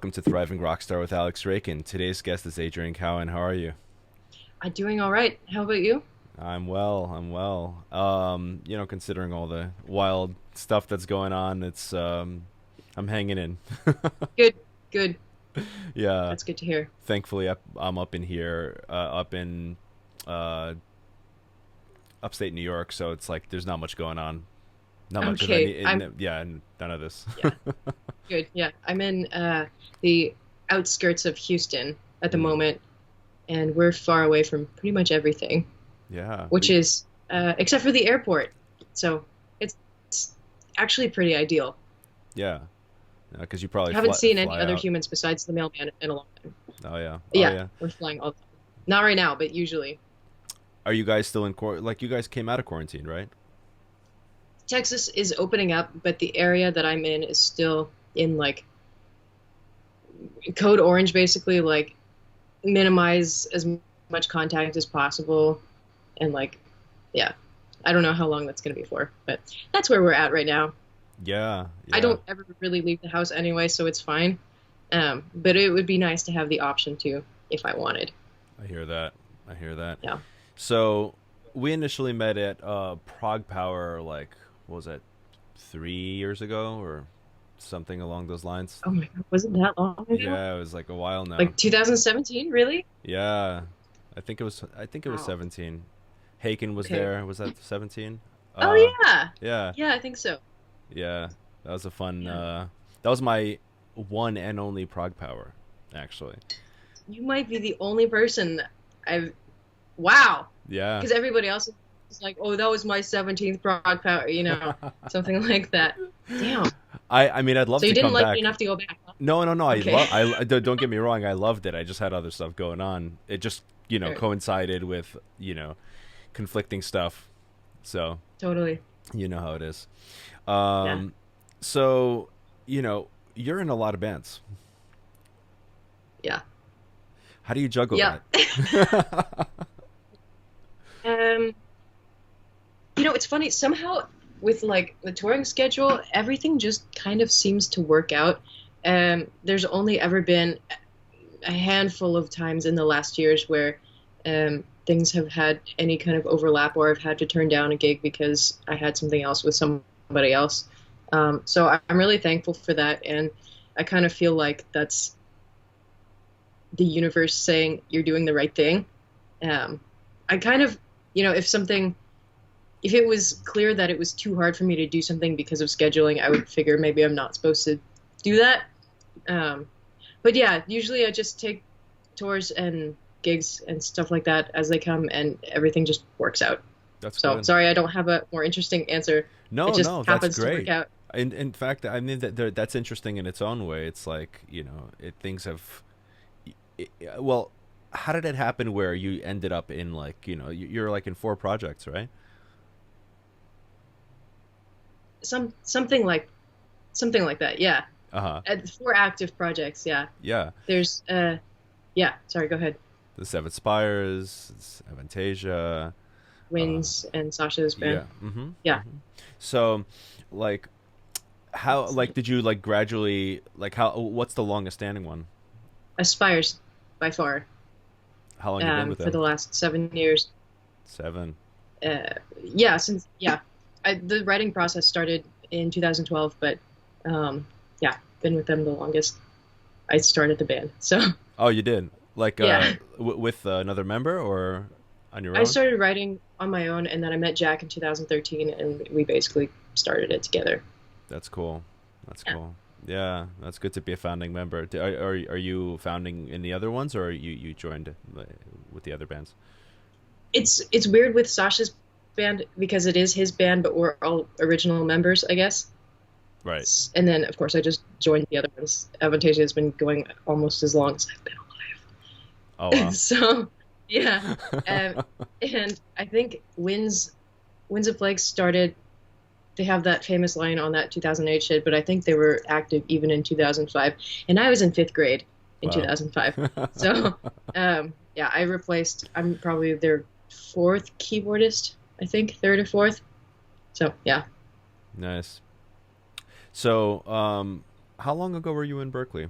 welcome to Thriving Rockstar with Alex Rakin. Today's guest is Adrienne Cowan. How are you? I'm doing all right. How about you? I'm well. I'm well. Considering all the wild stuff that's going on, I'm hanging in. Good, good. Yeah. That's good to hear. Thankfully, I'm up in here, up in uh, upstate New York, so it's like there's not much going on. Not much of Okay, any. I'm Yeah, none of this. yeah, good. Yeah, I'm in the outskirts of Houston at the Mm, moment, and we're far away from pretty much everything, yeah. which is except for the airport. So it's actually pretty ideal. Yeah. Because you probably Haven't seen any fly other out. humans besides the mailman in a long time. Oh yeah. Oh Yeah, yeah. we're flying all the time. Not right now, but usually. Are you guys still in Like you guys came out of quarantine, right? Texas is opening up, but the area that I'm in is still in like code orange, basically, like minimize as much contact as possible. And like, yeah, I don't know how long that's going to be for, but that's where we're at right now. Yeah. I Yeah. don't ever really leave the house anyway, so it's fine. But it would be nice to have the option to if I wanted. I hear that. I hear that. Yeah. So we initially met at Prague Power, like what was that, 3 years ago or something along those lines? Oh my God, was it that long ago? Yeah, it was like a while now. Like 2017, really? Yeah, I think it was. I think it was Wow. 17. Haken was Okay. there. Was that 17? Oh Uh, yeah. yeah, Yeah, I think so. yeah. That was a fun. Yeah. That was my one and only Prague Power, actually. You might be the only person I've wow. Yeah. Because everybody else is like, oh, that was my 17th Prague Power, something like that. Damn. I mean, I'd love So you to didn't come like me back. enough to go back, huh? No, no, no. Okay. Don't get me wrong. I loved it. I just had other stuff going on. It just, Sure. coincided with, conflicting stuff. So, Totally. you know how it is. Yeah. Um, so, you're in a lot of bands. Yeah. How do you juggle Yeah. that? Um, it's funny. Somehow with like the touring schedule, everything just kind of seems to work out. There's only ever been a handful of times in the last years where things have had any kind of overlap or I've had to turn down a gig because I had something else with somebody else. So I'm really thankful for that. And I kind of feel like that's the universe saying you're doing the right thing. I kind of, if it was clear that it was too hard for me to do something because of scheduling, I would figure maybe I'm not supposed to do that. Um, but yeah, usually I just take tours and gigs and stuff like that as they come, and everything just works out. That's So good. sorry, I don't have a more interesting answer. It No, just no, that's happens to work great. out. In fact, I mean that's interesting in its own way. It's like things have. Well, how did it happen where you ended up in like you're like in four projects, right? Something like that. Yeah, Uh huh. four active projects. Yeah, Yeah. there's yeah. Sorry, go ahead. The Seven Spires, it's Avantasia. Uh, Wins and Sasha's band. yeah. Mm-hmm. Yeah, Mm-hmm. So, like, how like did you like gradually like how what's the longest standing one? Spires by far. How long you been with For the them? last 7 years. 7. Yeah, the writing process started in 2012, but yeah, been with them the longest. I started the band, so Oh, you did. Like yeah. with another member or on your I own? started writing on my own, and then I met Jack in 2013, and we basically started it together. That's cool. That's Yeah. cool. Yeah, that's good to be a founding member. Are you founding in the other ones, or you joined with the other bands? It's weird with Sasha's band because it is his band, but we're all original members, I guess. Right. And then, of course, I just joined the other ones. Avantasia has been going almost as long as I've been Oh alive. wow. So, yeah. And I think Winds of Plague started, they have that famous line on that 2008 shit, but I think they were active even in 2005. And I was in fifth grade in Wow. 2005. So, yeah, I'm probably their fourth keyboardist, I think, third or fourth. So, yeah. Nice. So, how long ago were you in Berkeley?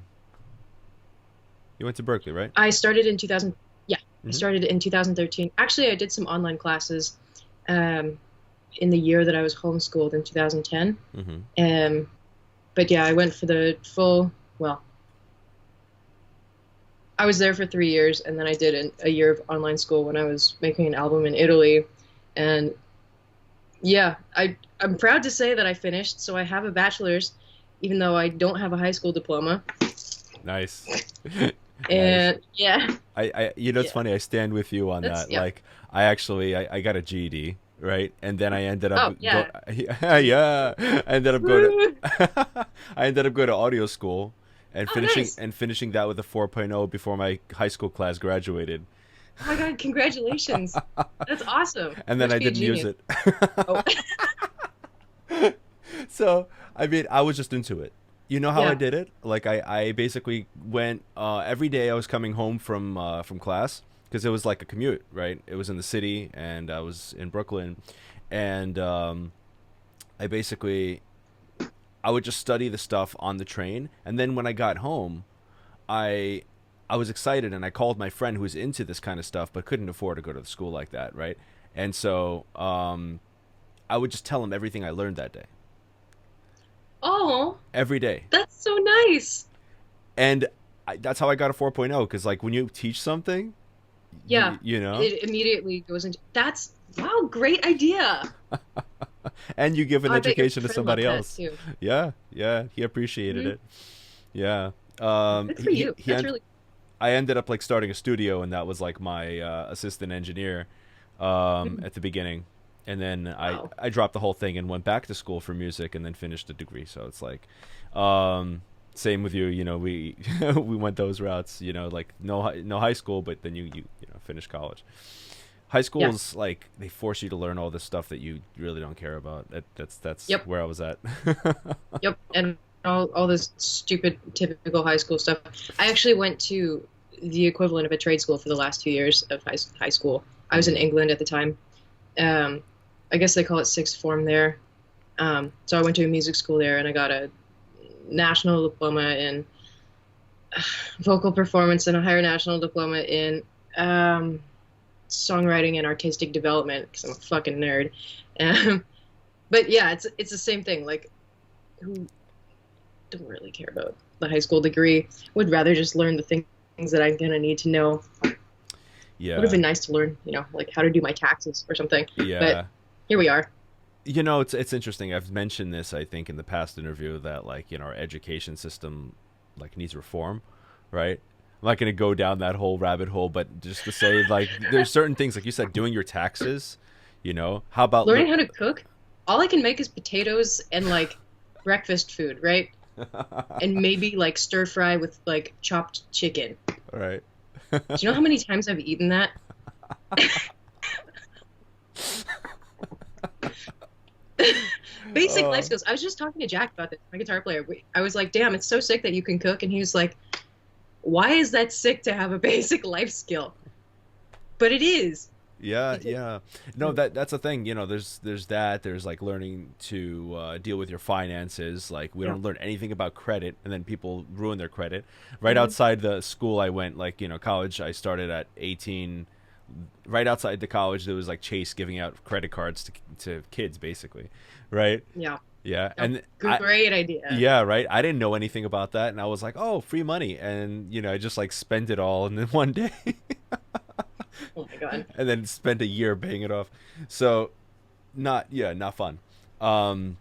You went to Berkeley, right? I started in 2000. Yeah, I Mm-hmm. started in 2013. Actually, I did some online classes um, in the year that I was homeschooled in 2010. Mm-hmm. Um, but yeah, I went for the full. Well, I was there for 3 years, and then I did a year of online school when I was making an album in Italy. And yeah, I'm proud to say that I finished. So I have a bachelor's, even though I don't have a high school diploma. Nice. Nice. And yeah, You know, it's yeah, funny. I stand with you on that's that. yeah. Like, I actually, I got a GED, right? And then I ended up Oh go, yeah. yeah, I ended up going Woo! to, I ended up going to audio school and Oh, finishing nice. that with a 4.0 before my high school class graduated. Oh my God, congratulations. That's awesome. You And then must I be a didn't use genius. it. Oh, So, I mean, I was just into it. You know how I yeah. did it? Like, I basically went every day I was coming home from class because it was like a commute, right? It was in the city and I was in Brooklyn, and I basically I would just study the stuff on the train, and then when I got home, I I was excited and I called my friend who was into this kind of stuff but couldn't afford to go to the school like that, right? And so I would just tell him everything I learned that day, Oh, every day. that's so nice. And that's how I got a 4.0 because like when you teach something, Yeah. you know, It immediately goes into that's wow, great idea. and you give Oh, an I bet your education to friend loved somebody that else. too. Yeah, yeah, he appreciated Hmm. it. Yeah. Good for you. He That's really I ended up like starting a studio, and that was like my assistant engineer mhm. at the beginning, and then Wow. I dropped the whole thing and went back to school for music, and then finished a degree. So it's like, um, same with you. You know, we we went those routes. You know, like no high school, but then you know finish college. High school Yeah. is like they force you to learn all this stuff that you really don't care about. That's Yep. where I was at. Yep. And all this stupid typical high school stuff. I actually went to the equivalent of a trade school for the last 2 years of high school. I was in Hmm. England at the time. Um, I guess they call it sixth form there. So I went to a music school there, and I got a national diploma in vocal performance and a higher national diploma in um, songwriting and artistic development because I'm a fucking nerd. Um, but yeah, it's the same thing. Like, who don't really care about the high school degree? Would rather just learn the things that I'm gonna need to know. Would have Yeah, been nice to learn, like how to do my taxes or something. But yeah. here we are. You know, it's interesting. I've mentioned this, I think, in the past interview that like you know our education system like needs reform, right? I'm not going to go down that whole rabbit hole, but just to say like there's certain things like you said, doing your taxes. You know, how about Learning how to cook, all I can make is potatoes and like breakfast food, right? And maybe like stir fry with like chopped chicken. all right? Do you know how many times I've eaten that? Basic life Oh, skills. I was just talking to Jack about this, my guitar player. I was like, damn, it's so sick that you can cook. And he was like, why is that sick to have a basic life skill? But it is. yeah, Because, yeah. No, that's a thing. You know, there's that. There's like learning to deal with your finances. Like we yeah. don't learn anything about credit, and then people ruin their credit. Right Hmm. outside the school I went, like you know, college. I started at 18. Right outside the college, there was like Chase giving out credit cards to kids, basically, right? Yeah. Yeah, No, and great idea. yeah, right. I didn't know anything about that, and I was like, oh, free money, and you know, I just like spent it all in one day, Oh my God. and then spent a year paying it off. So, not fun. Um,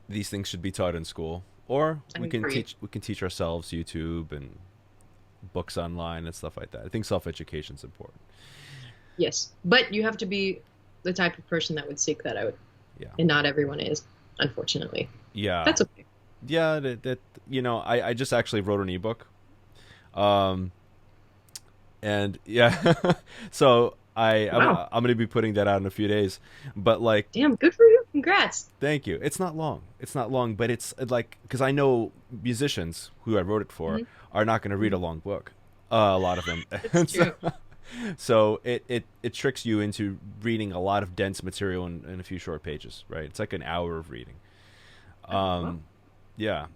these things should be taught in school, or I agree. we can teach ourselves YouTube and books online and stuff like that. I think self education is important. Yes. But you have to be the type of person that would seek that out. Yeah, And not everyone is, unfortunately. yeah, That's okay. yeah. That you know, I just actually wrote an ebook. Um, and yeah, so Wow. I'm gonna be putting that out in a few days. But like, Damn, good for you. Congrats. thank you. It's not long. It's not long, but it's like because I know musicians who I wrote it for Hmm. are not gonna read a Hmm. long book. A lot of them, It's and so true. so it tricks you into reading a lot of dense material in a few short pages, right? It's like an hour of reading. Oh, well. Um, yeah.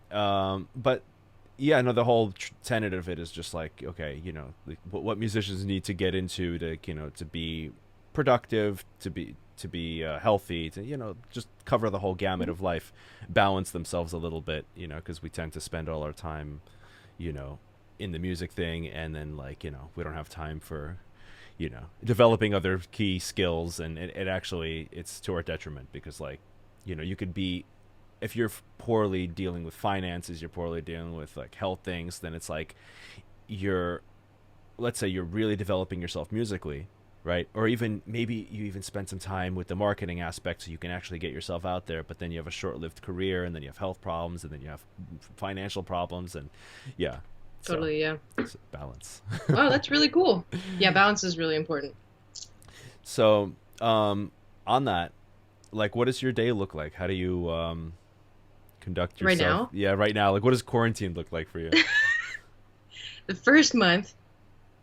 But yeah, no, the whole tenet of it is just like, okay, like, what musicians need to get into to, to be productive, to be healthy, to, just cover the whole gamut of life, balance themselves a little bit, because we tend to spend all our time, you know, in the music thing, and then, like, we don't have time for, developing other key skills, and it actually, it's to our detriment, because, like, you could be, if you're poorly dealing with finances, you're poorly dealing with, like, health things, then it's like you're, let's say you're really developing yourself musically, right? Or even maybe you even spend some time with the marketing aspect so you can actually get yourself out there, but then you have a short-lived career, and then you have health problems, and then you have financial problems, and yeah. So Totally, yeah. it's balance. Oh, that's really cool. Yeah, balance is really important. So, on that, like, what does your day look like? How do you conduct Right yourself? now, Yeah, right now. Like, what does quarantine look like for you? the first month,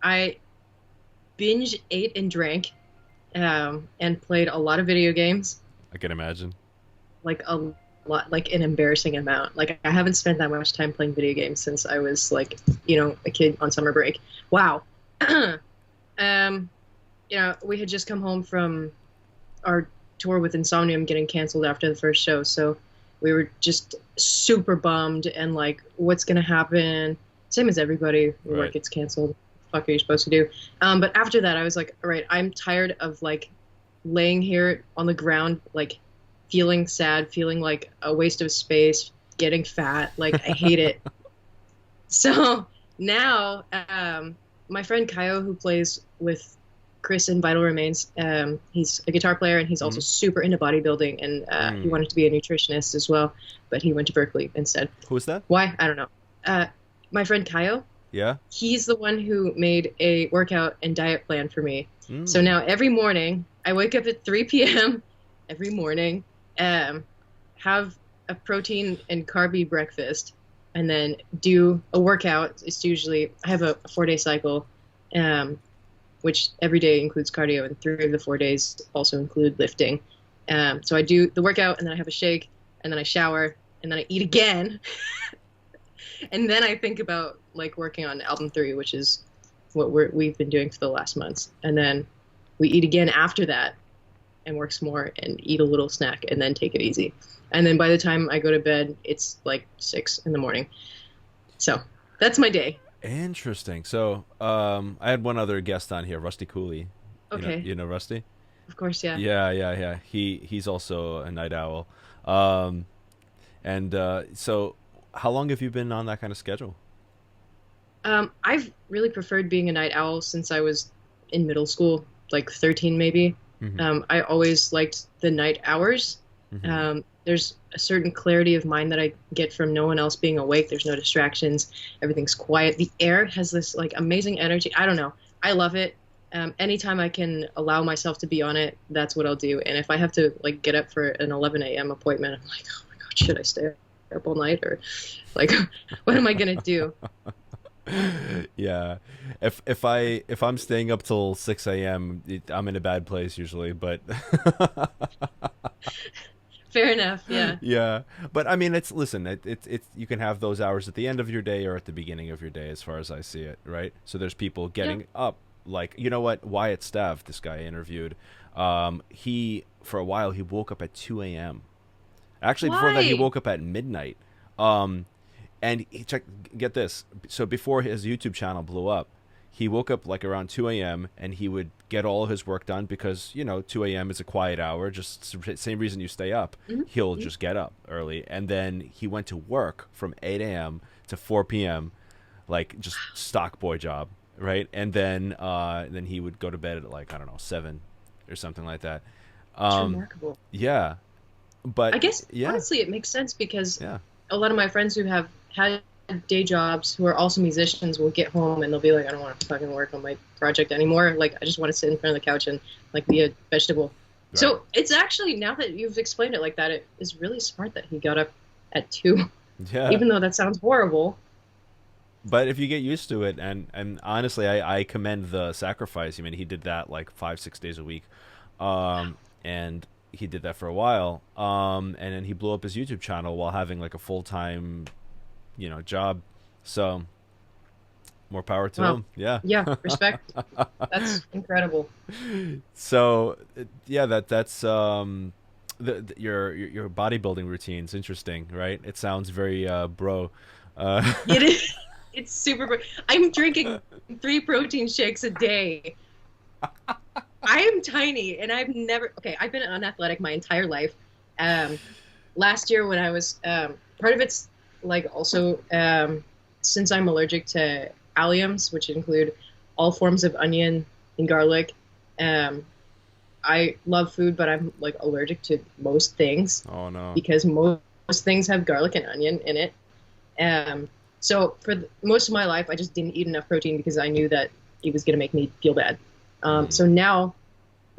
I binge ate and drank, and played a lot of video games, I can imagine. like a lot, like an embarrassing amount. Like I haven't spent that much time playing video games since I was like, a kid on summer break. Wow. um, we had just come home from our tour with Insomnium getting canceled after the first show, so we were just super bummed and like, what's gonna happen? Same as everybody, Right. work gets canceled. What the fuck are you supposed to do? But after that, I was like, all right, I'm tired of like laying here on the ground, like feeling sad, feeling like a waste of space, getting fat. Like I hate it. So now, my friend Kaio, who plays with Chris in Vital Remains, he's a guitar player and he's also super into bodybuilding, and he wanted to be a nutritionist as well, but he went to Berklee instead. Who is that? Why? I don't know. My friend Kaio, Yeah. he's the one who made a workout and diet plan for me. Mm. So now every morning I wake up at 3 p.m. every morning, have a protein and carby breakfast, and then do a workout. It's usually, I have a 4-day cycle, which every day includes cardio, and 3 of the 4 days also include lifting. So I do the workout, and then I have a shake, and then I shower, and then I eat again. And then I think about like working on album 3, which is what we've been doing for the last months. And then we eat again after that and work some more and eat a little snack and then take it easy. And then by the time I go to bed, it's like 6 in the morning. So that's my day. Interesting. So, I had one other guest on here, Rusty Cooley. Okay. You know Rusty? Of course, yeah. Yeah. He's also a night owl. So how long have you been on that kind of schedule? I've really preferred being a night owl since I was in middle school, like 13 maybe. Mm-hmm. I always liked the night hours. Mm-hmm. There's a certain clarity of mind that I get from no one else being awake. There's no distractions. Everything's quiet. The air has this like amazing energy. I don't know. I love it. Anytime I can allow myself to be on it, that's what I'll do. And if I have to like get up for an 11 a.m. appointment, I'm like, oh my God, should I stay up all night, or like, what am I gonna do? Yeah, if I'm staying up till 6 a.m., I'm in a bad place usually, but Fair enough. Yeah. yeah. But I mean, it's you can have those hours at the end of your day or at the beginning of your day, as far as I see it, right? So there's people getting up, like, you know what, Wyatt Stav, this guy I interviewed, he, for a while, he woke up at 2 a.m. Actually, before that, he Why? woke up at midnight. And get this. So before his YouTube channel blew up, he woke up like around 2 a.m. and he would get all of his work done because, 2 a.m. is a quiet hour. Just same reason you stay up. He'll just get up early. And then he went to work from 8 a.m. to 4 p.m. like just stock boy job, right? And then he would go to bed at like, I don't know, 7 or something like that. It's remarkable. Yeah. But I guess yeah. honestly it makes sense because Yeah. a lot of my friends who have had day jobs who are also musicians will get home and they'll be like, I don't want to fucking work on my project anymore. Like, I just want to sit in front of the couch and like be a vegetable. Right. So it's actually, now that you've explained it like that, it is really smart that he got up at 2, Yeah. even though that sounds horrible. But if you get used to it, and honestly, I commend the sacrifice. I mean, he did that like 5-6 days a week, and he did that for a while, and then he blew up his YouTube channel while having like a full-time, job, So more power to Wow. them. Yeah. Yeah, respect. That's incredible. So yeah, that's your bodybuilding routine's interesting, right? It sounds very bro. It is. It's super. I'm drinking 3 protein shakes a day. I am tiny, and I've never. Okay, I've been unathletic my entire life. Um, Last year when I was part of it's like also since I'm allergic to alliums, which include all forms of onion and garlic. Um, I love food, but I'm like allergic to most things Oh no. because most things have garlic and onion in it. So for most of my life, I just didn't eat enough protein because I knew that it was going to make me feel bad. Mm. So now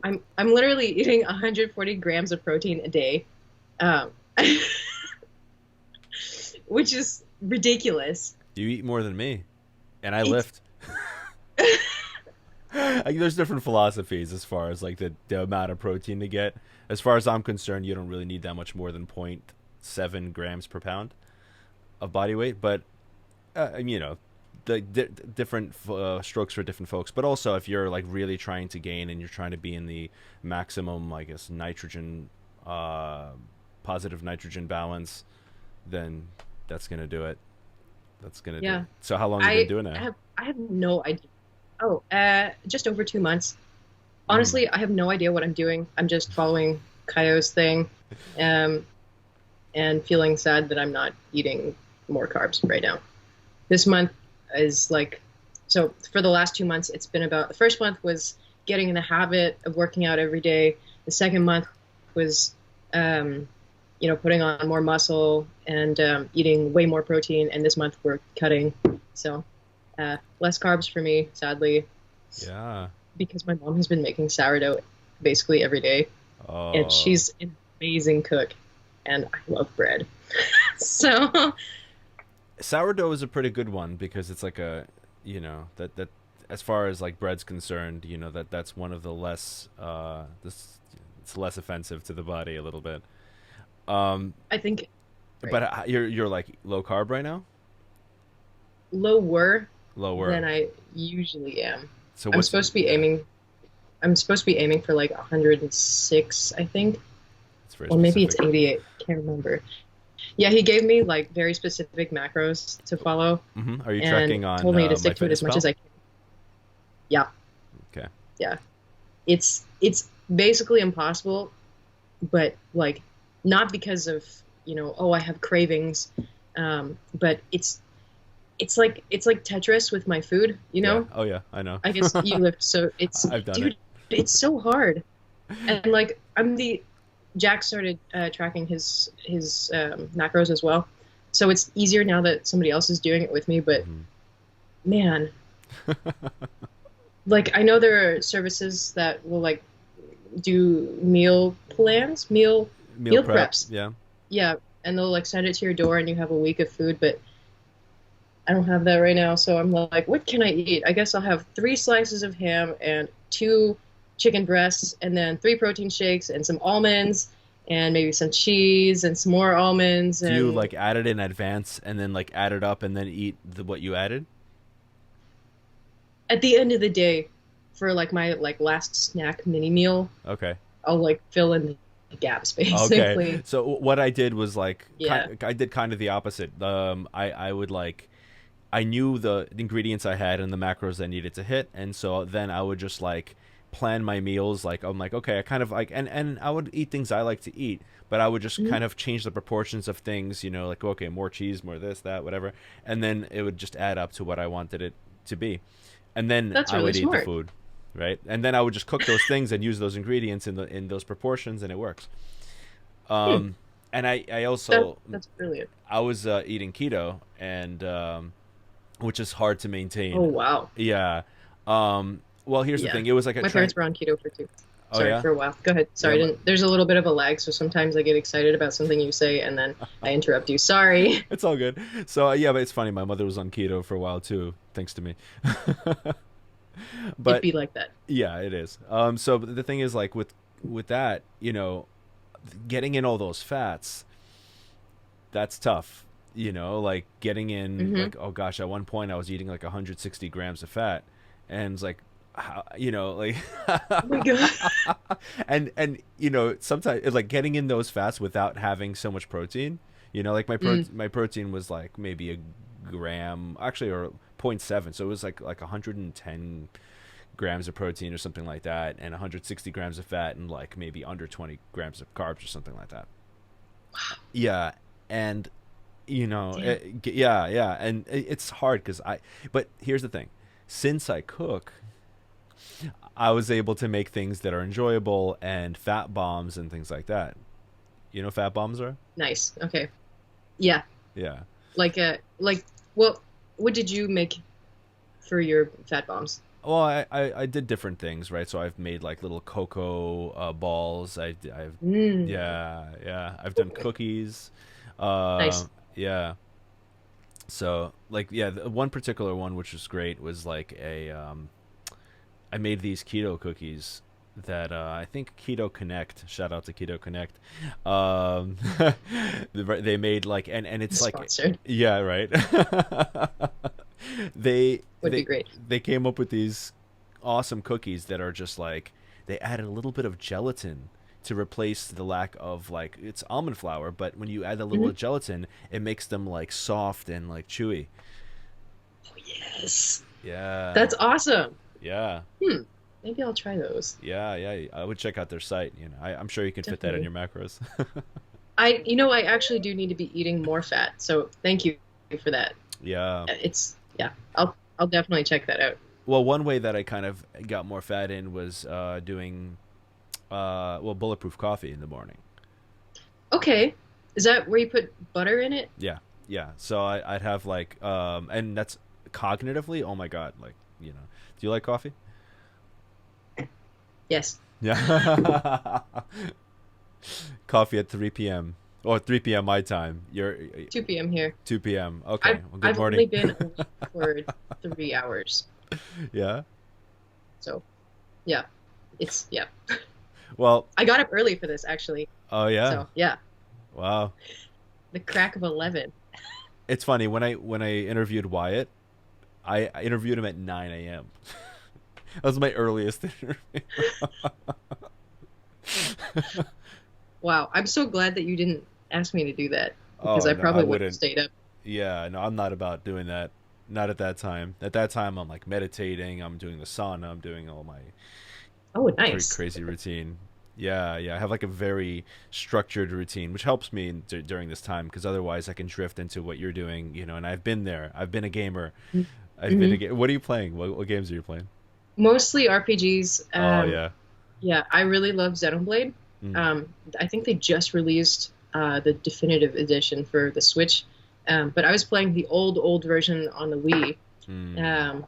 I'm literally eating 140 grams of protein a day, um, which is ridiculous. You eat more than me, and I lift. Like, there's different philosophies as far as like the amount of protein to get. As far as I'm concerned, you don't really need that much more than 0.7 grams per pound of body weight. But you know, the different strokes for different folks. But also, if you're like really trying to gain and you're trying to be in the maximum, I guess, nitrogen, positive nitrogen balance, then that's gonna do it. That's gonna do it. Yeah, So how long have you been doing I that? have no idea. Oh, just over 2 months. Mm. Honestly, I have no idea what I'm doing. I'm just following Kaio's thing, um, and feeling sad that I'm not eating more carbs right now. This month is like, so for the last 2 months, it's been about, the first month was getting in the habit of working out every day. The second month was, putting on more muscle and eating way more protein. And this month we're cutting. So less carbs for me, sadly, Yeah. because my mom has been making sourdough basically every day. And Oh, she's an amazing cook. And I love bread. So, sourdough is a pretty good one because it's like a, that as far as like bread's concerned, that's one of the less this it's less offensive to the body a little bit. Um, I think, but right, you're like low carb right now, lower lower. than I usually am. So I'm what's supposed to be yeah? aiming. I'm supposed to be aiming for like 106, I think, It's very or maybe it's specific. 88. Can't remember. Yeah, he gave me like very specific macros to follow Are you and tracking on told me to stick to it as much MyFitnessPal? as I can. Yeah, Okay. yeah. It's basically impossible, but like not because of, oh, I have cravings, but it's like Tetris with my food, Yeah. Oh yeah. I know. I guess you lift, so it's, I've done it. dude, it's so hard. And like Jack started tracking his macros as well, so it's easier now that somebody else is doing it with me. But Hmm. man, like I know there are services that will like do meal plans, Meal meal prep. preps, Yeah. yeah, and they'll like send it to your door, and you have a week of food. But I don't have that right now, so I'm like, what can I eat? I guess I'll have 3 slices of ham and 2 chicken breasts, and then 3 protein shakes and some almonds, and maybe some cheese and some more almonds. Do you And like add it in advance and then like add it up and then eat what you added? at the end of the day, for like my like last snack mini meal, Okay. I'll like fill in the gaps Okay. basically. So what I did was like Yeah. I did kind of the opposite. I would like I knew the ingredients I had and the macros I needed to hit, and so then I would just like plan my meals. Like I'm like, okay, I kind of like, and I would eat things I like to eat, but I would just Mhm. kind of change the proportions of things. Like okay, more cheese, more this, that, whatever, and then it would just add up to what I wanted it to be, and then That's I really would eat the smart. food, right? And then I would just cook those things and use those ingredients in those proportions, and it works. Hmm. Um, and I That also that's brilliant. I was eating keto, and which is hard to Oh maintain. wow. Yeah. Well, here's the Yeah. thing. It was like a My train. parents were on keto for two. Oh Sorry, yeah. for a while. Go ahead. Yeah. Sorry, I didn't. There's a little bit of a lag, so sometimes I get excited about something you say and then I interrupt you. Sorry. It's all good. So yeah, but it's funny. My mother was on keto for a while too, thanks to me. It'd But be like that. yeah, it is. So the thing is, like with that, getting in all those fats, that's tough. you know, like getting in Mm-hmm. like, oh gosh, at one point I was eating like 160 grams of fat, and it's like, how, you know, like, Oh my God. and you know, sometimes it's like getting in those fats without having so much protein. You know, like Mm. my protein was like maybe a gram, actually, or zero point 0.7, so it was like 110 grams of protein or something like that, and 160 grams of fat, and like maybe under 20 grams of carbs or something like that. Yeah, and you know, Damn. yeah, yeah, and it's hard because but here's the thing: since I cook, I was able to make things that are enjoyable and fat bombs and things like that. You know, fat bombs are. Nice. Okay. Yeah. Yeah. Like well, what did you make for your fat bombs? Well, I did different things, right? So I've made like little cocoa balls. I've Mm. yeah, yeah. I've done cookies. Uh, Nice. yeah. So like yeah, the one particular one which was great was like a I made these keto cookies that I think Keto Connect. Shout out to Keto Connect. Um, they made like and it's like Sponsored. yeah, right. they Would be they great. they came up with these awesome cookies that are just like they added a little bit of gelatin to replace the lack of like it's almond flour, but when you add a little Hmm. gelatin, it makes them like soft and like chewy. Oh, yes. Yeah, That's awesome. yeah. Hmm. Maybe I'll try those. Yeah, yeah. I would check out their site. You know, I'm sure you can fit that in Definitely. your macros. I actually do need to be eating more fat, so thank you for that. Yeah. It's yeah. I'll definitely check that out. Well, one way that I kind of got more fat in was doing well bulletproof coffee in the morning. Okay. Is that where you put butter in it? Yeah, yeah. So I'd have like and that's cognitively. Oh my god, like you know. Do you like coffee? Yes. Yeah. Coffee at 3 p.m. or 3 p.m. my time. You're 2 p.m. here. 2 p.m. Okay. I've Well, good I've morning. only been awake for 3 hours. Yeah. So yeah. It's yeah. Well, I got up early for this actually. oh yeah. So yeah. Wow. The crack of 11. It's funny when I interviewed Wyatt, I interviewed him at 9 a.m. That was my earliest interview. Wow. I'm so glad that you didn't ask me to do that because Oh I no, I probably would have wouldn't. stayed up. Yeah, no, I'm not about doing that. Not at that time. At that time, I'm like meditating. I'm doing the sauna. I'm doing all my Oh, nice. crazy routine. Yeah, yeah. I have like a very structured routine, which helps me during this time because otherwise I can drift into what you're doing. You know, and I've been there. I've been a gamer. I've been Hmm. a What are you playing? What games are you playing? Mostly RPGs. Oh yeah. Yeah, I really love Xenoblade. Mm. Um, I think they just released the definitive edition for the Switch, but I was playing the old version on the Wii. Mm. Um,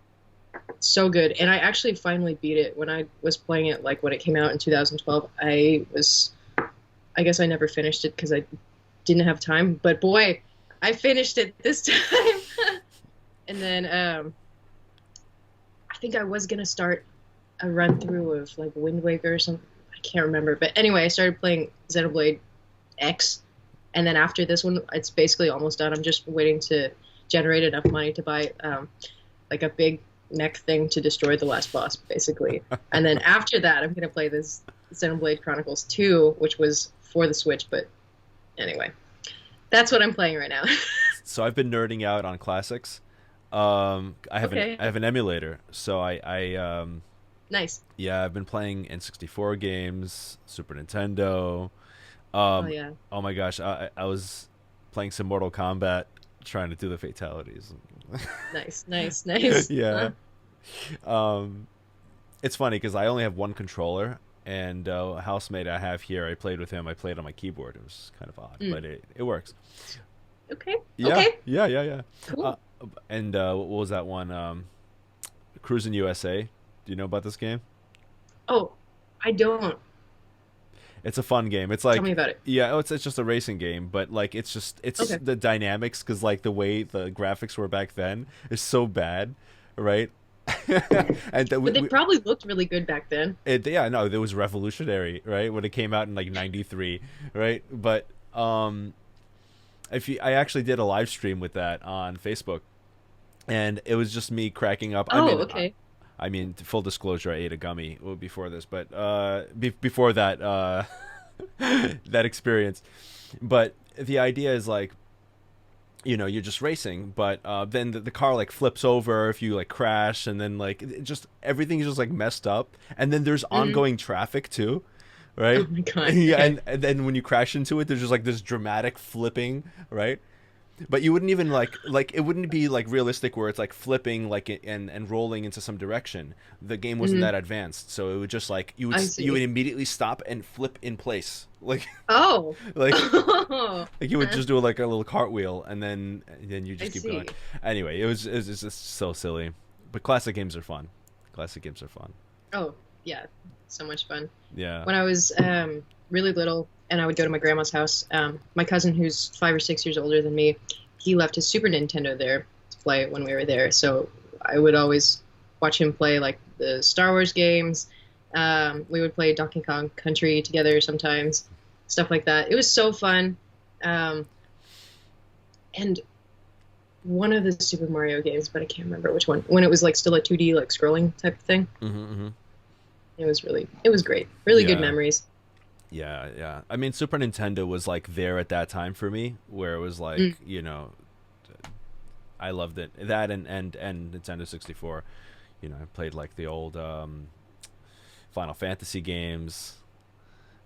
so good, and I actually finally beat it when I was playing it. Like when it came out in 2012, I guess I never finished it because I didn't have time. But boy, I finished it this time. And then I think I was gonna start a run through of like Wind Waker or something. I can't remember, but anyway, I started playing Xenoblade X, and then after this one, it's basically almost done. I'm just waiting to generate enough money to buy like a big mech thing to destroy the last boss, basically. And then after that, I'm gonna play this Xenoblade Chronicles 2, which was for the Switch. But anyway, that's what I'm playing right now. So I've been nerding out on classics. Okay, I have an emulator, so nice. yeah, I've been playing N64 games, Super Nintendo. Oh Um, yeah, oh my gosh, I was playing some Mortal Kombat, trying to do the fatalities. nice, nice, nice. Yeah. Um, it's funny because I only have one controller, and a housemate I have here, I played with him. I played on my keyboard. It was kind of odd, Mm. but it works. Okay, Yeah, okay, yeah, yeah, yeah. Uh, cool. and what was that one? Cruising USA. Do you know about this game? Oh, I don't. It's a fun game. It's Tell me like about it. yeah, it's just a racing game, but like it's Okay. the dynamics because like the way the graphics were back then is so bad, right? and But they probably looked really good back then. yeah, no, it was revolutionary, right? When it came out in like '93, right? But if you, I actually did a live stream with that on Facebook, and it was just me cracking up. I Oh, mean, okay. I mean, full disclosure, I ate a gummy before this, but before that that experience. But the idea is like, you're just racing, but then the car like flips over if you like crash, and then like just everything's just like messed up, and then there's Hmm. ongoing traffic too, Oh right? my God. Yeah, Okay. and then when you crash into it, there's just like this dramatic flipping, right? But you wouldn't even like it wouldn't be like realistic where it's like flipping like and rolling into some direction. The game wasn't Hmm. that advanced, so it would just like I you would see. immediately stop and flip in place, like Oh. like Oh. like you would just do like a little cartwheel, and then you I just keep going. see. Anyway, it was just so silly, but classic games are fun. Classic games are fun. Oh, yeah. So much fun. Yeah. When I was really little and I would go to my grandma's house, my cousin, who's 5 or 6 years older than me, he left his Super Nintendo there to play when we were there. So I would always watch him play like the Star Wars games. We would play Donkey Kong Country together sometimes, stuff like that. It was so fun. Um, and one of the Super Mario games, but I can't remember which one, when it was like still a 2D like scrolling type of thing. Mm-hmm. It was great. Really good Yeah. memories. Yeah, yeah. I mean, Super Nintendo was like there at that time for me, where it was like, Mm. I loved it. That and Nintendo 64. I played like the old Final Fantasy games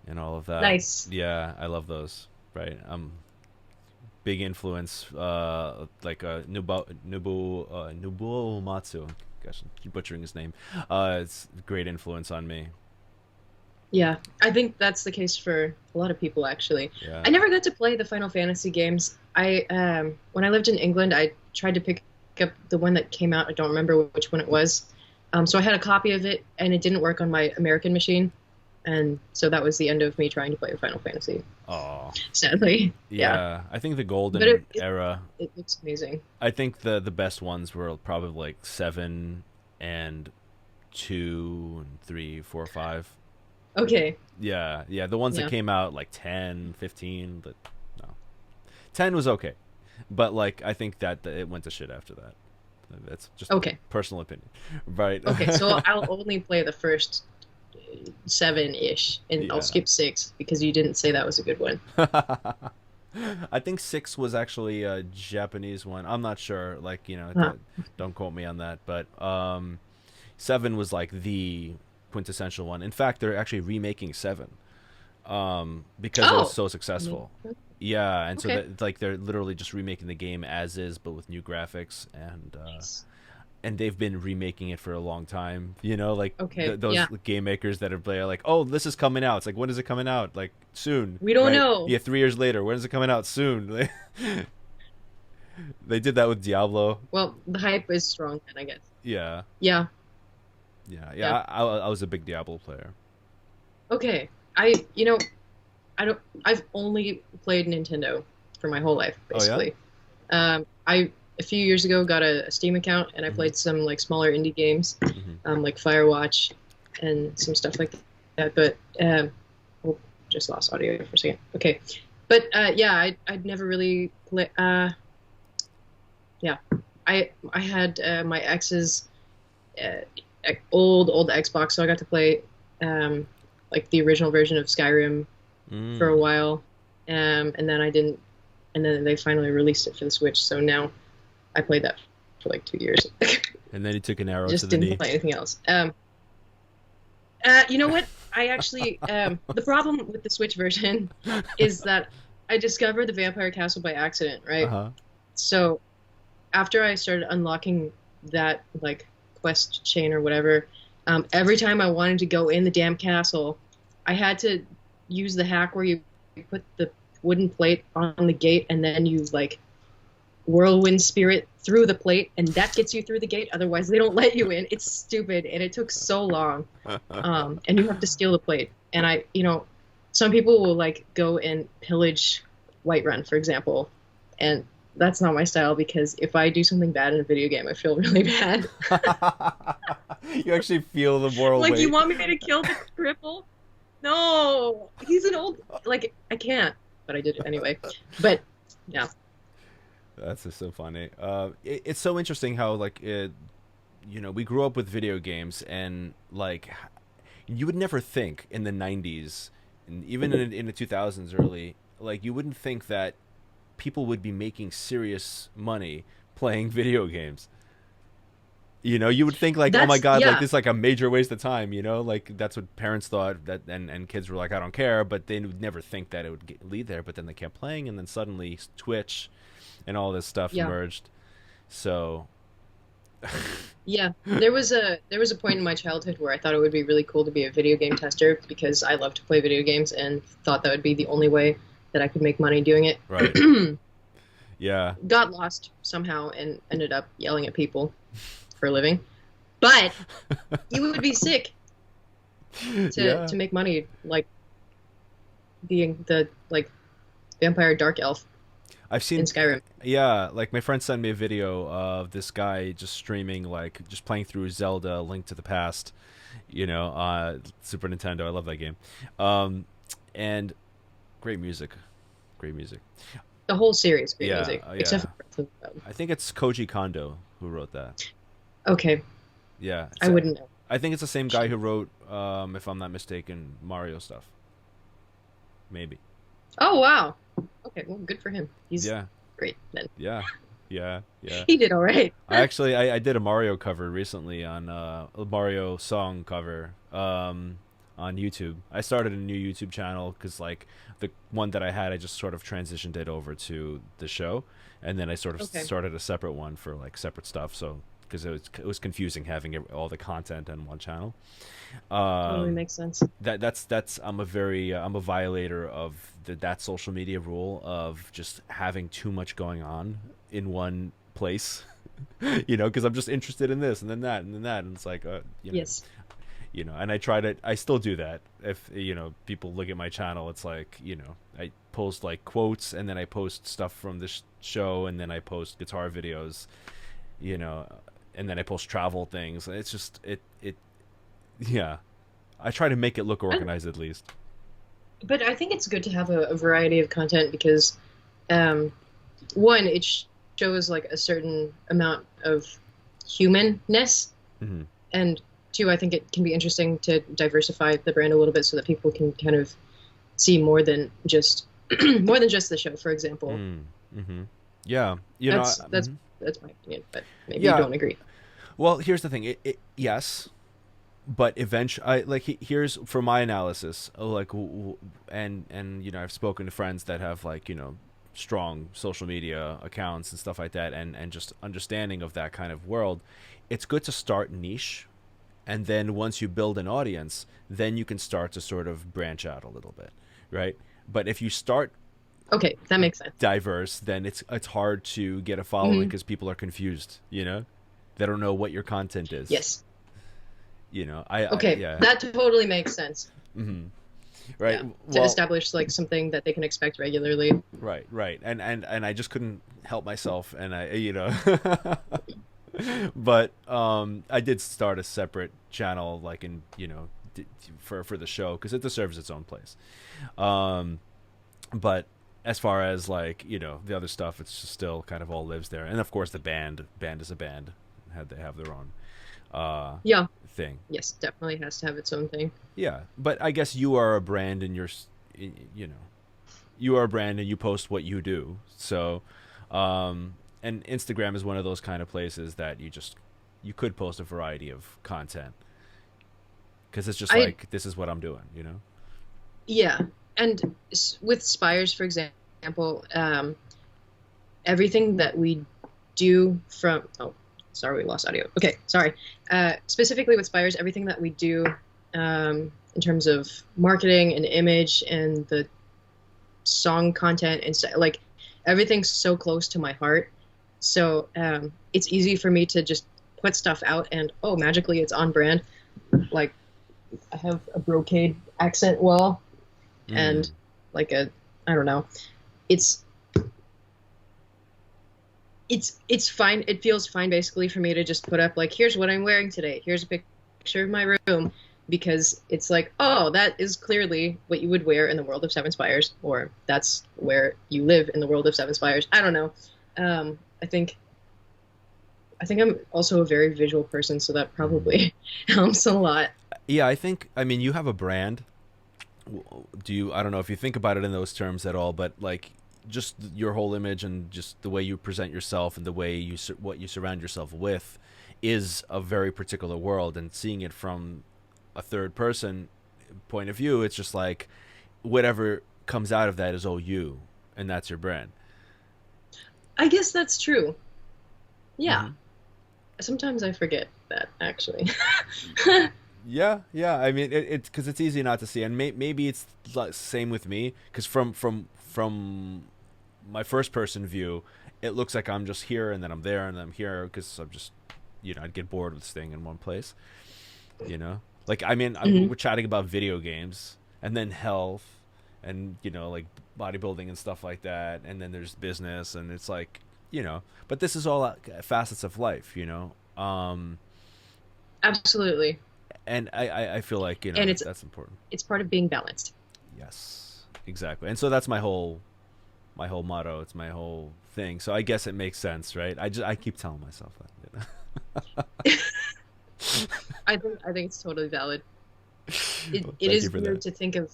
and all of that. Nice. Yeah, I love those. Right. Big influence. Like Nobuo Matsu. Gosh, I keep butchering his name. It's a great influence on me. Yeah, I think that's the case for a lot of people, actually. Yeah. I never got to play the Final Fantasy games. I when I lived in England, I tried to pick up the one that came out. I don't remember which one it was. So I had a copy of it, and it didn't work on my American machine, and so that was the end of me trying to play Final Fantasy. Oh. Sadly, yeah. Yeah, I think the But golden era. it looks amazing. I think the best ones were probably like 7 and 2 and 3, 4, 5. Okay, Yeah, yeah, the ones that yeah, came out like 10, 15, but no. 10 was okay. But like I think that it went to shit after that. That's just okay, personal opinion. Right. okay. So I'll only play the first 7-ish, and I'll Yeah. skip 6 because you didn't say that was a good one. I think 6 was actually a Japanese one. I'm not sure. Like, Huh. don't quote me on that. But 7 was like the quintessential one. In fact, they're actually remaking 7 because it was Oh, so successful. Yeah, and so okay. that like they're literally just remaking the game as is, but with new graphics, Nice. and they've been remaking it for a long time. Like Okay, those yeah. game makers that are like, oh, this is coming out. It's like, when is it coming out? Like soon, We don't right? know. Yeah, 3 years later. When is it coming out? Soon. They did that with Diablo. Well, the hype is strong then, I guess. Yeah, Yeah, yeah, yeah. yeah. I was a big Diablo player. Okay. I don't, I've only played Nintendo for my whole life, Oh yeah. basically. I, a few years ago, got a Steam account and I Hmm. played some like smaller indie games, Hmm. like Firewatch and some stuff like that. But, oh, just lost audio for a second. Okay. But, yeah, I'd never really play, yeah. I had, my ex's, uh, old Xbox, so I got to play like the original version of Skyrim for a Mm. while, and then I didn't, and then they finally released it for the Switch. So now I played that for like 2 years. And then he took an arrow to Just the didn't knee. play anything else. You know what? I actually the problem with the Switch version is that I discovered the Vampire Castle by accident, Uh right? huh. So after I started unlocking that like quest chain or whatever, every time I wanted to go in the damn castle, I had to use the hack where you put the wooden plate on the gate and then you like whirlwind spirit through the plate and that gets you through the gate. Otherwise, they don't let you in. It's stupid and it took so long. And you have to steal the plate. And some people will like go and pillage Whiterun, for example, and that's not my style because if I do something bad in a video game, I feel really bad. You actually feel the moral Like, weight. you want me to kill the cripple? No, he's an old. Like, I can't, but I did it anyway. But Yeah. That's just so funny. It's so interesting how like we grew up with video games, and like you would never think in the '90s, and even in the 2000s early, like you wouldn't think that people would be making serious money playing video games. You would think like, oh my That's god, like yeah. this is like a major waste of time. Like that's what parents thought that, and kids were like, I don't care, but they would never think that it would lead there. But then they kept playing, and then suddenly Twitch and all this stuff Yeah. emerged. So Yeah. There was a point in my childhood where I thought it would be really cool to be a video game tester because I love to play video games and thought that would be the only way that I could make money doing right, it. yeah, Got lost somehow and ended up yelling at people for a living. But you would be sick to yeah. to make money like being the like vampire dark elf I've in seen, Skyrim. yeah, like my friend sent me a video of this guy just streaming, like just playing through Zelda: Link to the Past, Super Nintendo. I love that game, and great music, great music. The whole series, great Yeah, music, except yeah. for Breath of the Wild. I think it's Koji Kondo who wrote that. Okay, Yeah, I wouldn't know. I think it's the same guy who wrote, if I'm not mistaken, Mario stuff. Maybe. Oh wow. Okay, well, good for him. He's Yeah, great then. yeah, yeah, yeah. He did all right. I did a Mario cover recently on a Mario song cover on YouTube. I started a new YouTube channel because like the one that I had, I just sort of transitioned it over to the show, and then I sort of Okay, started a separate one for like separate stuff. So because it was confusing having all the content on one channel. totally Um, makes sense. that's I'm a violator of that social media rule of just having too much going on in one place. Because I'm just interested in this and then that and then that, and it's like Yes. and I still do that. If people look at my channel, it's like I post like quotes, and then I post stuff from this show, and then I post guitar videos, you know and then I post travel things. It's just it yeah, I try to make it look And, organized at least. but I think it's good to have a variety of content because, um, one, it shows like a certain amount of humanness, Hmm. and two, I think it can be interesting to diversify the brand a little bit so that people can kind of see more than just more than just the show, for example. Mm-hmm. Yeah, That's that's my opinion, but maybe you yeah. don't agree. Well, here's the thing. Yes, but eventually, here's for my analysis. Like, and I've spoken to friends that have like strong social media accounts and stuff like that, and just understanding of that kind of world. It's good to start niche, and then once you build an audience, then you can start to sort of branch out a little bit, right? But if you start Okay, that makes sense. diverse, then it's hard to get a following Hmm. because people are confused. They don't know what your content is. Yes. I Okay, yeah. that totally makes sense. Hmm. Right. Yeah, to Well, establish like something that they can expect regularly. right. And I just couldn't help myself, and but I did start a separate channel, like in for the show, because it deserves its own place. Um, but as far as like the other stuff, it's just still kind of all lives there, and of course the band is a band, had they have their own uh Yeah, thing. yes, definitely has to have its own thing. Yeah, but I guess you are a brand, and you know you are a brand, and you post what you do. So, and Instagram is one of those kind of places that you could post a variety of content, because it's just I like, this is what I'm doing. Yeah, and with Spires, for example, everything that we do from oh, sorry, we lost audio. Okay, sorry. Specifically with Spires, everything that we do in terms of marketing and image and the song content and stuff, like everything's so close to my heart. So it's easy for me to just put stuff out and oh, magically it's on brand. Like I have a brocade accent wall Mm. and like I don't know, it's it's fine. It feels fine basically for me to just put up like, here's what I'm wearing today, here's a picture of my room, because it's like, oh, that is clearly what you would wear in the world of Seven Spires, or that's where you live in the world of Seven Spires. I don't know. I think I'm also a very visual person, so that Mhm. probably helps a lot. Yeah, I mean, you have a brand. Do you, I don't know if you think about it in those terms at all, but like just your whole image and just the way you present yourself and the way what you surround yourself with is a very particular world, and seeing it from a third person point of view, it's just like whatever comes out of that is all you, and that's your brand. I guess that's true. Yeah. Hmm. Sometimes I forget that, actually. Yeah, yeah. I mean, it's because it's easy not to see, and maybe it's same with me. Because from my first person view, it looks like I'm just here and then I'm there and then I'm here because I'm just, I'd get bored with staying in one place. Like I mean, Mhm. we're chatting about video games and then health, and like bodybuilding and stuff like that, and then there's business, and it's like, but this is all facets of life. Absolutely. And I feel like And that's important. it's part of being balanced. Yes, exactly. And so that's my whole motto. It's my whole thing. So I guess it makes sense, right? I keep telling myself that. I think it's totally valid. Well, It thank you is for weird that. to think of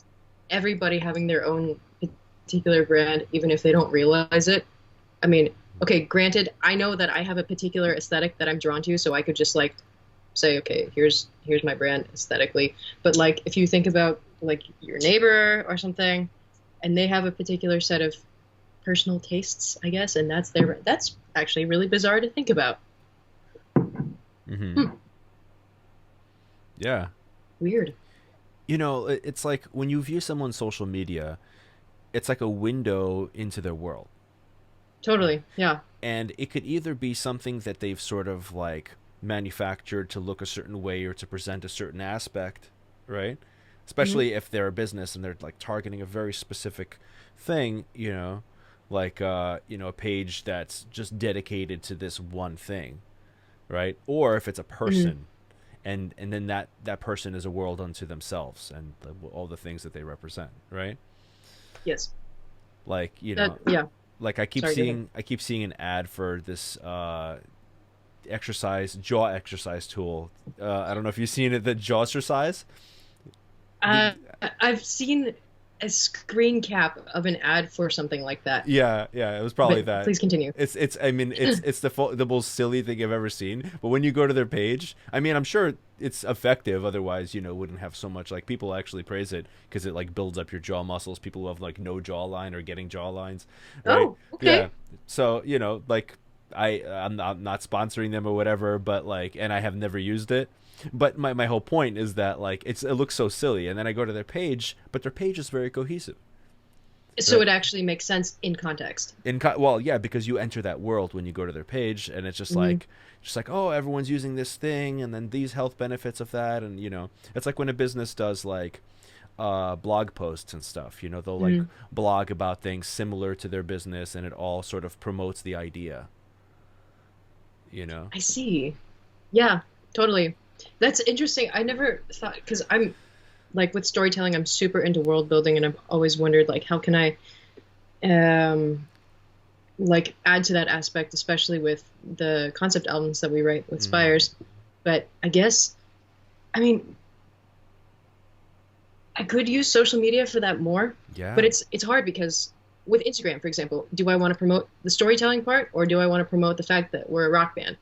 everybody having their own particular brand, even if they don't realize it. I mean, okay, granted, I know that I have a particular aesthetic that I'm drawn to, so I could just like say, okay, here's my brand aesthetically. But like if you think about like your neighbor or something, and they have a particular set of personal tastes, I guess, and that's actually really bizarre to think about. Hmm. Hmm, Yeah. weird. It's like when you view someone's social media, it's like a window into their world. Totally. Yeah. And it could either be something that they've sort of like manufactured to look a certain way or to present a certain aspect, right? Hmm. Especially if they're a business and they're like targeting a very specific thing, like a page that's just dedicated to this one thing, right? Or if it's a Hmm. person, and then that person is a world unto themselves, and all the things that they represent, right? Yes. Like, Yeah. like Sorry, go ahead. I keep seeing an ad for this jaw exercise tool. I don't know if you've seen it, the jaw exercise. The, Uh, I've seen a screen cap of an ad for something like that, yeah, yeah, it was probably but that. please continue. It's I mean it's the most silly thing I've ever seen. But when you go to their page, I mean I'm sure it's effective. Otherwise, wouldn't have so much, like, people actually praise it because it like builds up your jaw muscles. People who have like no jawline or getting jaw lines, right? Oh, Yeah. okay. So like I'm not sponsoring them or whatever, but like, and I have never used it. But my whole point is that like it looks so silly, and then I go to their page, but their page is very cohesive, So right? it actually makes sense in context. Well, yeah, because you enter that world when you go to their page, and it's Hmm. just like, oh, everyone's using this thing, and then these health benefits of that, and it's like when a business does like blog posts and stuff. They'll like Hmm. blog about things similar to their business, and it all sort of promotes the idea. You know. I see. Yeah, totally. That's interesting. I never thought because I'm like with storytelling, I'm super into world building, and I've always wondered like how can I um like add to that aspect, especially with the concept albums that we write with Hmm. Spires. But I guess I mean I could use social media for that more, but Yeah. it's hard because with Instagram, for example, do I want to promote the storytelling part or do I want to promote the fact that we're a rock band?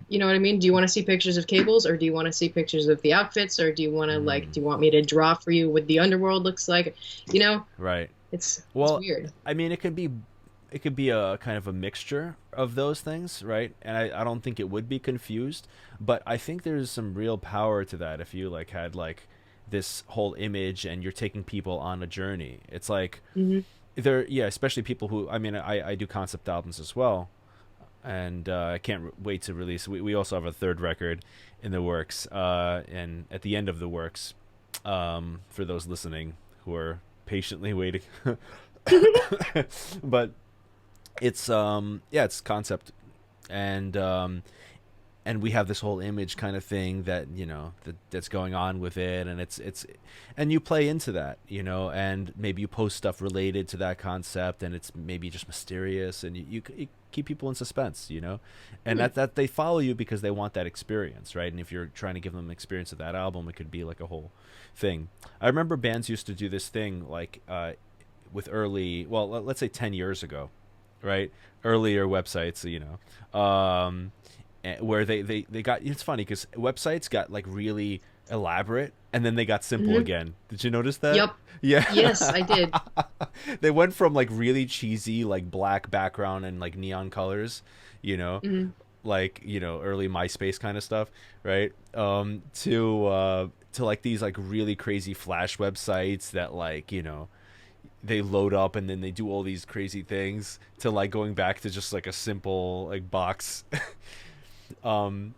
You know what I mean? Do you want to see pictures of cables or do you want to see pictures of the outfits or do you want to like Mm. do you want me to draw for you what the underworld looks like? You know, Right. it's Well, weird. I mean, it could be a kind of a mixture of those things, right? And I don't think it would be confused, but I think there's some real power to that if you like had like this whole image and you're taking people on a journey. It's like Hmm. yeah, especially people who, I mean, I do concept albums as well, and I can't wait to release. We also have a third record in the works, and at the end of the works, for those listening who are patiently waiting. But it's yeah, it's concept, and and we have this whole image kind of thing that, that's going on with it, and and you play into that, and maybe you post stuff related to that concept, and it's maybe just mysterious, and you keep people in suspense, and that they follow you because they want that experience, right? And if you're trying to give them an experience of that album, it could be like a whole thing. I remember bands used to do this thing, like with early, well, let's say 10 years ago, right? Earlier websites, where they got, it's funny because websites got like really elaborate, and then they got simple again. Did you notice that? Yep. Yeah. Yes, I did. They went from like really cheesy, like black background and like neon colors, like, early MySpace kind of stuff, right? To like these like really crazy Flash websites that, like, they load up and then they do all these crazy things, to like going back to just like a simple like box. I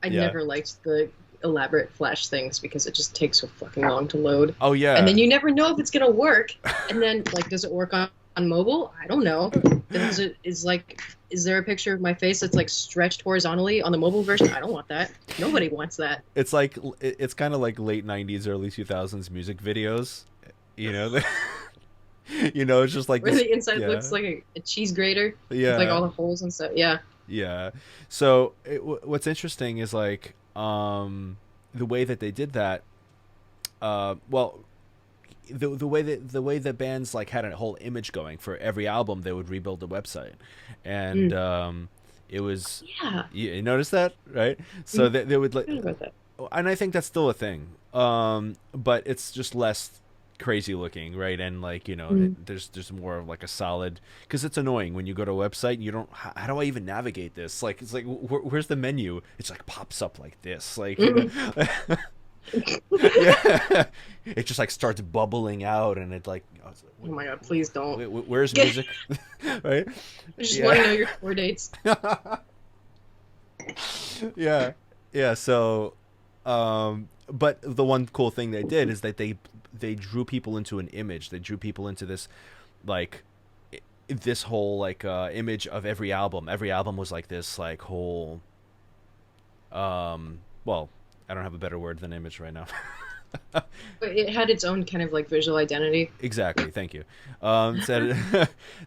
never liked the elaborate Flash things because it just takes so fucking long to load. Oh yeah. And then you never know if it's gonna work. And then, like, does it work on mobile? I don't know. Is there a picture of my face that's like stretched horizontally on the mobile version? I don't want that. Nobody wants that. It's like, it's kind of like late 90s, early 2000s music videos, it's just like where this, the inside looks like a cheese grater. Yeah. With like all the holes and stuff. Yeah. Yeah. So what's interesting is like the way that they did that. Well, the way that bands like had a whole image going for every album, they would rebuild the website, and it was, yeah. You notice that, right? So they would like, and I think that's still a thing, but it's just less crazy looking, right? And like, there's more of like a solid, because it's annoying when you go to a website, you don't, how do I even navigate this? Like, it's like, where's the menu? It's like pops up like this, like yeah. It just like starts bubbling out, and it like, oh my god, please don't. Where's music? Right? I just want to know your tour dates. Yeah. So but the one cool thing they did is that they drew people into an image. They drew people into this, like, this whole like image of every album. Every album was like this like whole well, I don't have a better word than image right now. But it had its own kind of like visual identity. Exactly. Thank you.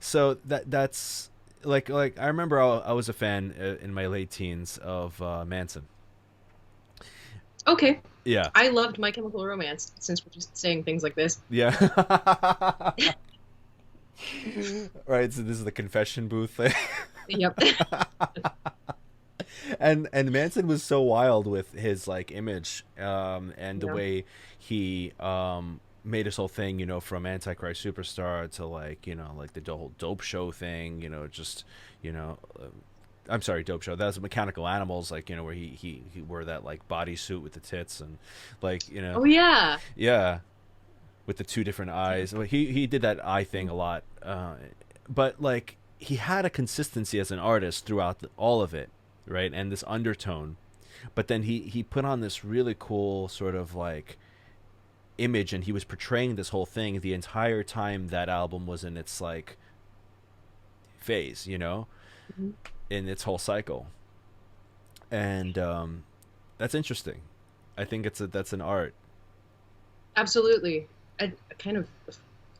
So that's like I remember I was a fan in my late teens of Manson. Okay. Yeah. I loved My Chemical Romance, since we're just saying things like this. Yeah. Right. So this is the confession booth thing. Yep. And Manson was so wild with his like image, and the way he made his whole thing, from Antichrist Superstar to like, like the whole Dope Show thing, just, I'm sorry, Dope Show. That was Mechanical Animals, like, where he wore that like bodysuit with the tits and like, Oh yeah. Yeah. With the two different eyes. He did that eye thing a lot. But like, he had a consistency as an artist throughout all of it, right? And this undertone. But then he put on this really cool sort of like image, and he was portraying this whole thing the entire time that album was in its like phase, Mm-hmm. in its whole cycle. And that's interesting. I think that's an art. Absolutely. I kind of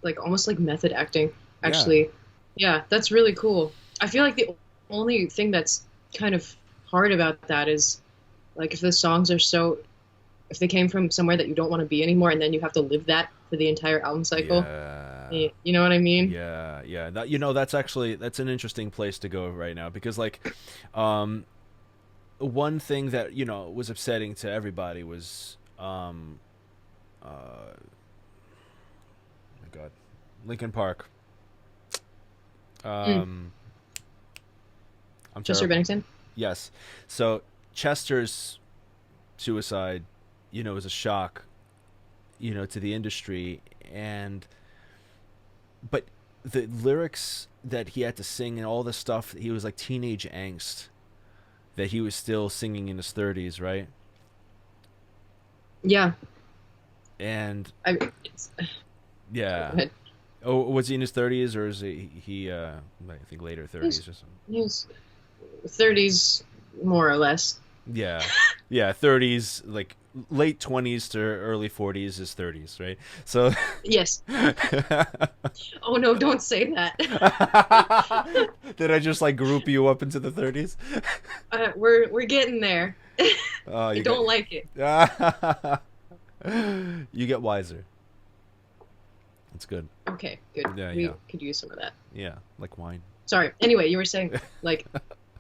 like almost like method acting, actually. Yeah, that's really cool. I feel like the only thing that's kind of hard about that is like if the songs are if they came from somewhere that you don't want to be anymore, and then you have to live that for the entire album cycle. Yeah. You know what I mean? Yeah. That, that's an interesting place to go right now, because like one thing that was upsetting to everybody was oh my god, Linkin Park. I'm Chester terrible. Bennington? Yes. So Chester's suicide, was a shock, to the industry, but the lyrics that he had to sing and all the stuff, he was like teenage angst that he was still singing in his 30s, right? Yeah. And it's, yeah. Go ahead. Oh, was he in his 30s, or is he I think later 30s or something? He was 30s, more or less. Yeah. Yeah, 30s, like late 20s to early 40s is 30s, right? So Yes. Oh no, don't say that. did I just like group you up into the 30s? We're getting there. Oh, I you don't like it. get you get wiser. That's good. Okay, good. Yeah, We yeah. could use some of that. Yeah, like wine. Sorry. Anyway, you were saying like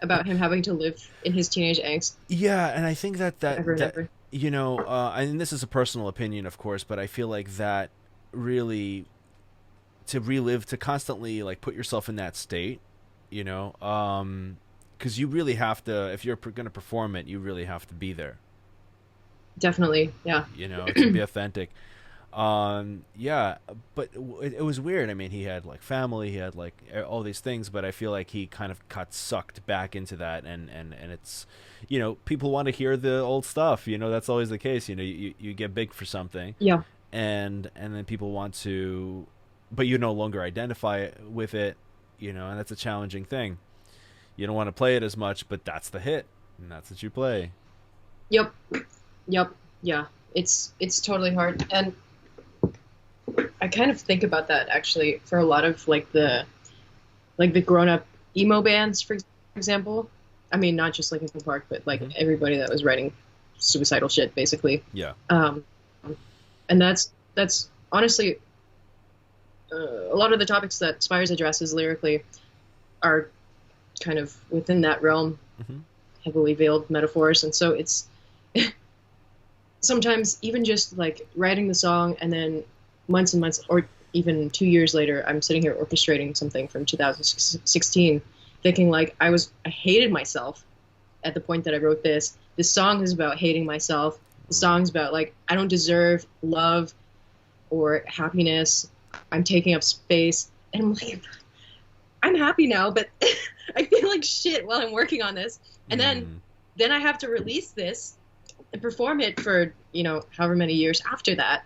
about him having to live in his teenage angst Yeah, and I think that ever and that ever. and this is a personal opinion, of course, but I feel like that really to relive, to constantly like put yourself in that state, you know, because you really have to, if you're going to perform it, you really have to be there, Definitely. Yeah. you know, to be authentic. Yeah, but it was weird. I mean, he had like family, he had like all these things, but I feel like he kind of got sucked back into that, and it's, you know, people want to hear the old stuff. You know, that's always the case. You know, you get big for something, Yeah. and then people want to, but you no longer identify with it. You know, and that's a challenging thing. You don't want to play it as much, but that's the hit, and that's what you play. Yep. Yep. Yeah. It's totally hard. And I kind of think about that actually for a lot of like the grown up emo bands, for example. I mean, not just like Linkin Park, but like Hmm. everybody that was writing suicidal shit, basically. Yeah. Um, and that's honestly a lot of the topics that Spires addresses lyrically are kind of within that realm, Hmm. heavily veiled metaphors, and so it's sometimes even just like writing the song and then months and months or even 2 years later I'm sitting here orchestrating something from 2016 thinking like I hated myself at the point that I wrote this song is about hating myself, the song's about like I don't deserve love or happiness, I'm taking up space, and I'm like I'm happy now but I feel like shit while I'm working on this, and Mm, then I have to release this and perform it for however many years after that.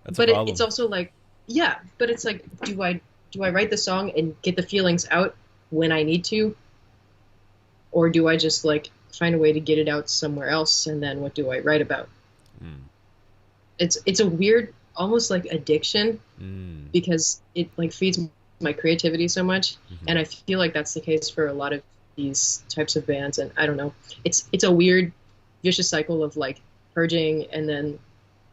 that's a But it's problem. also like, yeah, but it's like, do I write the song and get the feelings out when I need to, or do I just like find a way to get it out somewhere else, and then what do I write about? Mm, It's a weird, almost like addiction, mm, because it like feeds my creativity so much, hmm. and I feel like that's the case for a lot of these types of bands, and I don't know, it's a weird vicious cycle of like purging and then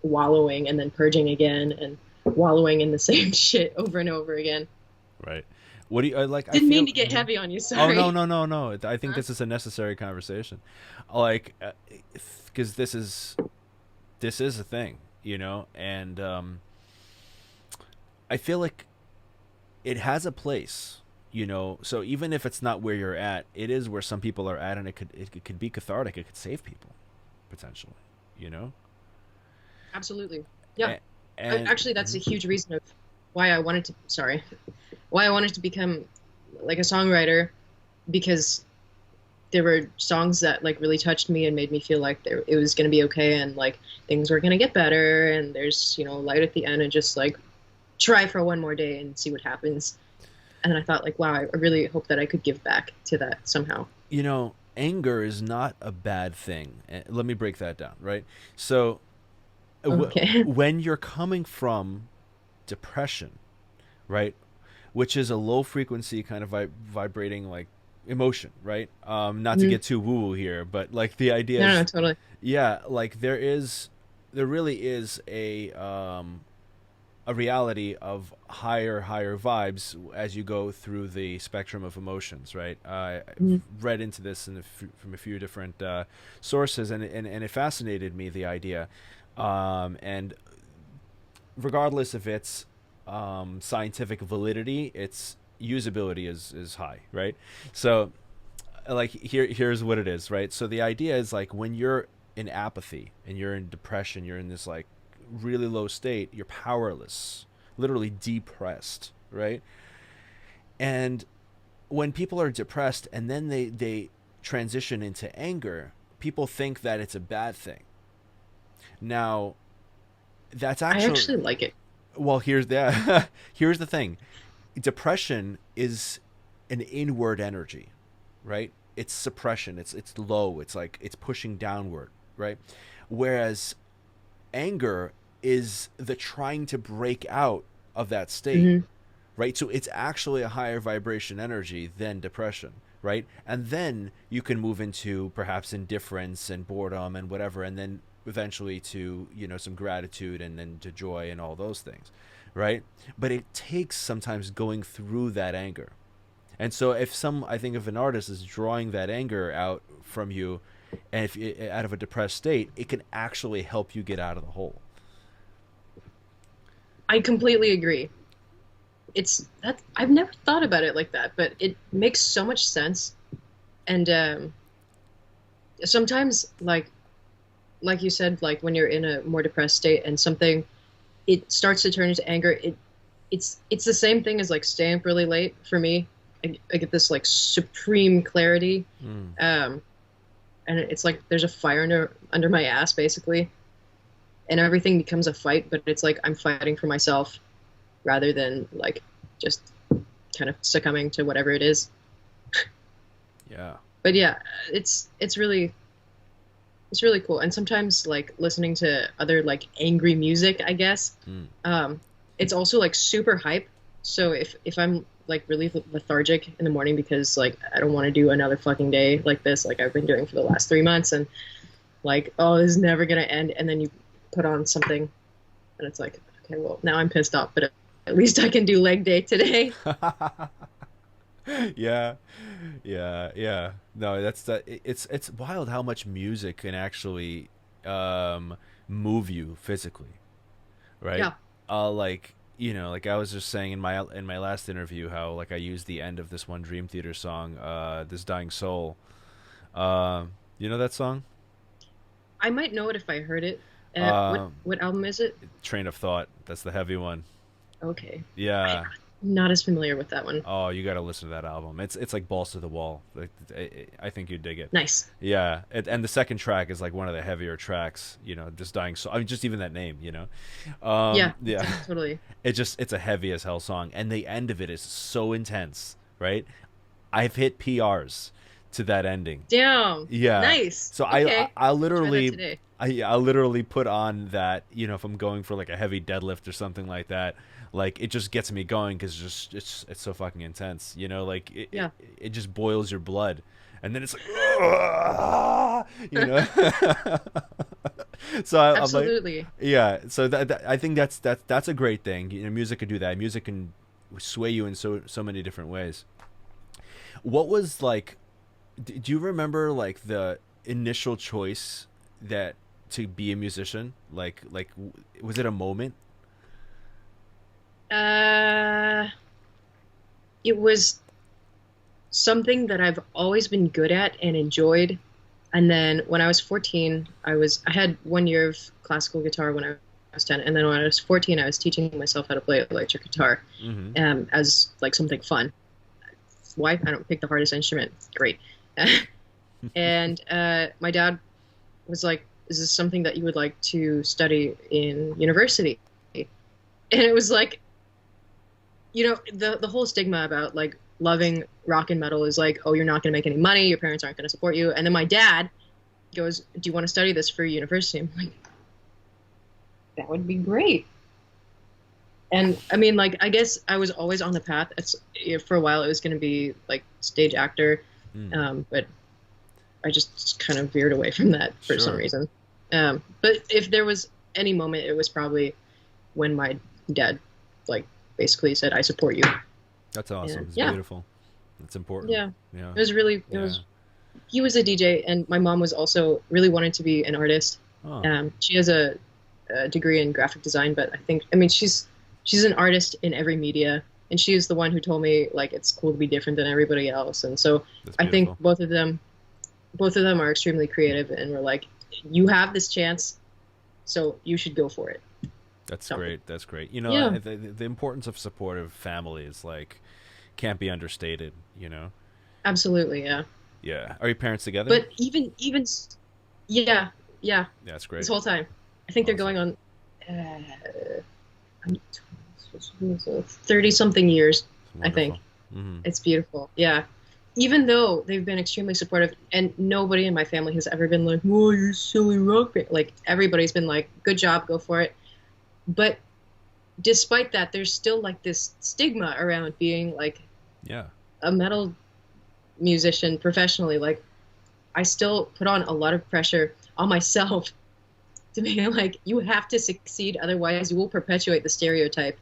wallowing and then purging again and wallowing in the same shit over and over again. Right. What do you like? I Didn't mean feel. to get Mhm. heavy on you, Oh no, sorry. no, no, no! I think Huh? this is a necessary conversation, like, because this is a thing, you know, and I feel like it has a place, you know. So even if it's not where you're at, it is where some people are at, and it could be cathartic. It could save people potentially, you know. Absolutely. Yeah. And, and Actually, that's a mhm. huge reason of why I wanted to become like a songwriter, because there were songs that like really touched me and made me feel like it was going to be okay, and like things were going to get better, and there's light at the end, and just like try for one more day and see what happens. And then I thought like, wow, I really hope that I could give back to that somehow. You know, anger is not a bad thing. Let me break that down, right? So, Okay. when you're coming from depression, right, which is a low frequency kind of vibrating like emotion, right? Not to Mhm. get too woo woo here, but like the idea No, no, is, totally. yeah, like there really is a reality of higher vibes as you go through the spectrum of emotions, right? Mhm. I've read into this from a few different sources, and it fascinated me, the idea, and regardless of its scientific validity, its usability is high, right? So, like, here's what it is, right? So the idea is like when you're in apathy and you're in depression, you're in this like really low state, you're powerless, literally depressed, right? And when people are depressed and then they transition into anger, people think that it's a bad thing. Now, that's I actually, actually like it. well, here's the here's the thing. Depression is an inward energy, right? it's suppression, it's low, it's like it's pushing downward, right? Whereas anger is the trying to break out of that state, Hmm. right? So it's actually a higher vibration energy than depression, right? And then you can move into perhaps indifference and boredom and whatever, and then eventually to, you know, some gratitude and then to joy and all those things, right? But it takes sometimes going through that anger. And so if some, I think if an artist is drawing that anger out from you, and if out of a depressed state, it can actually help you get out of the hole. I completely agree. It's that I've never thought about it like that, but it makes so much sense. And sometimes, like you said, like when you're in a more depressed state and something, it starts to turn into anger. It's the same thing as like staying up really late for me. I get this like supreme clarity, Mm. and it's like there's a fire under my ass basically, and everything becomes a fight. But it's like I'm fighting for myself rather than like just kind of succumbing to whatever it is. Yeah. But yeah, it's really cool. And sometimes like listening to other like angry music, I guess, Mm. it's also like super hype. So if I'm like really lethargic in the morning because like I don't want to do another fucking day like this, like I've been doing for the last 3 months, and like, oh, this is never gonna end, and then you put on something and it's like, okay, well, now I'm pissed off, but at least I can do leg day today. Yeah, yeah. No, that's that. It's wild how much music can actually move you physically, right? Yeah. Like, you know, like I was just saying in my last interview, how like I used the end of this one Dream Theater song, "This Dying Soul." You know that song? I might know it if I heard it. Um, What album is it? Train of Thought. That's the heavy one. Okay. Yeah. I'm not as familiar with that one. Oh, you got to listen to that album. It's like balls to the wall. Like, I think you'd dig it. Nice. Yeah, and the second track is like one of the heavier tracks. You know, just dying. So I mean, just even that name. You know, Yeah, yeah. totally. It's a heavy as hell song, and the end of it is so intense. Right, I've hit PRs to that ending. Damn. Yeah. Nice. So Okay. I Try that literally today. I literally put on that, you know, if I'm going for like a heavy deadlift or something like that, like it just gets me going because just it's so fucking intense, you know, like Yeah. it just boils your blood, and then it's like, "Ah," you know. So I'm like, Absolutely. yeah. So that I think that's a great thing. You know, music can do that. Music can sway you in so many different ways. What was like? Do you remember like the initial choice that to be a musician? Was it a moment? Uh, it was something that I've always been good at and enjoyed. And then when I was 14, I had 1 year of classical guitar when I was 10, and then when I was 14, I was teaching myself how to play electric guitar, Mm-hmm. as like something fun. Why? I don't pick the hardest instrument. Great. And my dad was like, "Is this something that you would like to study in university?" And it was like, you know, the whole stigma about like loving rock and metal is like, oh, you're not going to make any money, your parents aren't going to support you. And then my dad goes, "Do you want to study this for university?" I'm like, that would be great. And I mean, like, I guess I was always on the path. For a while, it was going to be like stage actor, Mm. but I just kind of veered away from that for some Sure. reason. But if there was any moment, it was probably when my dad, like, basically said, "I support you." That's awesome. And It's yeah, beautiful. It's important. yeah, Yeah. it was really, it Yeah. was. He was a DJ, and my mom was also really wanted to be an artist. Oh. She has a degree in graphic design, but I mean, she's an artist in every media, and she is the one who told me like it's cool to be different than everybody else. And so That's I think beautiful. both of them are extremely creative, and we're like, you have this chance, so you should go for it. That's So, great. That's great. You know, yeah, the importance of supportive families like can't be understated. You know. absolutely, yeah. Yeah. Are your parents together? But yeah, yeah, Yeah, that's this great. whole time, I think they're Awesome. going on 30 something years. I Wonderful. think Mm-hmm. it's beautiful. Yeah. even though they've been extremely supportive, and nobody in my family has ever been like, "Whoa, you're silly rock band." Like everybody's been like, "Good job, go for it." But despite that, there's still like this stigma around being like Yeah. a metal musician professionally. Like I still put on a lot of pressure on myself to be like, you have to succeed, otherwise you will perpetuate the stereotype.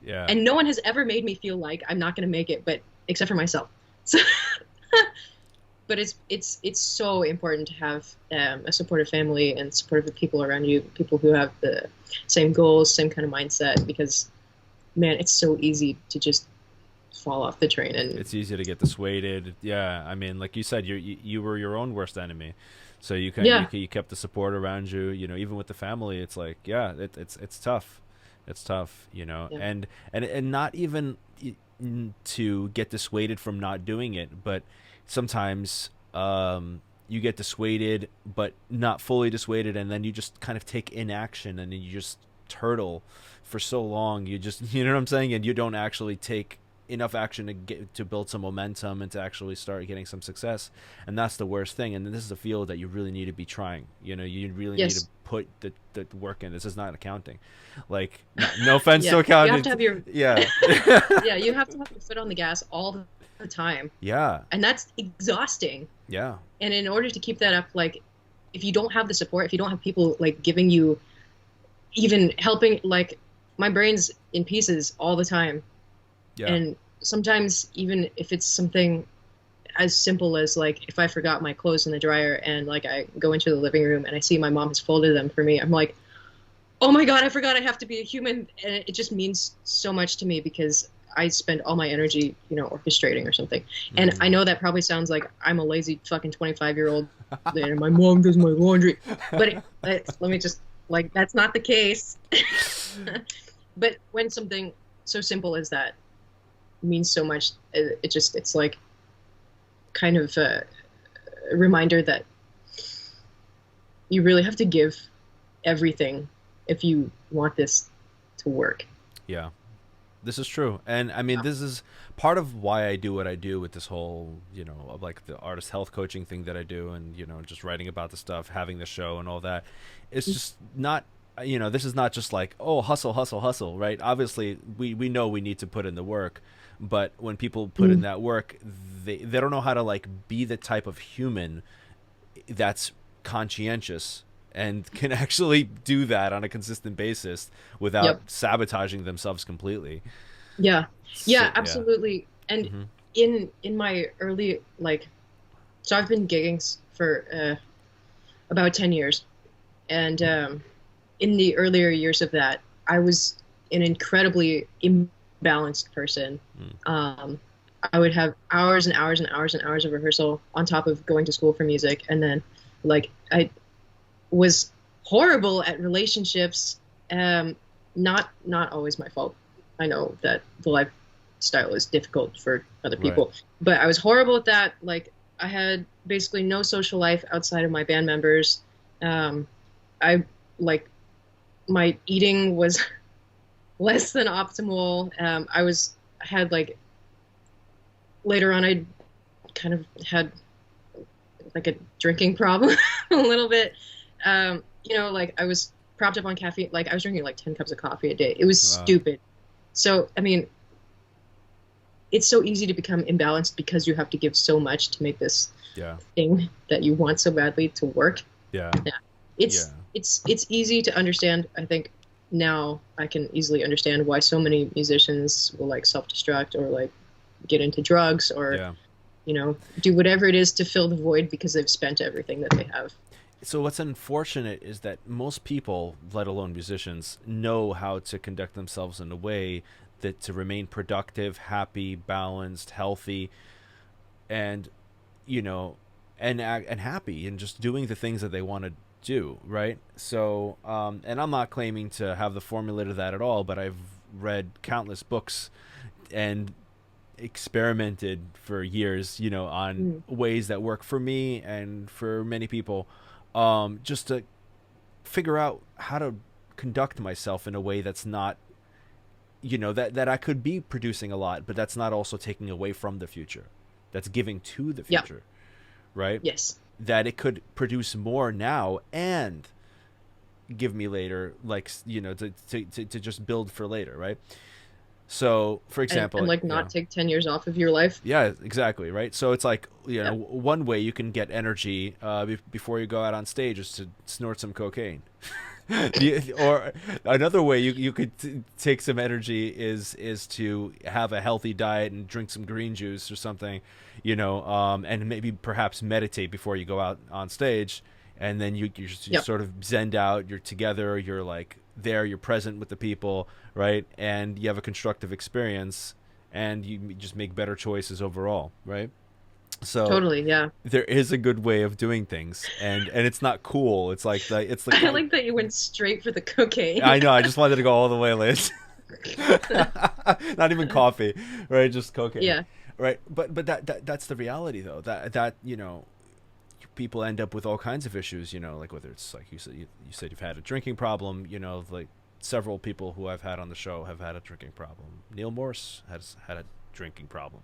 Yeah. And no one has ever made me feel like I'm not going to make it, but except for myself. So, but it's so important to have a supportive family and supportive people around you, people who have the same goals, same kind of mindset. Because, man, it's so easy to just fall off the train. And It's easy to get dissuaded. Yeah, I mean, like you said, you were your own worst enemy, so yeah, you kept the support around you. You know, even with the family, it's like, yeah, it's tough, it's tough. You know, yeah, and not even to get dissuaded from not doing it, but sometimes you get dissuaded, but not fully dissuaded, and then you just kind of take inaction, and then you just turtle for so long. You just, you know what I'm saying, and you don't actually take enough action to get to build some momentum and to actually start getting some success. And that's the worst thing. And this is a field that you really need to be trying. You know, you really need to yes, put the work in. This is not accounting. Like, no offense to yeah. You have accounting. to have your Yeah. yeah, you have to have your foot on the gas all the time, Yeah. and that's exhausting. Yeah. And in order to keep that up, like if you don't have the support, if you don't have people like giving you, even helping, like my brain's in pieces all the time. Yeah. And sometimes even if it's something as simple as like if I forgot my clothes in the dryer and like I go into the living room and I see my mom has folded them for me, I'm like, oh my God, I forgot I have to be a human. And it just means so much to me because I spend all my energy, orchestrating or something. And I Mm. know that probably sounds like I'm a lazy fucking 25-year-old and my mom does my laundry. But let me just, like, that's not the case. But when something so simple as that means so much, it's like kind of a reminder that you really have to give everything if you want this to work. Yeah. This is true. And I mean, this is part of why I do what I do with this whole, of like the artist health coaching thing that I do, and, just writing about the stuff, having the show and all that. It's just not, this is not just like, oh, hustle, hustle, hustle, right? Obviously, we know we need to put in the work, but when people put in that work, they don't know how to like be the type of human that's conscientious and can actually do that on a consistent basis without Yep. sabotaging themselves completely. Yeah. So, Yeah, yeah. absolutely. And Hmm. in my early, like, so I've been gigging for about 10 years. And in the earlier years of that, I was an incredibly imbalanced person. Mm. I would have hours and hours and hours and hours of rehearsal on top of going to school for music. And then, like, I was horrible at relationships. Not always my fault. I know that the lifestyle is difficult for other Right. people, but I was horrible at that. Like I had basically no social life outside of my band members. I like my eating was less than optimal. I had like later on I kind of had like a drinking problem a little bit. Like I was propped up on caffeine. Like I was drinking like 10 cups of coffee a day. It was Wow. stupid. So, I mean, it's so easy to become imbalanced because you have to give so much to make this Yeah. thing that you want so badly to work. Yeah. Yeah. It's Yeah. it's easy to understand. I think now I can easily understand why so many musicians will like self-destruct or like get into drugs or Yeah. do whatever it is to fill the void because they've spent everything that they have. So what's unfortunate is that most people, let alone musicians, know how to conduct themselves in a way that to remain productive, happy, balanced, healthy, and and happy, and just doing the things that they want to do, right? So, and I'm not claiming to have the formula to that at all, but I've read countless books and experimented for years, on Mm. ways that work for me and for many people, just to figure out how to conduct myself in a way that's not, that I could be producing a lot, but that's not also taking away from the future. that's giving to the Yeah. future, right? Yes. That it could produce more now and give me later, like, to just build for later, right? So, for example, And like yeah. not take 10 years off of your life. Yeah, exactly, right? So it's like, Yeah. one way you can get energy before you go out on stage is to snort some cocaine. Or another way you could take some energy is to have a healthy diet and drink some green juice or something, and maybe perhaps meditate before you go out on stage, and then you Yep. sort of zenned out, you're together, you're like there, you're present with the people, right? And you have a constructive experience, and you just make better choices overall, right? So Totally. Yeah. there is a good way of doing things, and it's not cool. It's the I kind. like that you went straight for the cocaine. I know. I just wanted to go all the way, Liz. Not even coffee, right? Just cocaine, Yeah. right? But that's the reality, though. That people end up with all kinds of issues. Like whether it's like you said you've had a drinking problem. Like several people who I've had on the show have had a drinking problem. Neil Morse has had a drinking problem,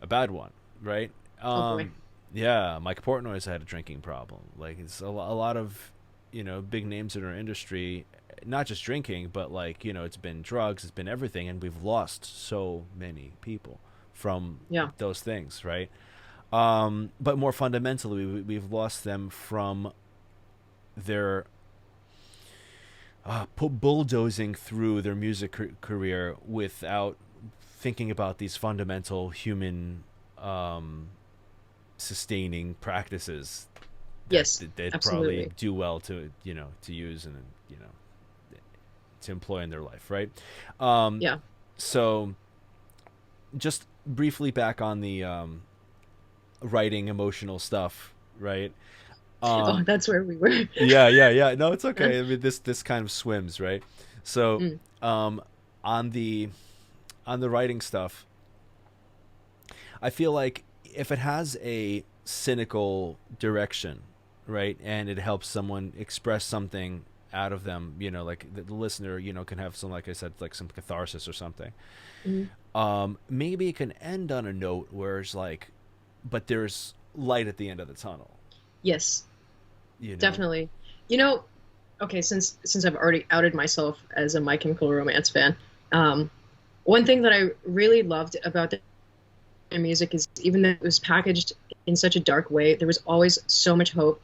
a bad one, right? Oh boy. Yeah, Mike Portnoy's had a drinking problem. Like it's a lot of big names in our industry, not just drinking, but like it's been drugs, it's been everything, and we've lost so many people from Yeah. those things, right? But more fundamentally, we've lost them from their bulldozing through their music career without thinking about these fundamental human sustaining practices Yes. they'd probably Absolutely. do well to to use and to employ in their life, right? Yeah. So just briefly back on the writing emotional stuff, right? Oh, that's where we were. Yeah. No, it's okay. I mean, this kind of swims, right? So Mm. um, on the writing stuff, I feel like if it has a cynical direction, right, and it helps someone express something out of them, like the listener, can have some, like I said, like some catharsis or something. Mm. Maybe it can end on a note where it's like, but there's light at the end of the tunnel, Yes. you know? Definitely. You know, okay, since I've already outed myself as a My Chemical Romance fan, um, one thing that I really loved about their music is even though it was packaged in such a dark way, there was always so much hope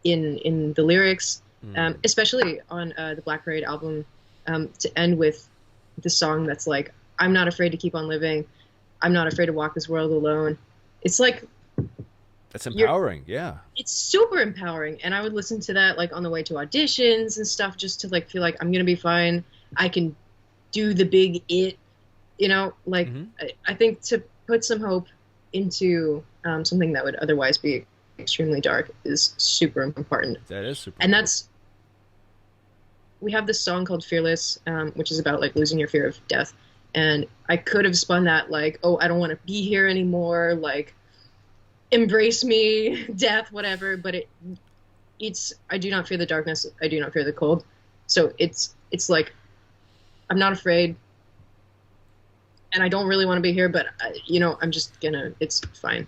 in the lyrics, Mm. especially on the Black Parade album, to end with the song that's like, "I'm not afraid to keep on living. I'm not afraid to walk this world alone." It's like That's you're empowering, yeah. it's super empowering, and I would listen to that like on the way to auditions and stuff just to like feel like I'm gonna be fine. I can do the big it, like Hmm. I think to put some hope into something that would otherwise be extremely dark is super important. That is super And important. that's we have this song called Fearless, which is about like losing your fear of death. And I could have spun that like, oh, I don't want to be here anymore, like embrace me, death, whatever. But it's I do not fear the darkness, I do not fear the cold. So it's like I'm not afraid, and I don't really want to be here, but I'm just gonna. It's fine.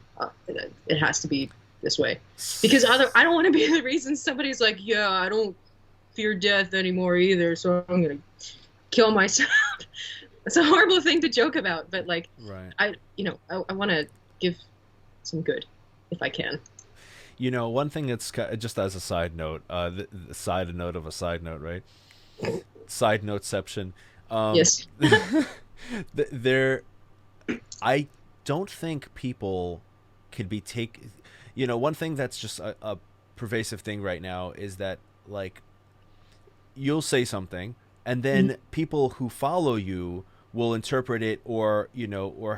It has to be this way because I don't want to be the reason somebody's like, yeah, I don't fear death anymore either, so I'm gonna kill myself. It's a horrible thing to joke about, but like Right. I want to give some good if I can. One thing that's just as a side note, the side note of a side note, right? Side noteception. Yes. There, I don't think people could be one thing that's just a pervasive thing right now is that like you'll say something and then people who follow you will interpret it or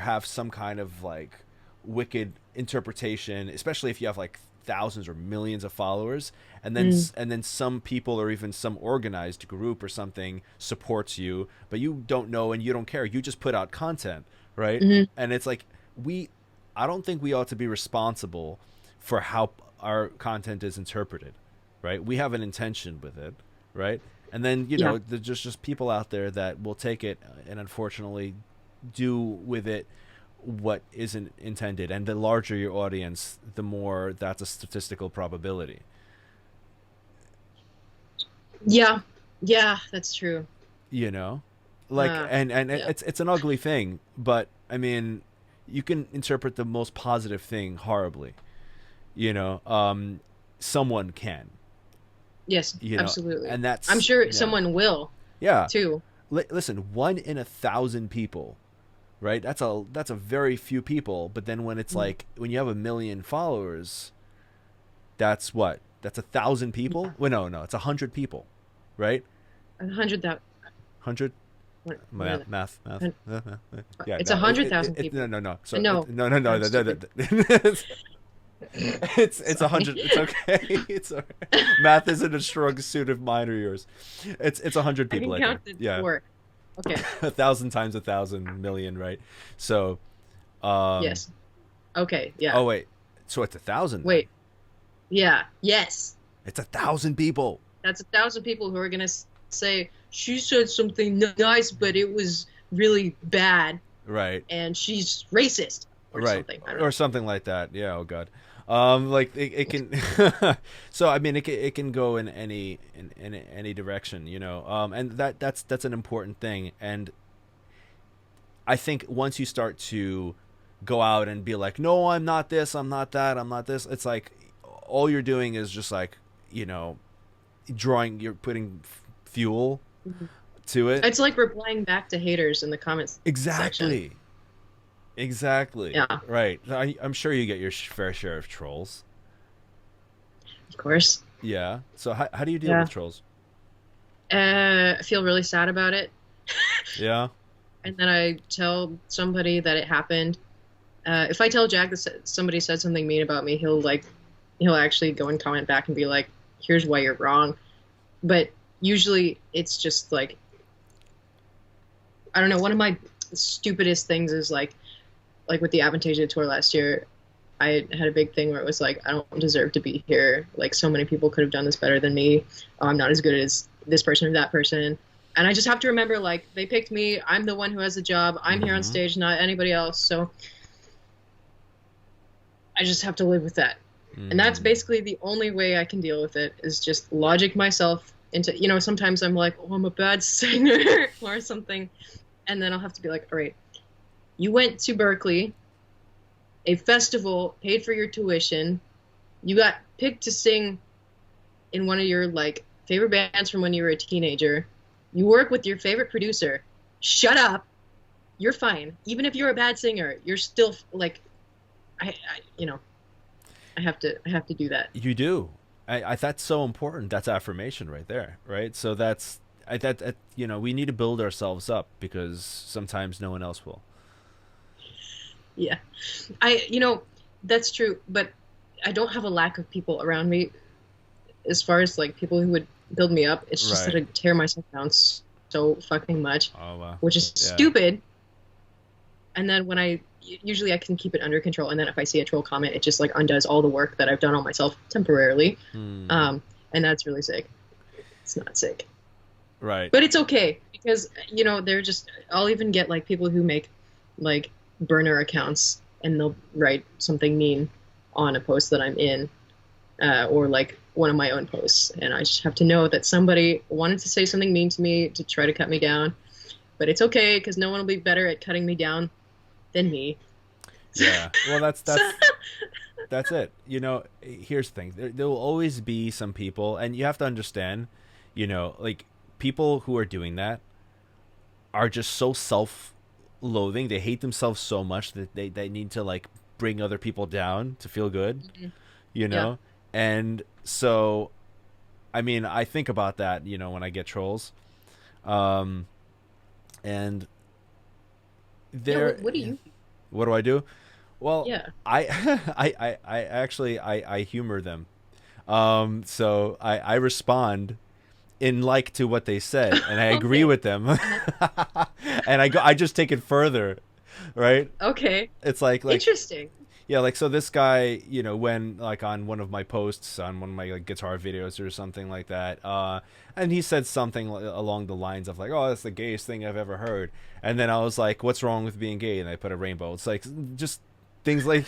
have some kind of like wicked interpretation, especially if you have like thousands or millions of followers, and then some people or even some organized group or something supports you, but you don't know and you don't care, you just put out content, right? Mm-hmm. And it's like I don't think we ought to be responsible for how our content is interpreted, right? We have an intention with it, right? And then Yeah. there's just people out there that will take it and unfortunately do with it what isn't intended, and the larger your audience, the more that's a statistical probability. Yeah, yeah, that's true. You know, like, and Yeah. it's an ugly thing, but I mean, you can interpret the most positive thing horribly. You know, someone can. Yes, You know, absolutely. and I'm that's sure yeah, someone will yeah. too. Listen, 1 in 1,000 people, right? That's a very few people. But then when it's Mhm. like when you have 1 million followers, that's what? That's 1,000 people. Well, no, it's 100 people, right? 100,000. 100. What are Math. they? Yeah, It's no, 100,000 no, people. no. So No, no. I'm stupid. It's a Sorry. hundred. It's okay. It's all right. Math isn't a strong suit of mine or yours. It's 100 people. I can I think. count to Yeah, 4. Okay. 1,000 times 1,000 million, right? So, um, Yes. Okay. Yeah. oh wait, so it's 1,000 then. Wait. Yeah. Yes. It's 1,000 people, That's 1,000 people who are gonna say she said something nice, but it was really bad, right? and she's racist or Right, something. I don't or know. something like that. Yeah. Oh God. Like it can. So I mean, it can go in any direction, you know. And that's an important thing. And I think once you start to go out and be like, no, I'm not this, I'm not that, I'm not this. It's like all you're doing is just like, you know, you're putting fuel Mhm. to it. It's like replying back to haters in the comments section. Exactly. Exactly. Yeah, Right. I'm sure you get your fair share of trolls. of course. Yeah. So how do you deal Yeah. with trolls? I feel really sad about it, Yeah. and then I tell somebody that it happened. If I tell Jack that somebody said something mean about me, he'll actually go and comment back and be like, "Here's why you're wrong." But usually it's just like, I don't know. One of my stupidest things is like with the Avantasia tour last year, I had a big thing where it was like, I don't deserve to be here. Like, so many people could have done this better than me. Oh, I'm not as good as this person or that person. And I just have to remember, like, they picked me. I'm the one who has the job. I'm here on Mm-hmm. stage, not anybody else. So I just have to live with that. And that's Mm. basically the only way I can deal with it, is just logic myself into, sometimes I'm like, oh, I'm a bad singer or something. And then I'll have to be like, all right, you went to Berklee, a festival, paid for your tuition. You got picked to sing in one of your like favorite bands from when you were a teenager. You work with your favorite producer. Shut up. You're fine. Even if you're a bad singer, you're still like, I I have to do that. You do. That's so important. That's affirmation right there, right? So that we need to build ourselves up because sometimes no one else will. Yeah. That's true, but I don't have a lack of people around me as far as like people who would build me up. It's just that Right. I tear myself down so fucking much, Oh wow. which is Yeah. stupid. And then usually I can keep it under control. And then if I see a troll comment, it just like undoes all the work that I've done on myself temporarily. Hmm. And that's really sick. It's not sick, Right. but it's okay because, they're just, I'll even get like people who make like burner accounts and they'll write something mean on a post that I'm in, or like one of my own posts. And I just have to know that somebody wanted to say something mean to me to try to cut me down, but it's okay because no one will be better at cutting me down than me. Yeah. Well, that's it. Here's the thing. There will always be some people, and you have to understand, like people who are doing that are just so self-loathing. They hate themselves so much that they need to like bring other people down to feel good, Mhm. you Yeah. know? And so, I mean, I think about that, when I get trolls. And Yeah, there, what do you? what do I do? Well, Yeah. I I actually I humor them. So I respond in like to what they said, and I agree Okay. with them, and I just take it further, right? Okay. It's like Interesting. Yeah, like so this guy, when like on one of my posts on one of my like guitar videos or something like that, and he said something along the lines of like, "Oh, that's the gayest thing I've ever heard." And then I was like, "What's wrong with being gay?" And I put a rainbow. It's like just things like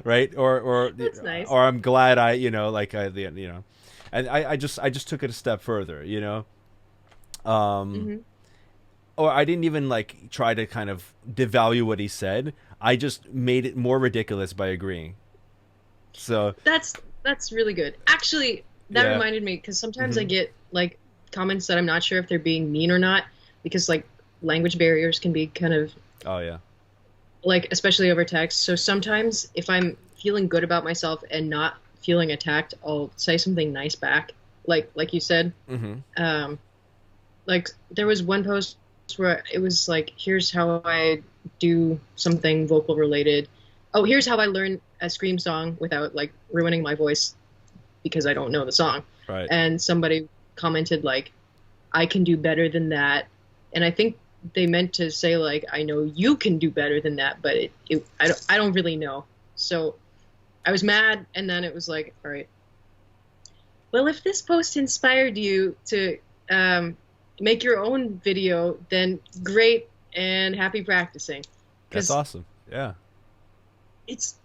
right That's nice. or I'm glad I, like and I just took it a step further, um Hmm. or I didn't even like try to kind of devalue what he said. I just made it more ridiculous by agreeing. So That's really good. Actually, that yeah. reminded me because sometimes I Hmm. get like comments that I'm not sure if they're being mean or not because like language barriers can be kind of Oh yeah. like especially over text. So sometimes if I'm feeling good about myself and not feeling attacked, I'll say something nice back. Like you said. Hmm. Um, like there was one post where it was like, here's how I do something vocal related. Oh, here's how I learn a scream song without like ruining my voice because I don't know the song. Right. And somebody commented like, I can do better than that. And I think they meant to say like, I know you can do better than that, but I don't really know. So I was mad, and then it was like, all right, well, if this post inspired you to um, make your own video, then great and happy practicing. That's Because awesome. Yeah. it's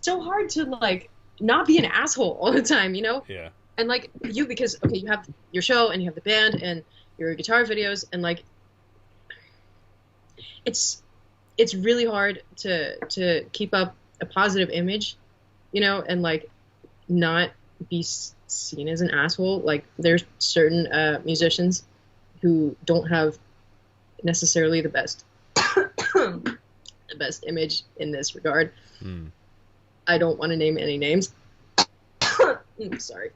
so hard to like not be an asshole all the time, Yeah. And like you, because okay, you have your show and you have the band and your guitar videos, and like it's it's really hard to keep up a positive image, and like not be seen as an asshole. Like there's certain musicians who don't have necessarily the best the best image in this regard. Mm. I don't want to name any names. Sorry.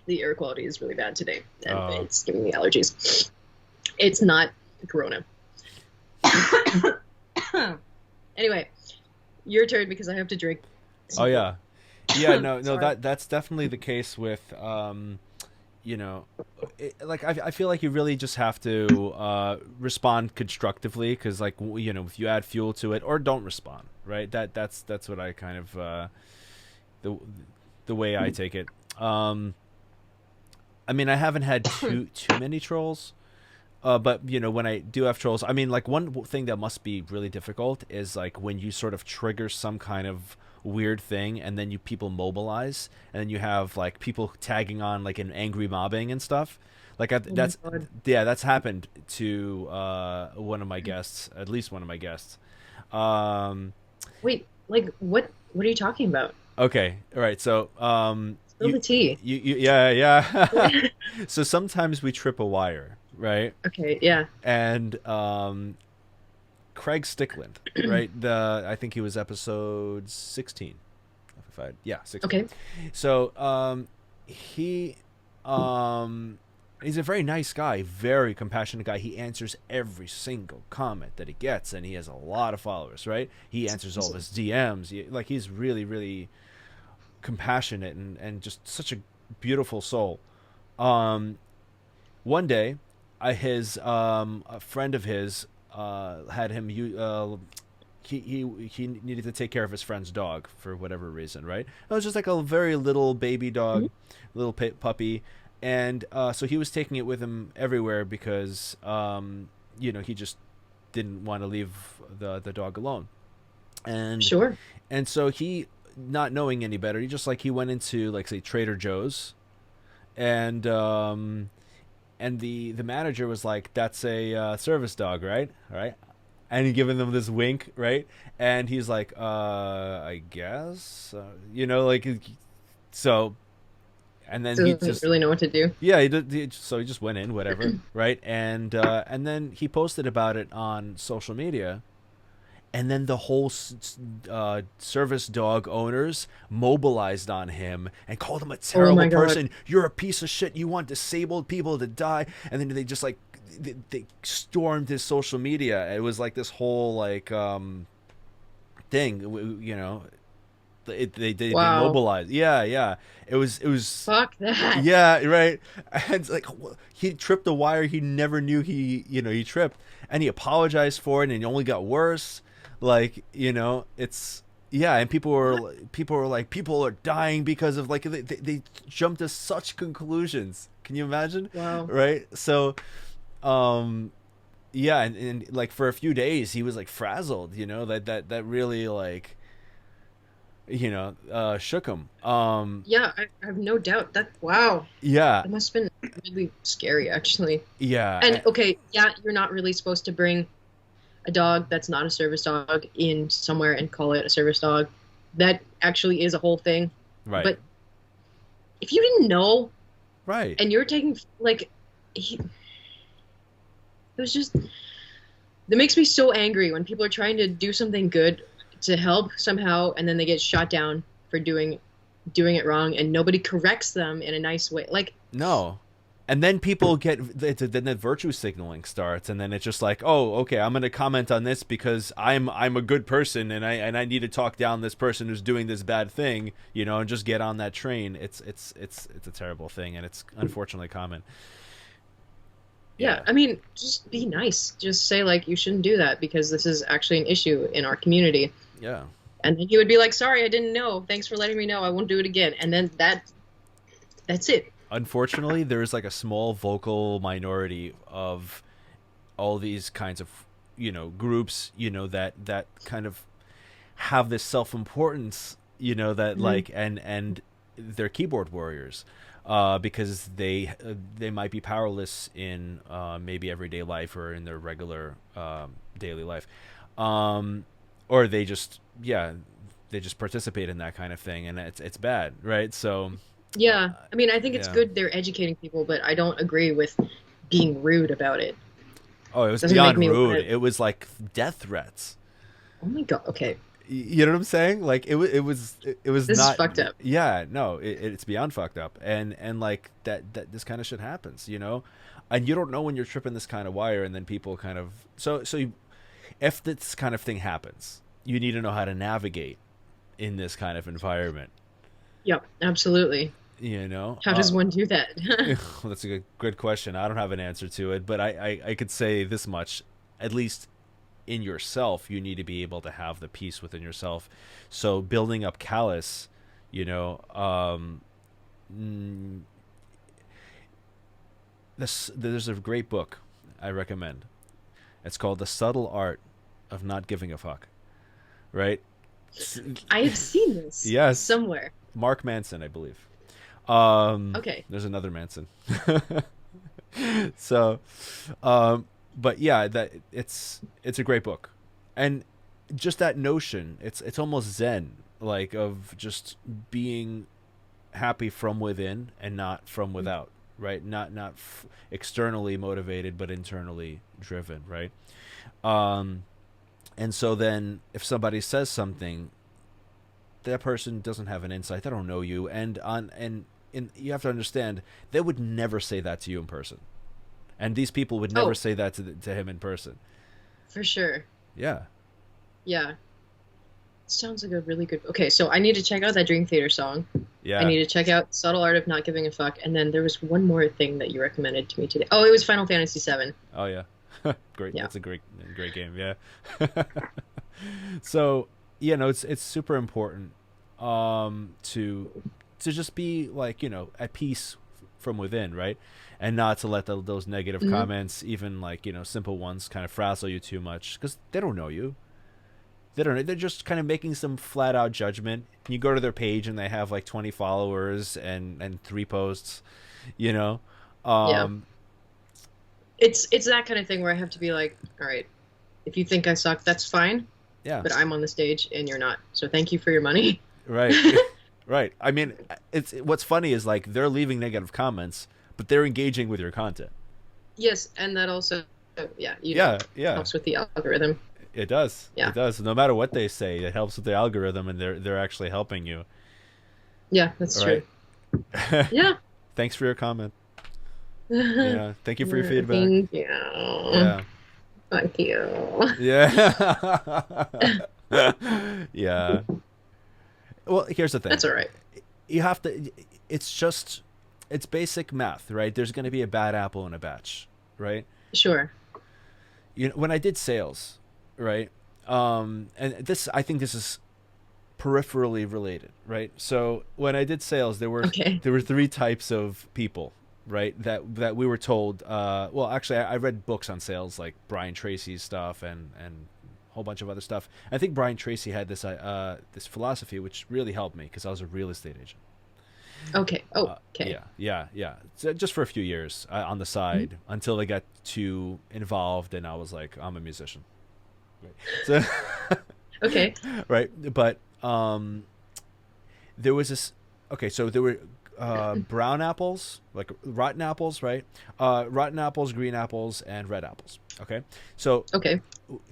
The air quality is really bad today, and Oh. it's giving me allergies. It's not corona. Anyway, your turn because I have to drink Oh something. yeah. Yeah, no, no, Sorry. that's definitely the case with you know, like I feel like you really just have to respond constructively because like if you add fuel to it or don't respond, right? That's what I kind of the the way I take it. I mean, I haven't had too many trolls. But when I do have trolls, I mean, like one thing that must be really difficult is like when you sort of trigger some kind of weird thing, and then people mobilize, and then you have like people tagging on like an angry mobbing and stuff. Like Oh my that's god. yeah, that's happened to one of my guests, at least one of my guests. Um, Wait, like what are you talking about? okay, all right, so Spill the tea. yeah, yeah. So sometimes we trip a wire, right? Okay, yeah. And Craig Stickland, right? I think he was episode 16. If I yeah 16. Okay. So he he's a very nice guy, very compassionate guy. He answers every single comment that he gets, and he has a lot of followers, right? He answers all of Awesome. his DMs. Like he's really really compassionate and just such a beautiful soul. Um, One day, a friend of his had him he needed to take care of his friend's dog for whatever reason, right? It was just like a very little baby Mhm. dog, little puppy, and so he was taking it with him everywhere because he just didn't want to leave the dog alone, and Sure. so he, not knowing any better, he went into like say Trader Joe's, and the manager was like, "That's a service dog, right? All right." And he giving them this wink, right? And he's like, I guess," like so. And then he Doesn't just, really know what to do. yeah, so he just went in, whatever, right? And then he posted about it on social media, and then the whole service dog owners mobilized on him and called him a Oh terrible my god. person. You're a piece of shit. You want disabled people to die. And then they just like they stormed his social media. It was like this whole like thing, they Wow. mobilized. Yeah, yeah. It was Fuck that. yeah, right. And it's like he tripped the wire he never knew he tripped, and he apologized for it, and it only got worse. Like, it's yeah, and people were like, people are dying because of, like, they jumped to such conclusions. Can you imagine? Wow. Right? So, um yeah, and like for a few days he was like frazzled, that really, like, shook him. Yeah, I have no doubt that. Wow, Yeah, that must have been really scary, actually. yeah, And okay, yeah, you're not really supposed to bring a dog that's not a service dog in somewhere and call it a service dog. That actually is a whole thing. right, But if you didn't know right. and you're taking like, it was just that makes me so angry when people are trying to do something good to help somehow and then they get shot down for doing it wrong and nobody corrects them in a nice way. Like, No. And then people then the virtue signaling starts, and then it's just like, oh, okay, I'm gonna comment on this because I'm a good person, and I need to talk down this person who's doing this bad thing, and just get on that train. It's a terrible thing, and it's unfortunately common. yeah, Yeah, I mean, just be nice. Just say like you shouldn't do that because this is actually an issue in our community. yeah. And then he would be like, "Sorry, I didn't know. Thanks for letting me know. I won't do it again." And then that's it. Unfortunately, there's like a small vocal minority of all these kinds of groups, that kind of have this self-importance, that, Mhm. like, and they're keyboard warriors, because they might be powerless in, maybe everyday life or in their regular, daily life, um, or they just participate in that kind of thing, and it's bad, right? So, Yeah, I mean, I think it's yeah. good they're educating people, but I don't agree with being rude about it. Oh, it was Doesn't make beyond me want rude. to. It was like death threats. Oh my God. Okay, You know what I'm saying? Like, it was this is not. fucked up. Yeah, no, it's beyond fucked up, and like that this kind of shit happens, and you don't know when you're tripping this kind of wire, and then people kind of if this kind of thing happens, you need to know how to navigate in this kind of environment. Yep, absolutely. You know, How does one do that? that's a good question. I don't have an answer to it, but I could say this much: at least in yourself, you need to be able to have the peace within yourself. So building up callus, you know, mm, there's a great book I recommend. It's called The Subtle Art of Not Giving a Fuck. Right? I have seen this Yes, somewhere. Mark Manson, I believe. Okay. There's another Manson. So, but yeah, that it's a great book, and just that notion, it's almost zen, like, of just being happy from within and not from without, right? Not externally motivated, but internally driven, right? Um, and so then if somebody says something, that person doesn't have an insight. They don't know you, and you have to understand they would never say that to you in person, and these people would never Oh, say that to him in person. for sure. Yeah, Yeah. Sounds like a really good. Okay, so I need to check out that Dream Theater song. I yeah. need to check out Subtle Art of Not Giving a Fuck, and then there was one more thing that you recommended to me today. Oh, it was Final Fantasy VII. Oh yeah. Great. Yeah. That's a great game. Yeah. So, it's super important, to just be, like, at peace from within, right? And not to let those negative Hmm. comments, even, like, simple ones, kind of frazzle you too much, because they don't know you. They don't know. They're just kind of making some flat out judgment. You go to their page and they have like 20 followers and 3 posts, you know. Yeah. Um, It's that kind of thing where I have to be like, all right, if you think I suck, that's fine, yeah, but I'm on the stage and you're not. So thank you for your money. right, right. I mean, it's what's funny is, like, they're leaving negative comments, but they're engaging with your content. Yes, and that also, yeah, Yeah, yeah. helps with the algorithm. It does. Yeah. It does. No matter what they say, it helps with the algorithm, and they're actually helping you. Yeah, that's All true. right. Yeah. Thanks for your comment. Yeah. Thank you for your Yeah, feedback. thank you. Yeah. Thank you. Yeah. Yeah. Well, here's the thing. That's all right. You have to. It's basic math, right? There's going to be a bad apple in a batch, right? Sure. When I did sales, right? and this, I think this is peripherally related, right? So when I did sales, Okay. there were three types of people, right? That we were told. Well, actually, I read books on sales, like Brian Tracy's stuff and a whole bunch of other stuff. I think Brian Tracy had this philosophy which really helped me because I was a real estate agent. Okay. Oh, okay. Yeah. So just for a few years on the side until they got too involved, and I was like, I'm a musician. Right. So, Okay. right, but there was this. Okay, so there were brown apples, like rotten apples, right? Rotten apples, green apples, and red apples. Okay, so Okay.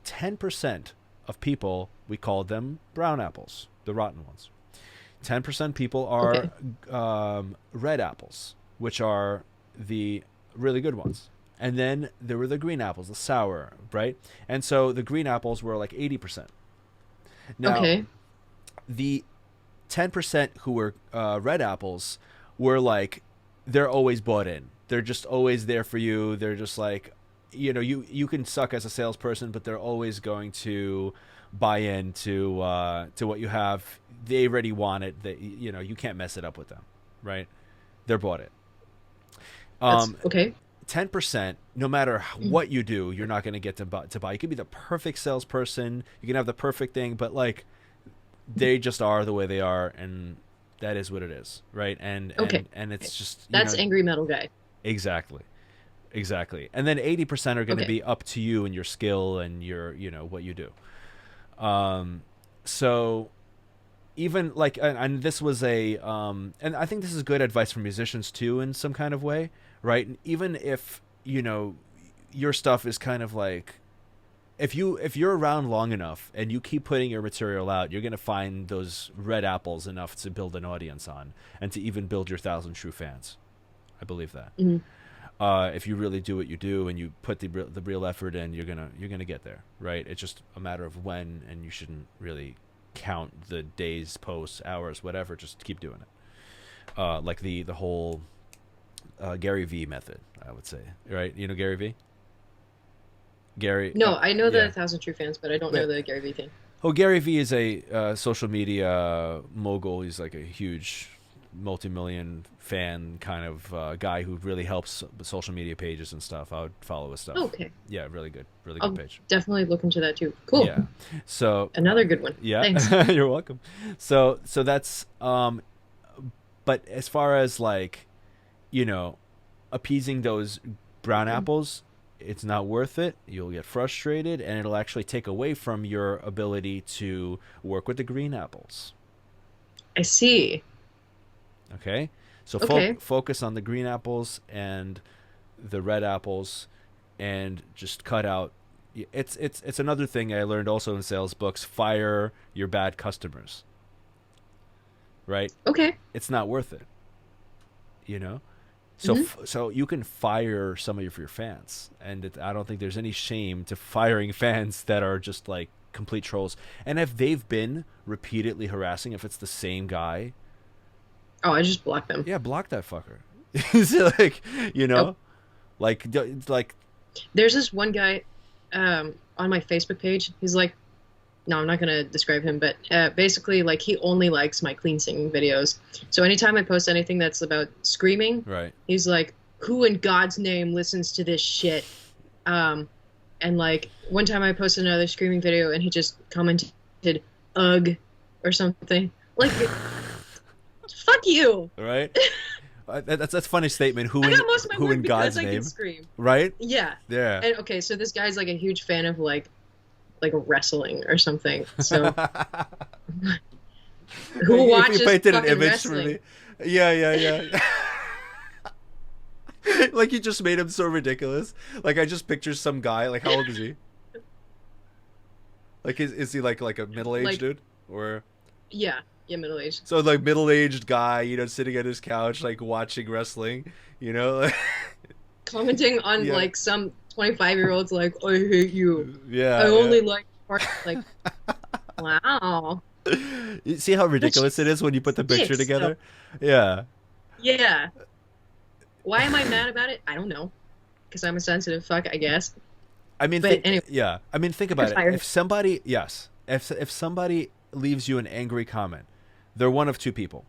10% of people, we called them brown apples, the rotten ones. 10% people are Okay. red apples, which are the really good ones. And then there were the green apples, the sour, right? And so the green apples were like 80%. Now, Okay. the 10% who were red apples were like, they're always bought in. They're just always there for you. They're just like, you can suck as a salesperson, but they're always going to buy into to what you have. They already want it. That you can't mess it up with them, right? They're bought it. That's okay. 10%, no matter what you do, you're not going to get to buy. You could be the perfect salesperson. You can have the perfect thing, but like they just are the way they are, and that is what it is, right? Okay. And it's just That's angry metal guy. exactly. And then 80% are going to Okay. be up to you and your skill and your what you do. So even like, and this was and I think this is good advice for musicians too in some kind of way, right? And even if your stuff is kind of like, if you're around long enough and you keep putting your material out, you're going to find those red apples enough to build an audience on, and to even build your 1,000 true fans. I believe that. If you really do what you do and you put the real effort in, you're gonna get there, right? It's just a matter of when, and you shouldn't really count the days, posts, hours, whatever. Just keep doing it. Like the whole Gary V method, I would say, right? You know Gary V? Gary. No, I know the yeah. 1,000 True Fans, but I don't know the Gary Vee thing. Oh, Gary V is a social media mogul. He's like a huge multi-million fan kind of guy who really helps with social media pages and stuff. I would follow his stuff. Okay. Yeah, really good I'll page. definitely look into that too. Cool. Yeah. So Another good one. yeah, Thanks. you're welcome. So that's but as far as like, appeasing those brown apples, it's not worth it. You'll get frustrated, and it'll actually take away from your ability to work with the green apples. I see. Okay, so Okay. focus on the green apples and the red apples, and just cut out. It's another thing I learned also in sales books. Fire your bad customers. Right? Okay. It's not worth it. So so you can fire some of your fans, and I don't think there's any shame to firing fans that are just like complete trolls. And if they've been repeatedly harassing, if it's the same guy. Oh, I just blocked them. Yeah, block that fucker. So like, Nope. like. There's this one guy on my Facebook page. He's like, no, I'm not going to describe him, but basically, like, he only likes my clean singing videos. So anytime I post anything that's about screaming, Right. he's like, who in God's name listens to this shit? And like, one time I posted another screaming video, and he just commented, ugh, or something. Like, fuck you. Right. That's a funny statement. Who I got most of my who work in because God's I name? can scream. Right. Yeah. Yeah. And okay, so this guy's like a huge fan of like wrestling or something. So who watches If you painted an fucking image wrestling? for me. Yeah. Like you just made him so ridiculous. Like I just picture some guy. Like how old is he? Like is he like a middle-aged Like- dude, or Yeah, middle aged. so like middle-aged guy, sitting at his couch like watching wrestling, Commenting on Yeah. like some 25-year-olds like, I hate you. Yeah. I only like parts like wow. You see how ridiculous it is when you put the picture stinks, together? Yeah. Yeah. Why am I mad about it? I don't know. Because I'm a sensitive fuck, I guess. I mean, But think anyway, yeah. I mean, think you're about it. fired. If somebody, yes, if somebody leaves you an angry comment, they're one of two people.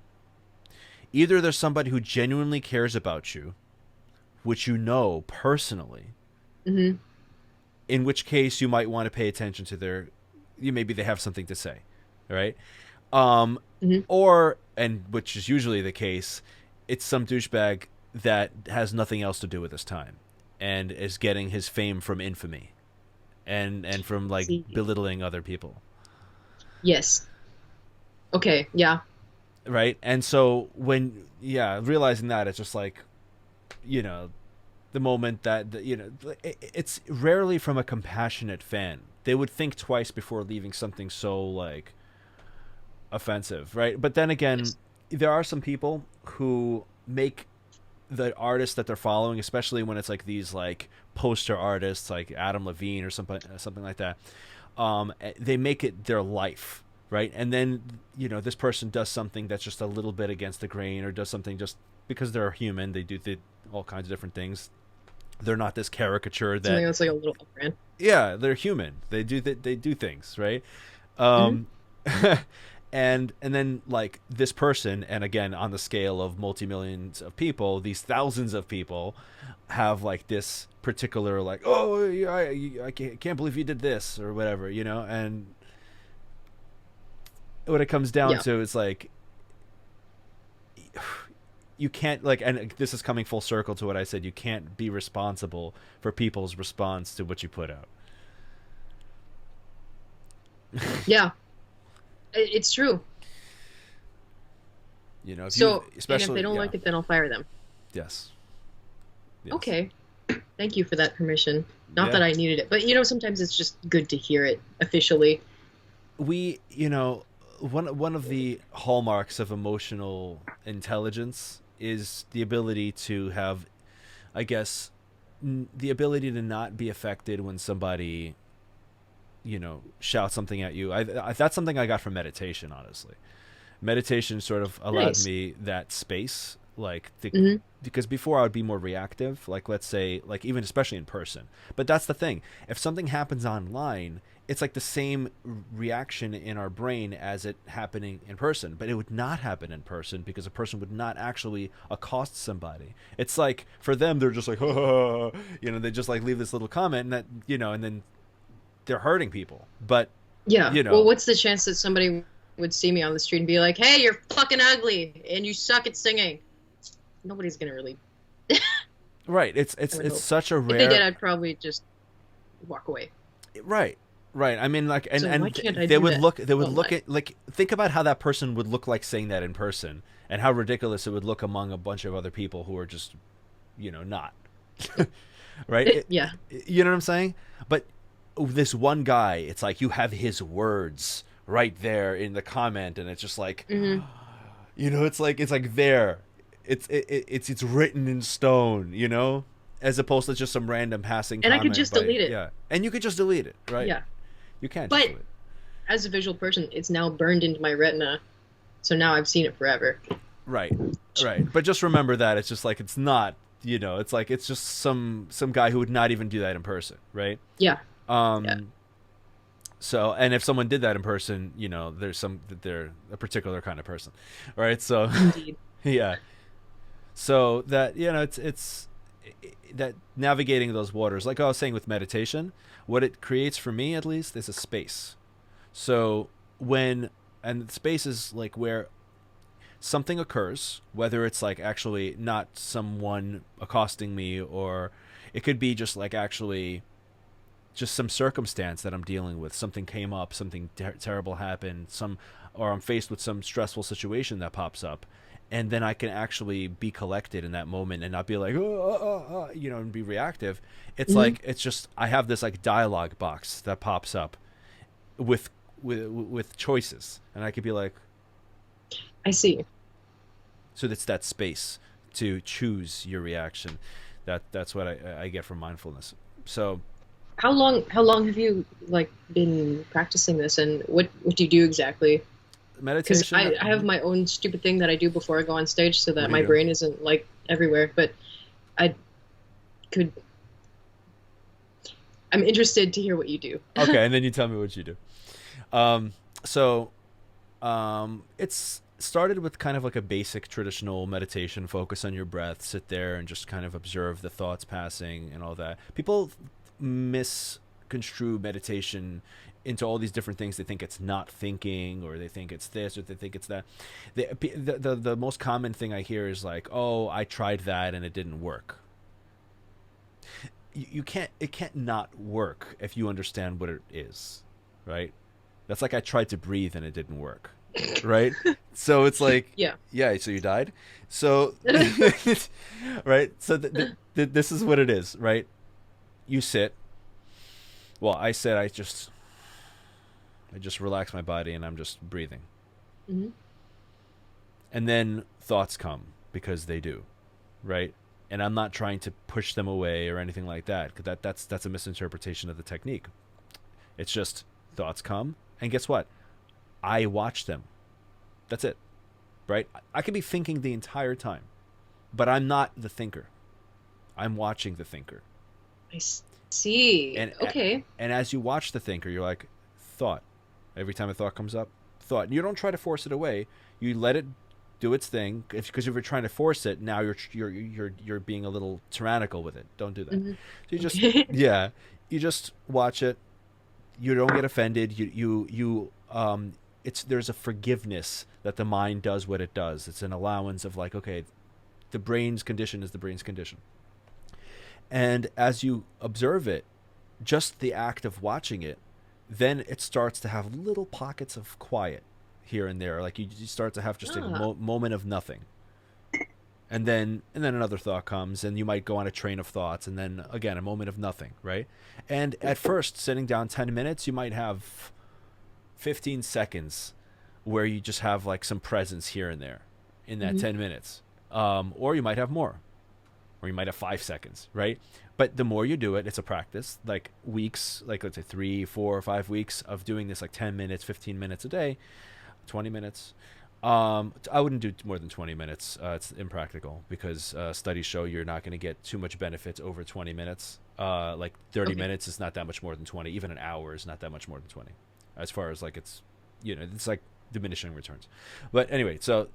Either there's somebody who genuinely cares about you, which you know personally, Hmm. in which case you might want to pay attention to their, you maybe they have something to say, right? Um, Hmm. or and which is usually the case, it's some douchebag that has nothing else to do with his time, and is getting his fame from infamy, and from like See, belittling other people, yes. Okay, yeah. right? And so when realizing that, it's just like, you know, the moment that it's rarely from a compassionate fan. They would think twice before leaving something so like offensive, right? But then again, Yes. there are some people who make the artists that they're following, especially when it's like these like poster artists like Adam Levine or something like that. They make it their life, right? And then this person does something that's just a little bit against the grain, or does something just because they're human. They do all kinds of different things. They're not this caricature that, Something that's like a little off-brand. yeah, they're human. They do things, right? Hmm. Um, and then like this person, and again on the scale of multi-millions of people, these thousands of people have like this particular like, oh yeah, I can't believe you did this or whatever, and what it comes down Yeah. to is like, you can't like, and this is coming full circle to what I said, you can't be responsible for people's response to what you put out. Yeah. It's true. If So, you and if they especially, don't yeah, like it, then I'll fire them. yes, yes, Okay. Thank you for that permission. Not yeah. that I needed it, but sometimes it's just good to hear it officially. We one of the hallmarks of emotional intelligence is the ability to have, I guess, the ability to not be affected when somebody shouts something at you. That's something I got from meditation, honestly. Meditation sort of allowed Nice. me that space, like Hmm. because before I would be more reactive, like let's say, like even especially in person. But that's the thing. If something happens online, it's like the same reaction in our brain as it happening in person, but it would not happen in person because a person would not actually accost somebody. It's like for them, they're just like, they just like leave this little comment, and that, and then they're hurting people. But Yeah. you Well, know, what's the chance that somebody would see me on the street and be like, "Hey, you're fucking ugly and you suck at singing"? Nobody's gonna really. right? It's I would it's hope. such a If they did, rare. I'd probably just walk away. Right. Right. I mean, like, and So why and can't I they do would that look. They would look online? at, like, think about how that person would look like saying that in person, and how ridiculous it would look among a bunch of other people who are just, not. Right. Yeah. You know what I'm saying? But this one guy, it's like you have his words right there in the comment, and it's just like, Hmm. it's like there. It's written in stone, as opposed to just some random passing And I could comment just by, delete it. yeah, and you could just delete it, right? Yeah. You can't just But delete it. as a visual person, it's now burned into my retina, so now I've seen it forever. Right, right. But just remember that it's just like, it's not, it's like, it's just some guy who would not even do that in person, right? Yeah. Yeah. Um, so, and if someone did that in person, they're a particular kind of person, right? So, Indeed. yeah. So that, it's that navigating those waters, like I was saying with meditation, what it creates for me at least is a space. So and space is like where something occurs, whether it's like actually not someone accosting me, or it could be just like actually just some circumstance that I'm dealing with. Something came up, something terrible happened, or I'm faced with some stressful situation that pops up, and then I can actually be collected in that moment and not be like, and be reactive. It's Hmm. like, it's just, I have this like dialogue box that pops up with choices, and I could be like, I see. so it's that space to choose your reaction. That's what I get from mindfulness. So How long have you like been practicing this, and what do you do exactly? Because meditation. I have my own stupid thing that I do before I go on stage so What that do you my do? brain isn't like everywhere. But I could I'm interested to hear what you do. Okay, and then you tell me what you do. Um, so it's started with kind of like a basic traditional meditation, focus on your breath, sit there and just kind of observe the thoughts passing and all that. People misconstrue meditation into all these different things. They think it's not thinking, or they think it's this, or they think it's that. The most common thing I hear is like, oh, I tried that and it didn't work. You can't, it can't not work if you understand what it is, right? That's like I tried to breathe and it didn't work, right? So it's like, Yeah. yeah, so you died. So, right? So this is what it is, right? You sit. Well, I said I just relax my body and I'm just breathing. Hmm. And then thoughts come because they do, right? And I'm not trying to push them away or anything like that, because that's a misinterpretation of the technique. It's just thoughts come, and guess what? I watch them. That's it, right? I could be thinking the entire time, but I'm not the thinker. I'm watching the thinker. I see. And Okay. and as you watch the thinker, you're like, thought. Every time a thought comes up, thought. And you don't try to force it away. You let it do its thing. Because if you're trying to force it, now you're being a little tyrannical with it. Don't do that. Hmm. So you just, Okay. yeah, you just watch it. You don't get offended. It's, there's a forgiveness that the mind does what it does. It's an allowance of like, okay, the brain's condition is the brain's condition. And as you observe it, just the act of watching it, then it starts to have little pockets of quiet here and there. Like you start to have just a Ah. moment of nothing. And then another thought comes, and you might go on a train of thoughts, and then again a moment of nothing, right? And at first, sitting down 10 minutes, you might have 15 seconds where you just have like some presence here and there in that Hmm. 10 minutes. Or you might have more, or you might have 5 seconds, right? But the more you do it, it's a practice, like weeks, like let's say 3, 4, or 5 weeks of doing this, like 10 minutes, 15 minutes a day, 20 minutes. I wouldn't do more than 20 minutes. It's impractical because studies show you're not going to get too much benefit over 20 minutes. Like 30 Okay. minutes is not that much more than 20. Even an hour is not that much more than 20. As far as like it's like diminishing returns. But anyway, so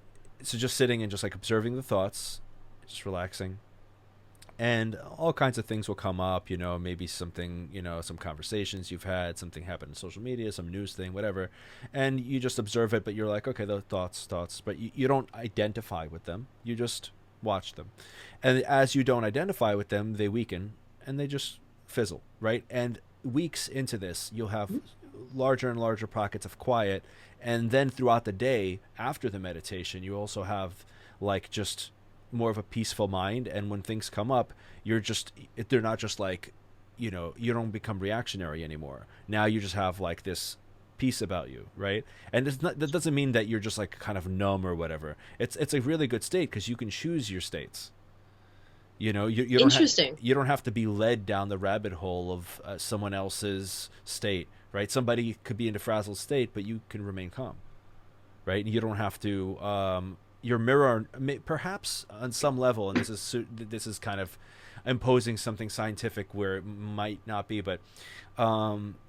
just sitting and just like observing the thoughts, just relaxing, and all kinds of things will come up, maybe something, some conversations you've had, something happened in social media, some news thing, whatever, and you just observe it, but you're like, okay, the thoughts, but you don't identify with them, you just watch them. And as you don't identify with them, they weaken and they just fizzle, right? And weeks into this, you'll have larger and larger pockets of quiet, and then throughout the day after the meditation, you also have like just more of a peaceful mind. And when things come up, they're not just like, you don't become reactionary anymore. Now you just have like this peace about you, right? And that doesn't mean that you're just like kind of numb or whatever. It's a really good state because you can choose your states. Interesting. You don't have to be led down the rabbit hole of someone else's state, right? Somebody could be in a frazzled state, but you can remain calm, right? You don't have to your mirror, perhaps on some level, and this is kind of imposing something scientific where it might not be, but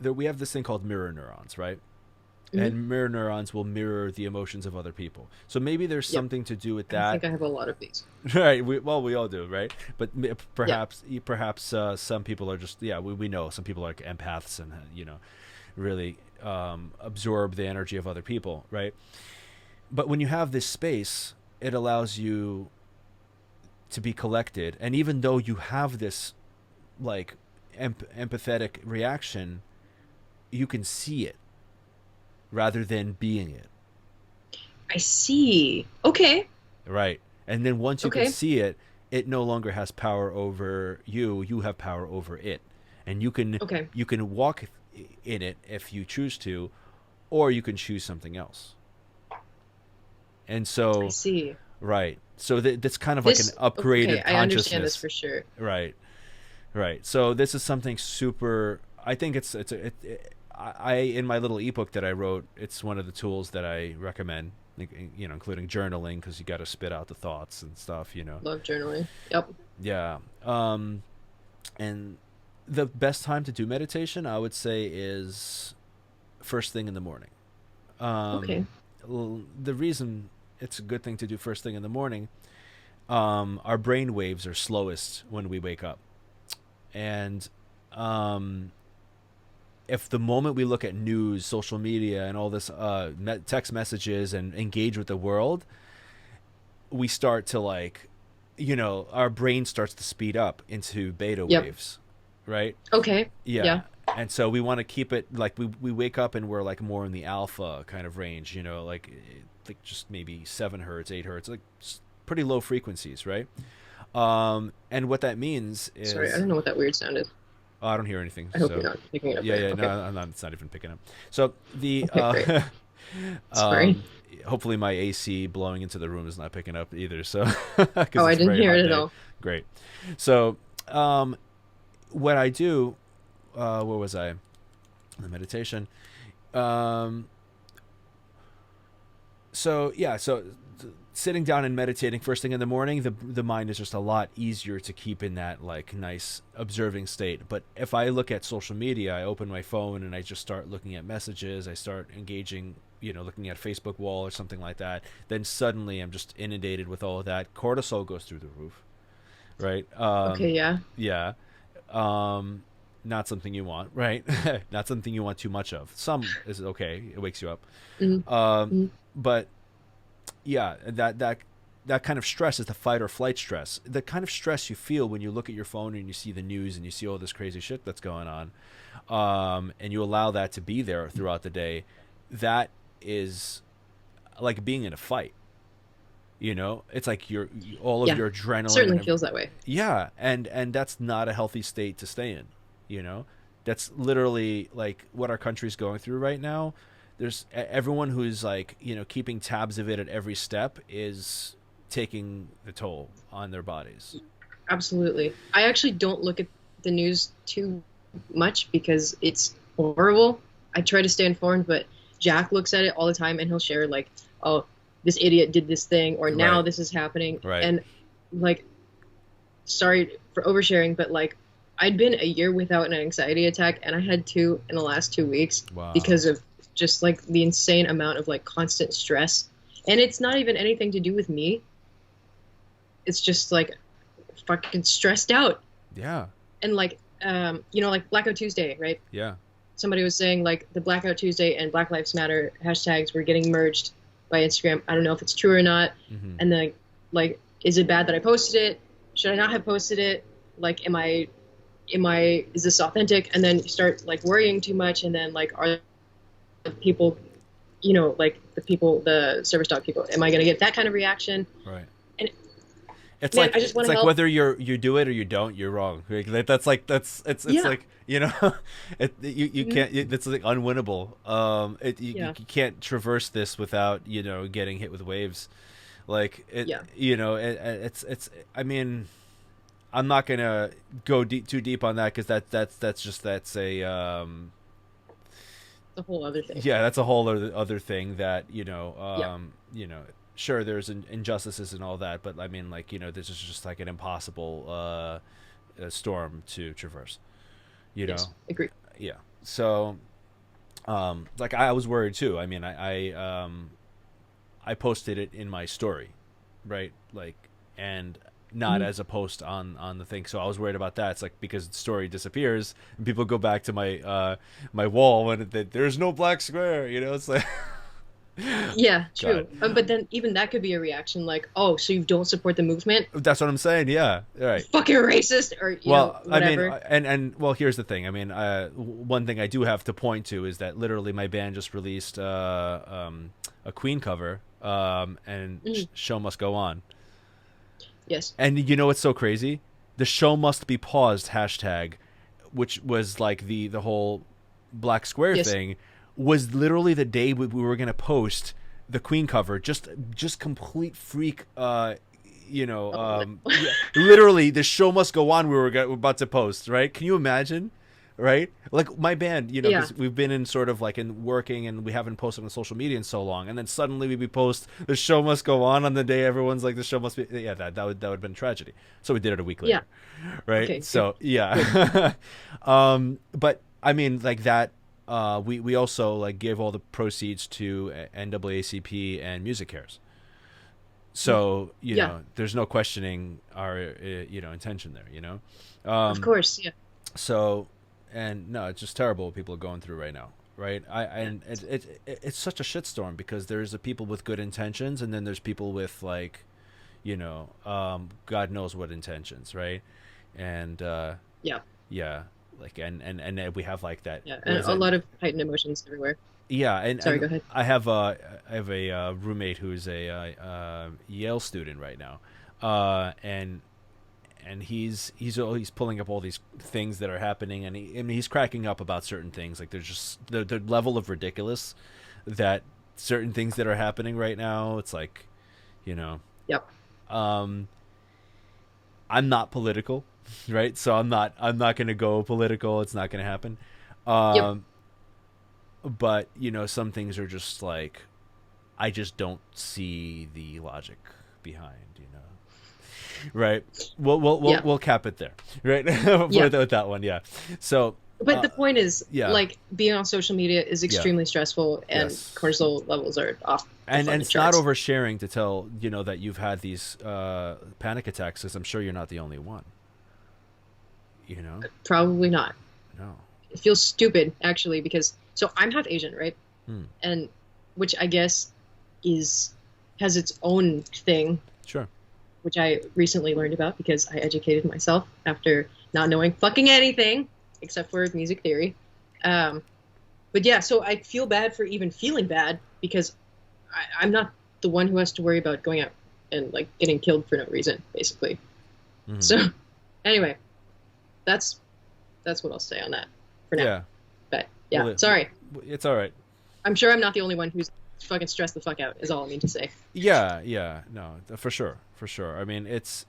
we have this thing called mirror neurons, right? Hmm. And mirror neurons will mirror the emotions of other people. So maybe there's Yep. something to do with I that. think I have a lot of these. Right. We all do, right? But Yeah. perhaps some people are just, yeah, we know some people are like empaths and really absorb the energy of other people, right? But when you have this space, it allows you to be collected, and even though you have this like empathetic reaction, you can see it rather than being it, I see. Okay. right? And then once you can Okay. see it, it no longer has power over you. You have power over it, and Okay. you can walk in it if you choose to, or you can choose something else. And I so, see. right. So that's kind of like an This, okay, upgraded I understand this consciousness. for sure. Right. Right. So this is something super. I think I in my little ebook that I wrote, it's one of the tools that I recommend. Like, including journaling, because you got to spit out the thoughts and stuff. Love journaling. Yep. Yeah. And The best time to do meditation, I would say, is first thing in the morning. Okay. Um, the reason it's a good thing to do first thing in the morning, our brain waves are slowest when we wake up, and um, if the moment we look at news, social media, and all this text messages and engage with the world, we start to like, our brain starts to speed up into beta Yep. waves, right? Okay. Yeah. Yeah. And so we want to keep it like we wake up and we're like more in the alpha kind of range, like just maybe 7 hertz, 8 hertz, like pretty low frequencies, right? And what that means Sorry, I is, don't know what that weird sound is. oh, I don't hear anything. I hope So you're not picking it up yeah, there. yeah, no, Okay. I'm not, it's not even picking up. So the Okay, great. Sorry. hopefully my AC blowing into the room is not picking up either. So because Oh, I it's a didn't very hear hot it at day. all. Great. So what I do, where was I? The meditation. Um, so yeah, so sitting down and meditating first thing in the morning, the mind is just a lot easier to keep in that like nice observing state. But if I look at social media, I open my phone and I just start looking at messages, I start engaging, looking at Facebook wall or something like that, then suddenly I'm just inundated with all of that. Cortisol goes through the roof, right? Okay, yeah. Yeah. Um, Not something you want, right? Not something you want too much of. Some is okay; it wakes you up. Mm-hmm. Mm-hmm. But yeah, that kind of stress is the fight or flight stress. The kind of stress you feel when you look at your phone and you see the news and you see all this crazy shit that's going on, and you allow that to be there throughout the day. That is like being in a fight. It's like all of Yeah. your adrenaline. Certainly feels that way. Yeah, and that's not a healthy state to stay in. That's literally like what our country's going through right now. There's everyone who's like, keeping tabs of it at every step is taking the toll on their bodies. Absolutely. I actually don't look at the news too much because it's horrible. I try to stay informed, but Jack looks at it all the time and he'll share like, oh, this idiot did this thing, or now Right. this is happening. Right. And like, sorry for oversharing, but like, I'd been a year without an anxiety attack, and I had two in the last 2 weeks Wow. because of just like the insane amount of like constant stress. And it's not even anything to do with me. It's just like fucking stressed out. Yeah. And like, like Blackout Tuesday, right? Yeah. Somebody was saying like the Blackout Tuesday and Black Lives Matter hashtags were getting merged by Instagram. I don't know if it's true or not. Mm-hmm. And then like, is it bad that I posted it? Should I not have posted it? Like, is this authentic? And then you start like worrying too much. And then like, are people, like the service dog people, am I going to get that kind of reaction? Right. And It's man, like I just it's wanna like help. whether you do it or you don't, you're wrong. Like, it's Yeah. like you can't. It's like unwinnable. You can't traverse this without getting hit with waves. Like it. Yeah. It's. I mean, I'm not gonna go too deep on that because that's a The whole other thing. yeah, that's a whole other thing that sure, there's injustices and all that, but I mean, like, this is just like an impossible storm to traverse. Yes, agree. Yeah. So, like, I was worried too. I mean, I posted it in my story, right? Like, and not as a post on the thing. So I was worried about that. It's like, because the story disappears and people go back to my my wall when there's no black square. It's like. Yeah, true. But then even that could be a reaction like, oh, so you don't support the movement? That's what I'm saying. Yeah. All right. Fucking racist, or whatever. I mean, and well, here's the thing. I mean, one thing I do have to point to is that literally my band just released a Queen cover, and Show Must Go On. Yes. And you know what's so crazy? The show must be paused hashtag, which was like the whole black square thing, was literally the day we were gonna post the Queen cover. Just complete freak. Literally, the show must go on. We were about to post. Right? Can you imagine? right? Like my band, you know, Yeah. because we've been in sort of like in working and we haven't posted on social media in so long, and then suddenly we post the show must go on the day everyone's like the show must be, yeah, that would have been tragedy. So we did it a week Yeah. later, right? Okay. Good. So Good. yeah, but I mean like that. We also like give all the proceeds to NAACP and Music Cares. So you Yeah. know, there's no questioning our you know intention there. You know, Of um, course. Yeah. so and no, it's just terrible what people are going through right now, right? Yeah. And it's such a shitstorm because there's the people with good intentions and then there's people with like, you know, God knows what intentions, right? And Yeah. yeah, like and we have like that. Yeah. What And is a that? lot of heightened emotions everywhere. Yeah, Sorry. and Go ahead. I have a roommate who's a Yale student right now, and he's pulling up all these things that are happening, and I mean he's cracking up about certain things. Like there's just the level of ridiculous that certain things that are happening right now. It's like, you know, Yep. um, I'm not political, right? So I'm not gonna go political. It's not gonna happen. Yep. Um, but you know some things are just like I just don't see the logic behind, you know, right? Yeah. We'll cap it there, right? Yeah. with that one, yeah. So But the point is, yeah, like, being on social media is yeah, extremely stressful, and yes, cortisol levels are off the and fucking it's not charts. oversharing to tell you know that you've had these panic attacks, because I'm sure you're not the only one, you know. Probably not. No. It feels stupid, actually, because so I'm half Asian, right? Hmm. And which I guess is has its own thing, Sure. which I recently learned about because I educated myself after not knowing fucking anything except for music theory. But yeah, so I feel bad for even feeling bad because I'm not the one who has to worry about going out and like getting killed for no reason, basically. Mm-hmm. So anyway, that's what I'll say on that for now. Yeah. But yeah, Well, sorry. It's all right. I'm sure I'm not the only one who's fucking stressed the fuck out, is all I mean to say. Yeah, no, for sure. I mean, it's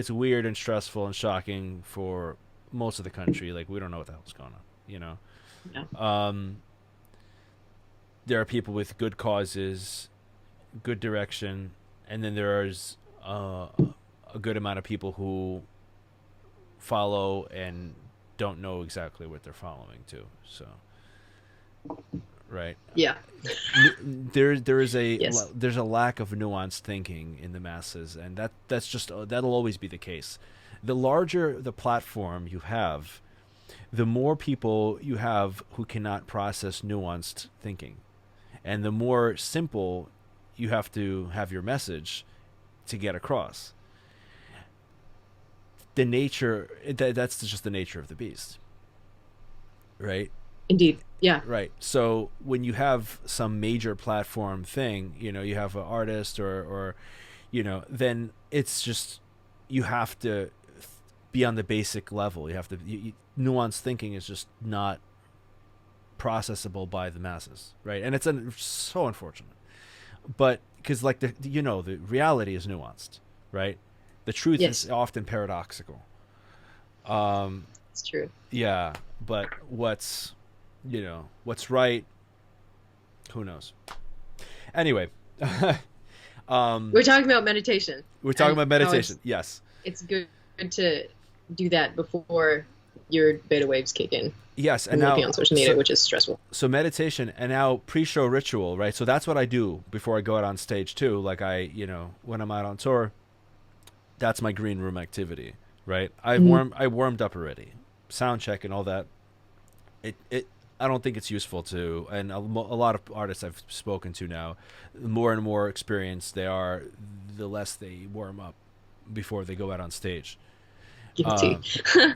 weird and stressful and shocking for most of the country. Like we don't know what the hell's going on, you know. Yeah. There are people with good causes, good direction, and then there's a good amount of people who follow and don't know exactly what they're following too. So, right. Yeah. There is a Yes. there's a lack of nuanced thinking in the masses, and that's just that'll always be the case. The larger the platform you have, the more people you have who cannot process nuanced thinking, and the more simple you have to have your message to get across. That's just the nature of the beast, right? Indeed. Yeah. Right. So when you have some major platform thing, you know, you have an artist or you know, then it's just you have to be on the basic level. You have to nuanced thinking is just not processable by the masses, right? And it's so unfortunate. But because like the you know the reality is nuanced, right? The truth Yes. is often paradoxical. It's true. Yeah, but what's right, who knows. Anyway, We're talking about meditation. we're talking And about how meditation. Yes. it's good to do that before your beta waves kick in. Yes, and And now looking on social media, which is stressful. so meditation and now pre-show ritual, right? So that's what I do before I go out on stage too. Like when I'm out on tour, that's my green room activity, right? I warmed up already, sound check and all that. It I don't think it's useful to, and a lot of artists I've spoken to now, the more and more experienced they are, the less they warm up before they go out on stage. Guilty.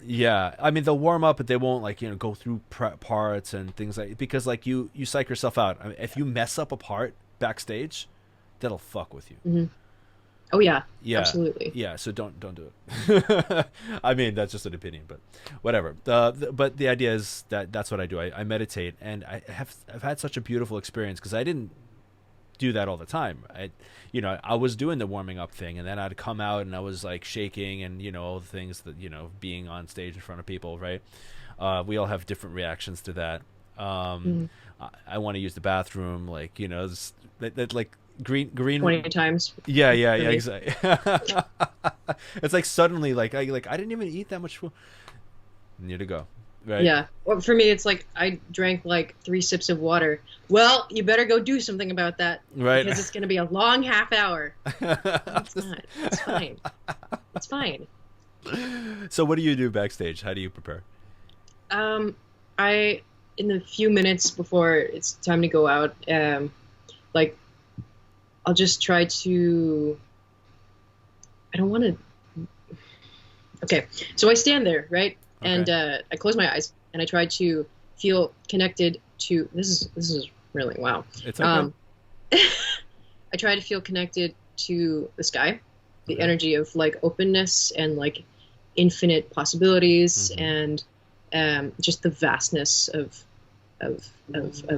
Yeah, I mean they'll warm up, but they won't go through parts and things you psych yourself out. I mean, if you mess up a part backstage, that'll fuck with you. Mm-hmm. Oh yeah, Yeah, absolutely. yeah. So don't do it. I mean that's just an opinion, but whatever. But the idea is that's what I do. I meditate, and I've had such a beautiful experience because I didn't do that all the time. I was doing the warming up thing, and then I'd come out and I was like shaking and all the things that being on stage in front of people, right? We all have different reactions to that. Mm. I want to use the bathroom, like, you know, that like green. 20 times Yeah, for me. exactly. It's like suddenly, I didn't even eat that much food. Need to go, right? Yeah. Well, for me, it's like I drank like 3 sips of water. Well, you better go do something about that Right. because it's going to be a long half hour. No, it's not. It's fine. It's fine. So what do you do backstage? How do you prepare? I in the few minutes before it's time to go out, like I'll just try to. I don't want to. Okay, so I stand there, right, and Okay. I close my eyes and I try to feel connected to. This is really wow. It's okay. Um, I try to feel connected to the sky, the Okay. energy of like openness and like infinite possibilities Hmm. and just the vastness of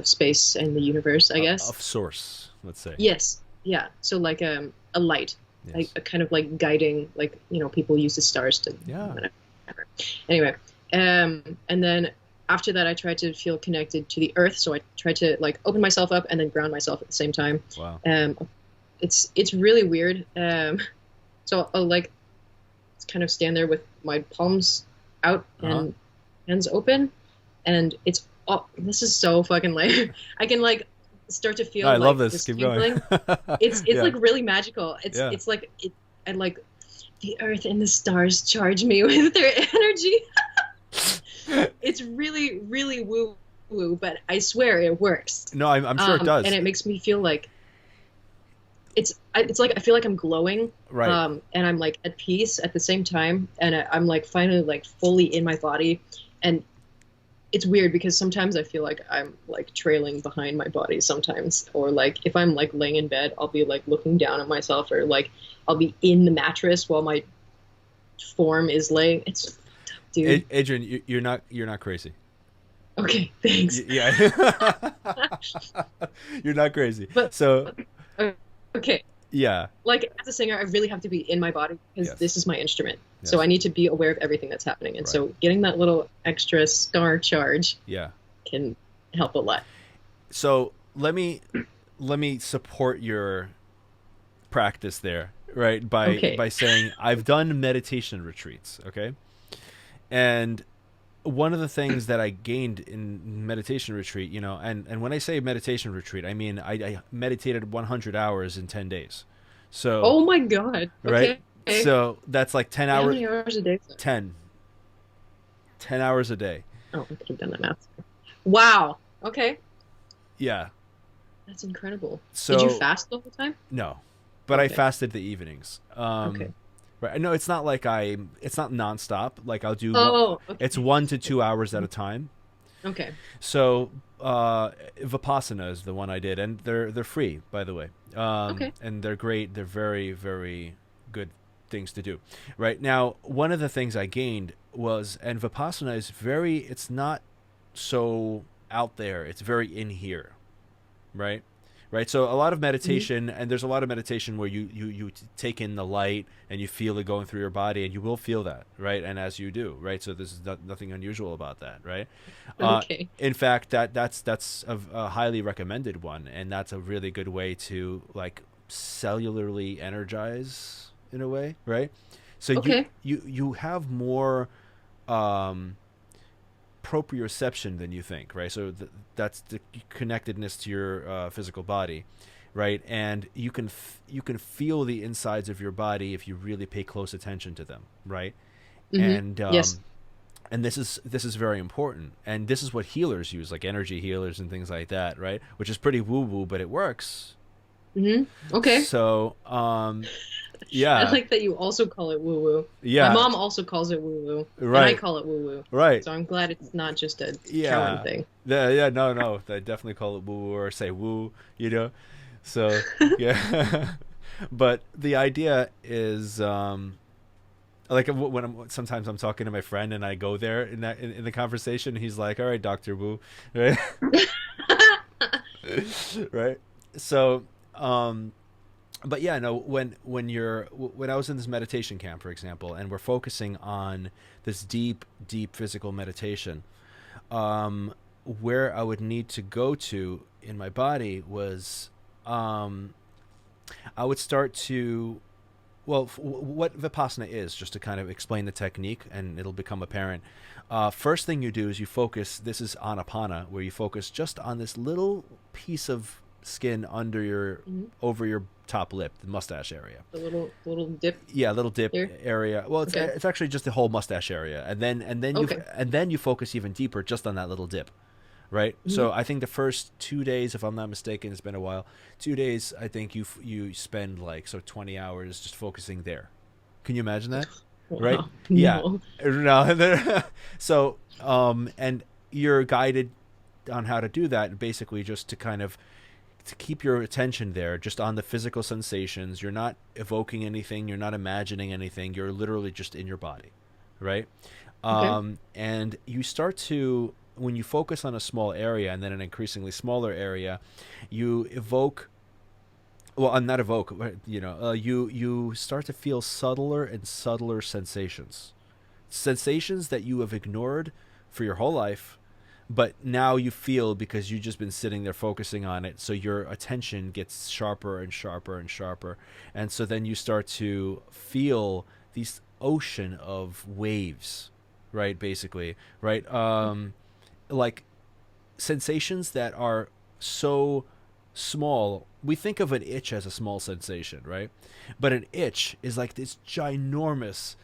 space and the universe, I guess. Of source, let's say. Yes, yeah. So like a light, like Yes. a kind of like guiding, like people use the stars to Yeah. whatever. Anyway, and then after that, I try to feel connected to the earth. So I try to like open myself up and then ground myself at the same time. Wow. It's really weird. So I'll like kind of stand there with my palms out Uh-huh. and hands open, and it's this is so fucking lame. I can like start to feel I love like this. this Keep going. tingling. It's Yeah. like really magical. It's Yeah. it's like it and like the earth and the stars charge me with their energy. It's really really woo woo, but I swear it works. No, I'm sure it does. And it makes me feel like it's like I feel like I'm glowing, Right. and I'm like at peace at the same time, and I'm like finally like fully in my body, and it's weird because sometimes I feel like I'm like trailing behind my body sometimes, or like if I'm like laying in bed, I'll be like looking down at myself, or like I'll be in the mattress while my form is laying. It's fucked up, dude. Adrian, you're not crazy. Okay, thanks. Yeah. You're not crazy. But So okay, yeah. like as a singer, I really have to be in my body because Yes. this is my instrument. Yes. So I need to be aware of everything that's happening. And Right. so getting that little extra star charge Yeah. can help a lot. So let me support your practice there, right? Okay. By saying I've done meditation retreats, okay? And one of the things that I gained in meditation retreat, you know, and when I say meditation retreat, I mean I meditated 100 hours in 10 days. So, Oh my God. right? Okay. So that's like 10 How hours, many hours a day is that? 10 hours a day. Oh, I could have done that math. Wow. Okay. Yeah. That's incredible. So Did you fast the whole time? no, but I Okay. fasted the evenings. Okay. Right. No, it's not like it's not nonstop. Like I'll do Oh, okay. it's 1 to 2 hours at a time. Okay. So Vipassana is the one I did, and they're free, by the way. Okay. And they're great. They're very very good things to do. Right now, one of the things I gained was, and Vipassana is it's not so out there. It's very in here, right? Right. So a lot of meditation, and there's a lot of meditation where you take in the light and you feel it going through your body, and you will feel that, right? And as you do, right? So this is nothing unusual about that, right? Okay. In fact, that's a highly recommended one, and that's a really good way to like cellularly energize in a way, right? So Okay. you have more um, proprioception than you think, right? So that's the connectedness to your physical body, right? And you can feel the insides of your body if you really pay close attention to them, right? And Yes. and this is very important, and this is what healers use, like energy healers and things like that, right? Which is pretty woo woo, but it works. Okay. So I yeah, like that you also call it woo woo. yeah, My mom also calls it woo woo. And I right, call it woo woo. right. So I'm glad it's not just a Yeah. Cowan thing. Yeah, no. I definitely call it woo or say woo, you know. So yeah, but the idea is like when sometimes I'm talking to my friend and I go there in the conversation, he's like, "All right, Doctor Woo," right? Right. So But yeah, no, when I was in this meditation camp, for example, and we're focusing on this deep physical meditation, um, where I would need to go to in my body was, um, I would start to, well, what Vipassana is, just to kind of explain the technique, and it'll become apparent. First thing you do is you focus. This is Anapana, where you focus just on this little piece of skin under your, Hmm. over your top lip, the mustache area. The little dip Yeah, little dip here. area. Well, Okay. it's actually just the whole mustache area, Okay. and then you focus even deeper just on that little dip, right? Hmm. So I think the first 2 days, if I'm not mistaken, it's been a while. 2 days, I think you spend like, so 20 hours just focusing there. Can you imagine that? Right? Wow. Yeah. No. No. So and you're guided on how to do that, basically just to kind of to keep your attention there, just on the physical sensations. You're not evoking anything, you're not imagining anything, you're literally just in your body, right? Okay. And you start to, when you focus on a small area and then an increasingly smaller area, you evoke, well, not evoke, you start to feel subtler and subtler sensations that you have ignored for your whole life, but now you feel because you've just been sitting there focusing on it, so your attention gets sharper and sharper and sharper, and so then you start to feel these ocean of waves, right? Basically, right? Like sensations that are so small. We think of an itch as a small sensation, right? But an itch is like this ginormous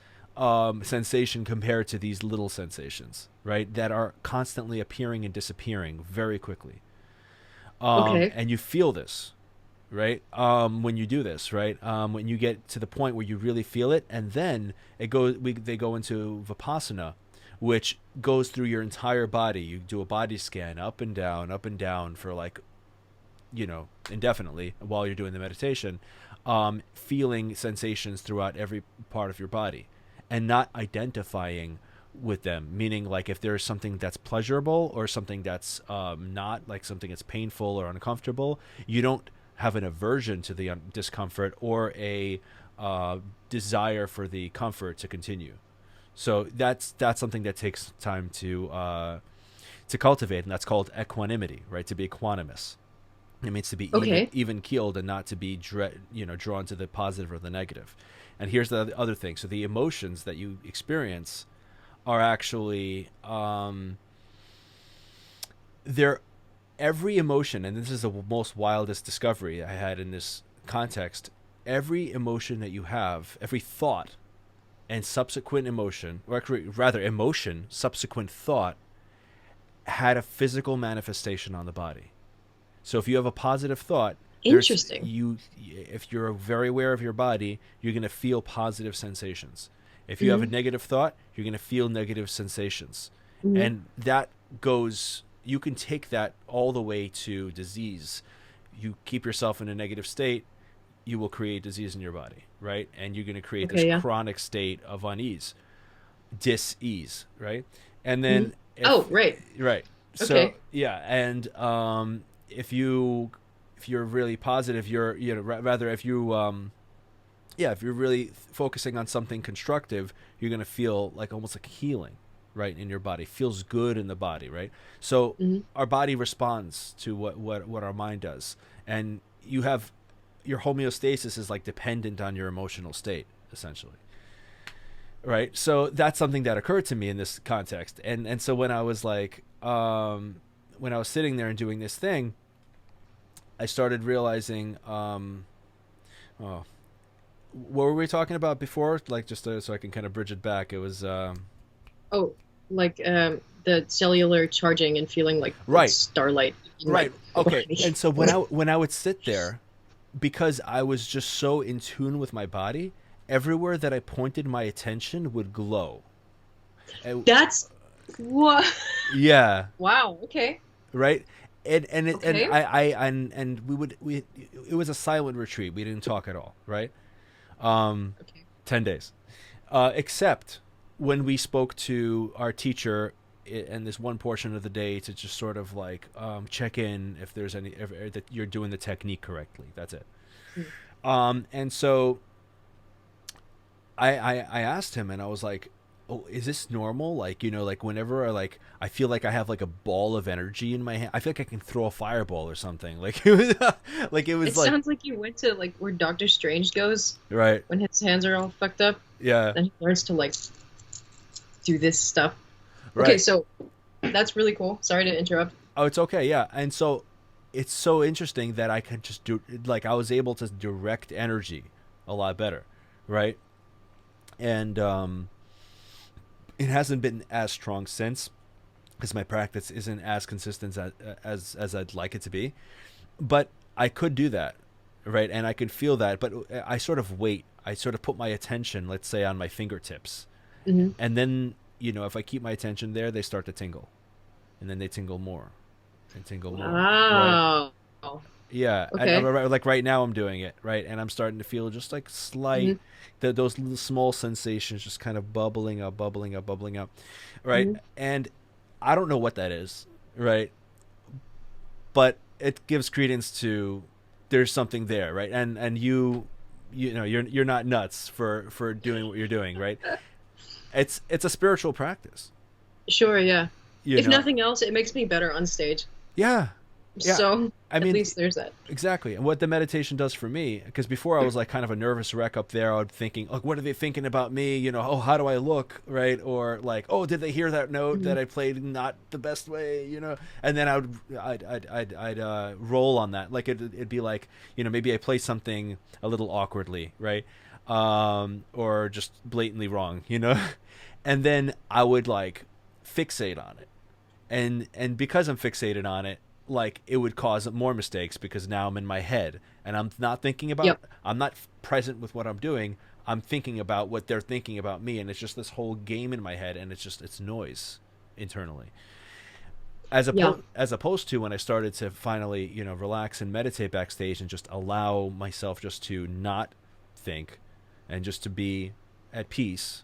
sensation compared to these little sensations, right? That are constantly appearing and disappearing very quickly. Okay. And you feel this, right? When you do this, right? When you get to the point where you really feel it, and then they go into Vipassana, which goes through your entire body. You do a body scan up and down for like, indefinitely while you're doing the meditation, feeling sensations throughout every part of your body and not identifying with them. Meaning, like, if there's something that's pleasurable or something that's not, like something that's painful or uncomfortable, you don't have an aversion to the discomfort or a desire for the comfort to continue. So that's something that takes time to cultivate, and that's called equanimity, right? To be equanimous. It means to be Okay. even keeled and not to be drawn to the positive or the negative. And here's the other thing. So the emotions that you experience are actually they're every emotion, and this is the most wildest discovery I had in this context. Every emotion that you have, every thought and subsequent emotion, or actually rather emotion, subsequent thought, had a physical manifestation on the body. So if you have a positive thought, Interesting. if you're very aware of your body, you're going to feel positive sensations. If you have a Hmm. negative thought, you're going to feel negative sensations. Hmm. And that goes, you can take that all the way to disease. You keep yourself in a negative state, you will create disease in your body, right? And you're going to create this Okay. Yeah. chronic state of unease, dis-ease, right? And Hmm. then Oh, if, right. right. So, Okay. yeah. And if you're really positive, you're, rather, if you, if you're really focusing on something constructive, you're going to feel like almost like healing, right, in your body. Feels good in the body, right? So Hmm. our body responds to what our mind does, and you have your homeostasis is like dependent on your emotional state, essentially, right? So that's something that occurred to me in this context, and so when I was like, when I was sitting there and doing this thing, I started realizing, oh, what were we talking about before? Like, just so I can kind of bridge it back. It was Oh, like the cellular charging and feeling like it's right, starlight in my right, okay. body. And so when I would sit there, because I was just so in tune with my body, everywhere that I pointed my attention would glow. And, That's what. yeah, Wow. Okay. right. And Okay. and we it was a silent retreat. We didn't talk at all, right? Um, Okay. 10 days, except when we spoke to our teacher in this one portion of the day to just sort of like check in if there's any if that you're doing the technique correctly. That's it. And so I asked him, and I was like, "Oh, is this normal? Like, like whenever I feel like I have like a ball of energy in my hand, I feel like I can throw a fireball or something. Like it was, like it was It like sounds like you went to like where Doctor Strange goes right, when his hands are all fucked up, yeah, and he learns to like do this stuff. Okay, right. so that's really cool. Sorry to interrupt. Oh, it's okay, yeah. And so it's so interesting that I can just do like I was able to direct energy a lot better, right? And it hasn't been as strong since because my practice isn't as consistent as I'd like it to be. But I could do that, right? And I could feel that, but I sort of wait. I sort of put my attention, let's say, on my fingertips, Hmm. and then if I keep my attention there, they start to tingle, and then they tingle more, and tingle more, right? Wow. Yeah, and Okay. like right now I'm doing it, right, and I'm starting to feel just like slight, Hmm. those little small sensations just kind of bubbling up, bubbling up, bubbling up, right, Hmm. and I don't know what that is, right, but it gives credence to there's something there, right, and you're not nuts for doing what you're doing, right. It's a spiritual practice, Sure, yeah. you If know. nothing else, it makes me better on stage. Yeah, yeah. So I at mean, least there's that. exactly. And what the meditation does for me, because before I was like kind of a nervous wreck up there, I'd thinking, like, what are they thinking about me? Oh, how do I look, right? Or like, oh, did they hear that note Hmm. that I played not the best way? And then I'd roll on that. Like it'd be like, maybe I play something a little awkwardly, right? Or just blatantly wrong. And then I would like fixate on it, and because I'm fixated on it, like it would cause more mistakes because now I'm in my head and Yep. I'm not present with what I'm doing. I'm thinking about what they're thinking about me, and it's just this whole game in my head, and it's noise internally. Yeah. As opposed to when I started to finally relax and meditate backstage and just allow myself just to not think and just to be at peace,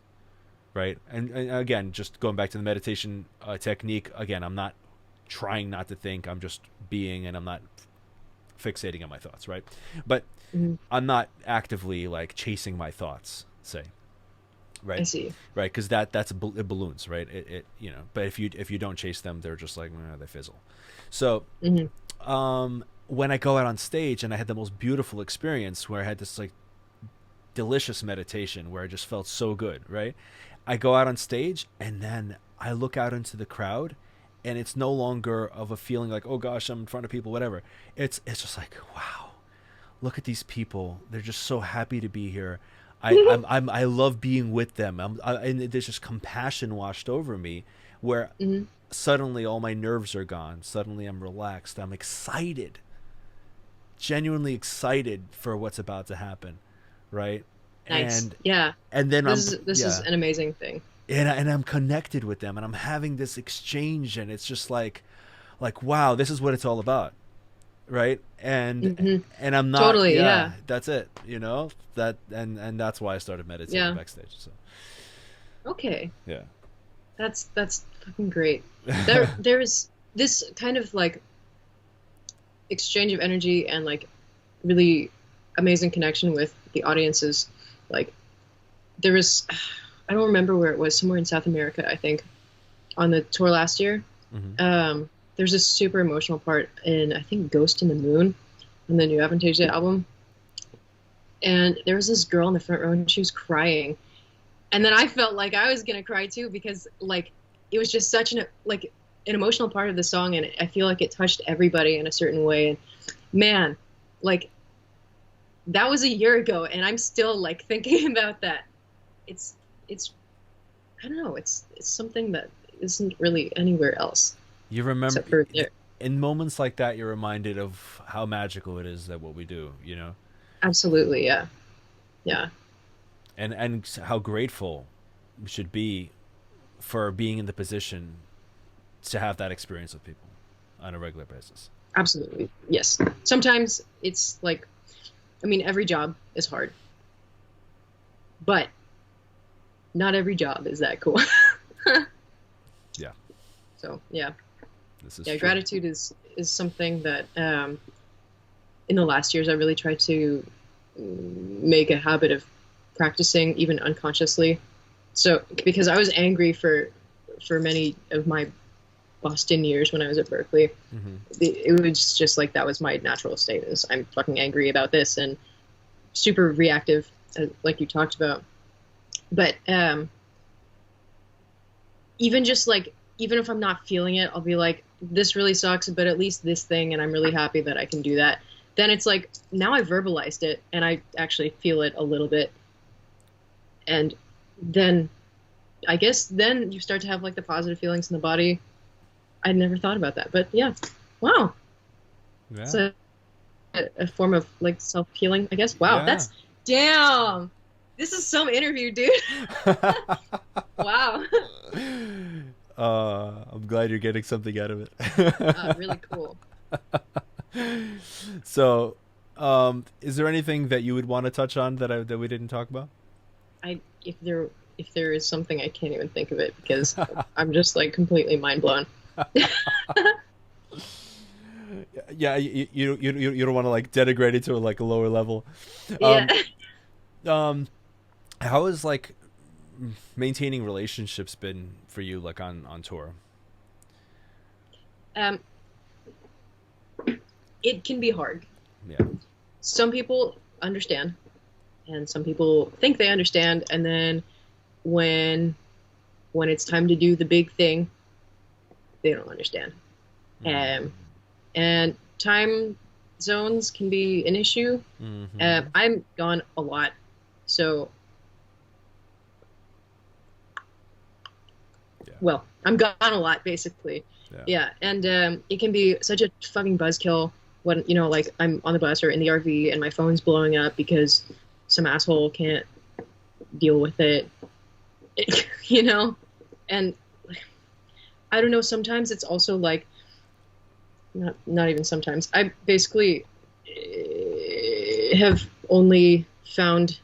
right? And again, just going back to the meditation technique again, I'm not trying not to think, I'm just being, and I'm not fixating on my thoughts, right? But Hmm. I'm not actively like chasing my thoughts, say, I right, see. right, because it balloons, right, it. But if you don't chase them, they're just like they fizzle. So Hmm. when I go out on stage, and I had the most beautiful experience where I had this like delicious meditation where I just felt so good, right? I go out on stage, and then I look out into the crowd, and it's no longer of a feeling like, oh gosh, I'm in front of people, whatever. It's just like, wow, look at these people. They're just so happy to be here. I love being with them. And there's just compassion washed over me, where Hmm. suddenly all my nerves are gone. Suddenly I'm relaxed. I'm excited, genuinely excited for what's about to happen, right? Nice. And Yeah. and then This is yeah, an amazing thing. and I'm connected with them, and I'm having this exchange, and it's just like wow, this is what it's all about, right? Hmm. And I'm not, Totally. yeah, Yeah. that's it, that and that's why I started meditating Yeah. backstage. So Okay. yeah. That's fucking great. There's this kind of like exchange of energy and like really amazing connection with the audiences. Like there was, I don't remember where it was, somewhere in South America, I think, on the tour last year. Hmm. There's this super emotional part in, I think, Ghost in the Moon on the new Avantasia album. And there was this girl in the front row and she was crying. And then I felt like I was gonna cry too because like it was just such an emotional part of the song, and I feel like it touched everybody in a certain way. And man, like that was a year ago, and I'm still like thinking about that. It's it's I don't know. It's something that isn't really anywhere else You remember except for there. in moments like that, you're reminded of how magical it is that what we do. Absolutely, yeah, yeah, And how grateful we should be for being in the position to have that experience with people on a regular basis. absolutely, yes. Sometimes it's like, I mean, every job is hard, but not every job is that cool. Yeah, So yeah, this is yeah. true. Gratitude is something that in the last years I really tried to make a habit of practicing even unconsciously. So because I was angry for many of my Boston years when I was at Berklee, Mm-hmm. it was just like that was my natural state. Is I'm fucking angry about this and super reactive, like you talked about. But even just like even if I'm not feeling it, I'll be like, this really sucks, but at least this thing, and I'm really happy that I can do that. Then it's like now I verbalized it and I actually feel it a little bit, and then I guess then you start to have like the positive feelings in the body. I'd never thought about that, but yeah, wow, Yeah. it's a form of like self-healing, I guess. Wow, Yeah. that's damn. This is some interview, dude. Wow. I'm glad you're getting something out of it. Really cool. So, is there anything that you would want to touch on that we didn't talk about? I if there is something, I can't even think of it because I'm just like completely mind blown. Yeah, you don't want to like denigrate it to like a lower level. Yeah. Um, how has like maintaining relationships been for you, like on tour? Um, it can be hard. Yeah. Some people understand, and some people think they understand, and then when it's time to do the big thing, they don't understand. Mm. And time zones can be an issue. Mm-hmm. I'm gone a lot, so Yeah. well, I'm gone a lot basically. Yeah. Yeah, and it can be such a fucking buzzkill when like I'm on the bus or in the RV and my phone's blowing up because some asshole can't deal with it, and I don't know. Sometimes it's also like not even sometimes. I basically have only found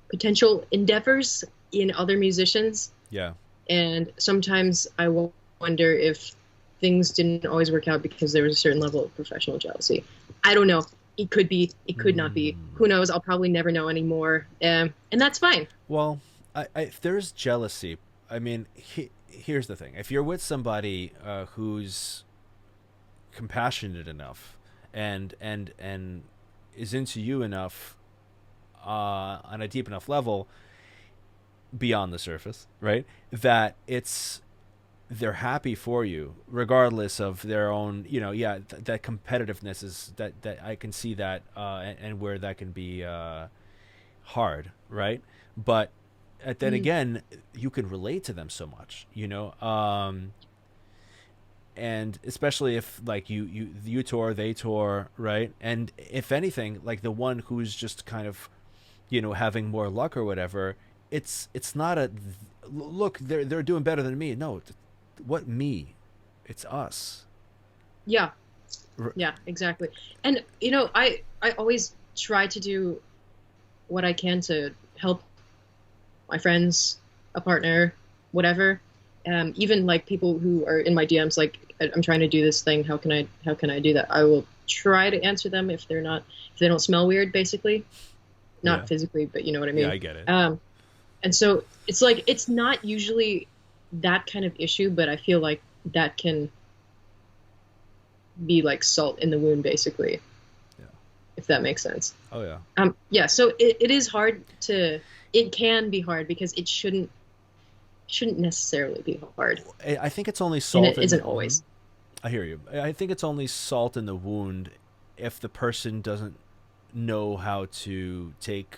potential endeavors in other musicians. Yeah. And sometimes I wonder if things didn't always work out because there was a certain level of professional jealousy. I don't know. It could be. It could not be. Who knows? I'll probably never know anymore. And that's fine. Well, if there's jealousy, I mean, here's the thing: if you're with somebody who's compassionate enough and is into you enough on a deep enough level beyond the surface, right? That they're happy for you regardless of their own, yeah, that competitiveness is that I can see that and where that can be hard, right? But then again, you can relate to them so much, and especially if like you tour, they tour, right? And if anything, like the one who's just kind of having more luck or whatever, it's not a look, they're doing better than me. No, what me? It's us. Yeah. Yeah, exactly. And I always try to do what I can to help my friends, a partner, whatever. Even like people who are in my DMs, like I'm trying to do this thing. How can I do that? I will try to answer them if they don't smell weird, basically, not physically, but you know what I mean. Yeah, I get it. And so it's like it's not usually that kind of issue, but I feel like that can be like salt in the wound, basically. Yeah. If that makes sense. Oh yeah. Yeah. So it is hard to. It can be hard because it shouldn't necessarily be hard. I think it's only salt. And it isn't always. I hear you. I think it's only salt in the wound if the person doesn't know how to take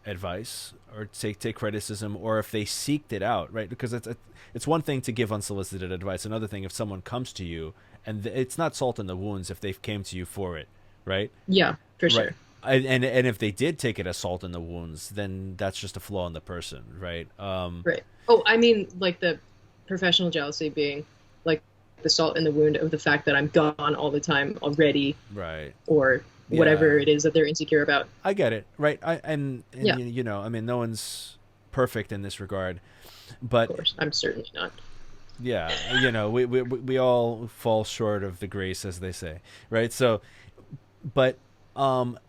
advice or take criticism, or if they seeked it out, right? Because it's one thing to give unsolicited advice, another thing if someone comes to you and it's not salt in the wounds if they came to you for it, right? Yeah, for sure. Right. And if they did take it as salt in the wounds, then that's just a flaw in the person, right? Right. Oh, I mean, like the professional jealousy being like the salt in the wound of the fact that I'm gone all the time already, right? Or whatever it is that they're insecure about. I get it, right? And yeah. I mean, no one's perfect in this regard, but of course, I'm certainly not. Yeah, we all fall short of the grace, as they say, right? So, but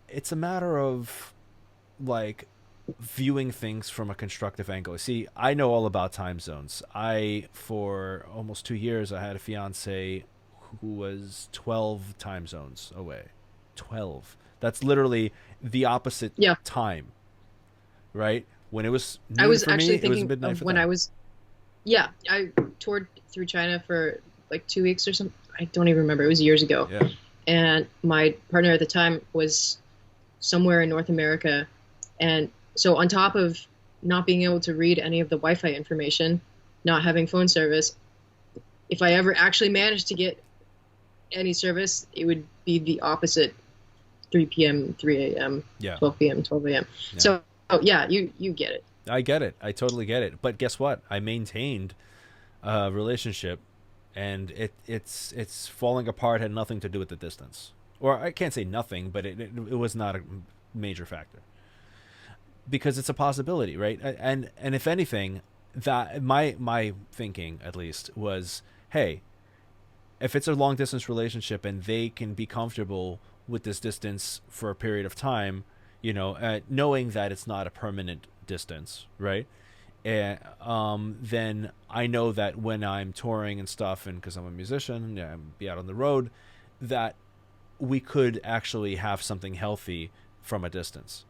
It's a matter of like viewing things from a constructive angle. See, I know all about time zones. For almost 2 years, I had a fiance who was 12 time zones away. 12. That's literally the opposite Yeah. time, right? When it was I noon was for me, actually it was thinking midnight of for when them. yeah, I toured through China for like 2 weeks or something. I don't even remember. It was years ago. Yeah. And my partner at the time was somewhere in North America. And so on top of not being able to read any of the Wi-Fi information, not having phone service, if I ever actually managed to get any service, it would be the opposite, 3 p.m., 3 a.m., Yeah. 12 p.m., 12 a.m. Yeah. So, oh, yeah, you get it. I get it. I totally get it. But guess what? I maintained a relationship, and it's falling apart had nothing to do with the distance. Or I can't say nothing, but it was not a major factor because it's a possibility, right? And if anything, that my thinking at least was, hey, if it's a long distance relationship and they can be comfortable with this distance for a period of time, knowing that it's not a permanent distance, right? And then I know that when I'm touring and stuff, and because I'm a musician, yeah, I'm be out on the road, that we could actually have something healthy from a distance.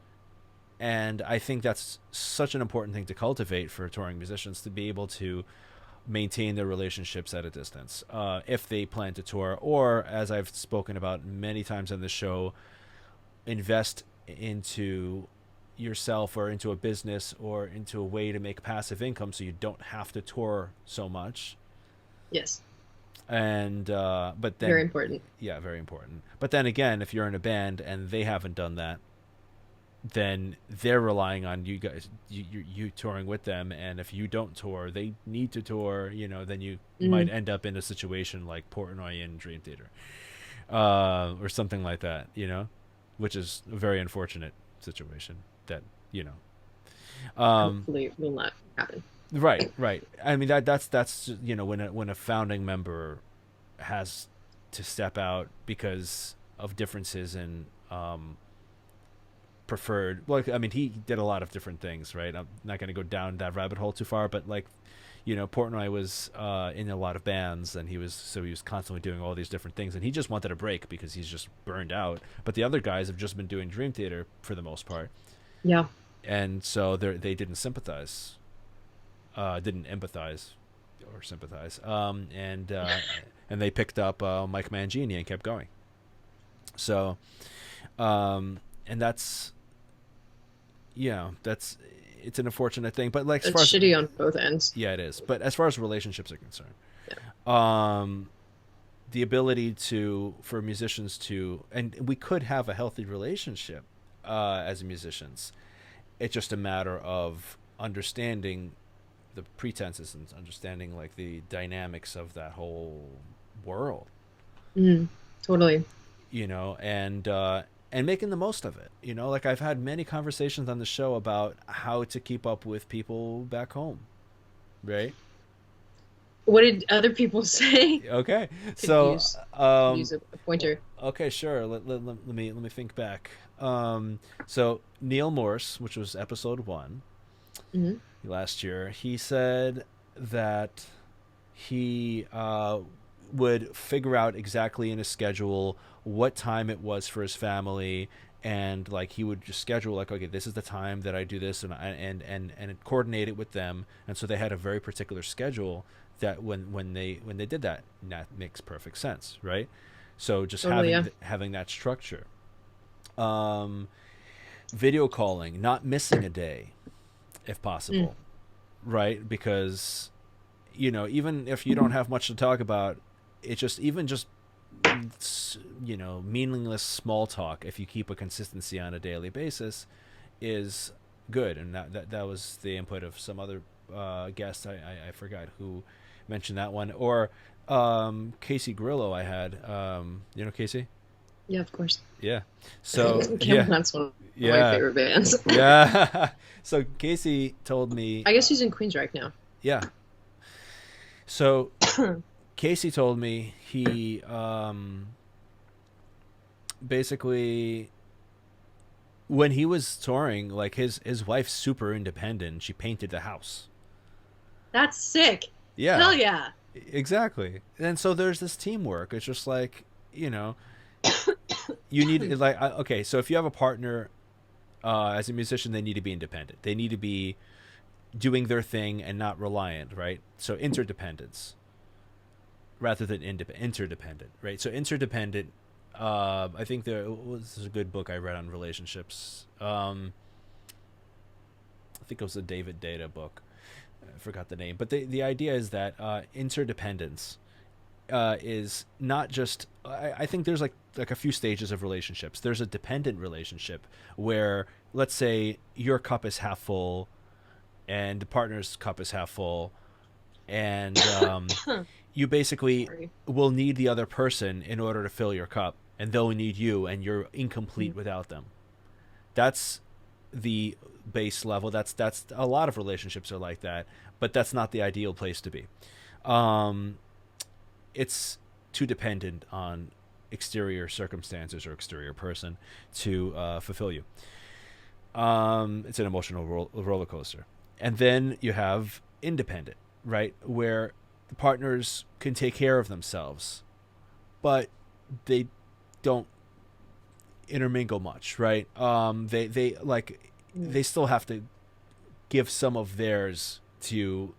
And I think that's such an important thing to cultivate for touring musicians, to be able to maintain their relationships at a distance, if they plan to tour, or as I've spoken about many times on the show, invest into yourself or into a business or into a way to make passive income so you don't have to tour so much. Yes, And but then very important. yeah, very important. But then again, if you're in a band and they haven't done that, then they're relying on you guys, you touring with them, and if you don't tour, they need to tour, then you might Mm-hmm. end up in a situation like Portnoy in Dream Theater, or something like that, which is a very unfortunate situation that, um, Hopefully it will not happen. right. I mean, that's when a founding member has to step out because of differences in preferred. Well, I mean, he did a lot of different things, right? I'm not going to go down that rabbit hole too far, but like, Portnoy was in a lot of bands, and he was constantly doing all these different things, and he just wanted a break because he's just burned out. But the other guys have just been doing Dream Theater for the most part, Yeah. and so they didn't sympathize, didn't empathize or sympathize, and they picked up Mike Mangini and kept going. So, and that's it's an unfortunate thing, but like as far It's as shitty on both ends. yeah, it is. But as far as relationships are concerned, Yeah. the ability for musicians and we could have a healthy relationship as musicians. It's just a matter of understanding the pretenses and understanding like the dynamics of that whole world, Mm, totally. and making the most of it. Like I've had many conversations on the show about how to keep up with people back home, right? What did other people say? Okay, Could so use a pointer. okay, sure. Let me think back. So Neil Morse, which was episode 1 Hmm. last year, he said that he would figure out exactly in his schedule what time it was for his family, and like he would just schedule like, okay, this is the time that I do this, and coordinate it with them, and so they had a very particular schedule that when they did that, and that makes perfect sense, right? So just Totally, yeah. having that structure, video calling, not missing a day if possible, right? Because even if you don't have much to talk about, it's just meaningless small talk, if you keep a consistency on a daily basis, is good. And that was the input of some other guest. I forgot who mentioned that one, or Casey Grillo. I had Casey. Yeah, of course. Yeah. So Camelot's one of my favorite bands. Yeah. So Casey told me. I guess he's in Queensryche now. Yeah. So Casey told me he basically when he was touring, like his wife's super independent. She painted the house. That's sick. Yeah, Hell yeah. exactly. And so there's this teamwork. It's just like, you know, you need like okay, so if you have a partner as a musician, they need to be independent. They need to be doing their thing and not reliant, right? So interdependence rather than interdependent, right? So interdependent. I think there was a good book I read on relationships. I think it was a David Data book. I forgot the name, but the idea is that interdependence is not just. I think there's like a few stages of relationships. There's a dependent relationship where, let's say, your cup is half full, and the partner's cup is half full, and you basically Sorry. will need the other person in order to fill your cup, and they'll need you, and you're incomplete without them. That's the base level. That's a lot of relationships are like that, but that's not the ideal place to be. Um, it's too dependent on exterior circumstances or exterior person to fulfill you. It's an emotional roller coaster. And then you have independent, right, where the partners can take care of themselves, but they don't intermingle much, right? They like Mm. they still have to give some of theirs to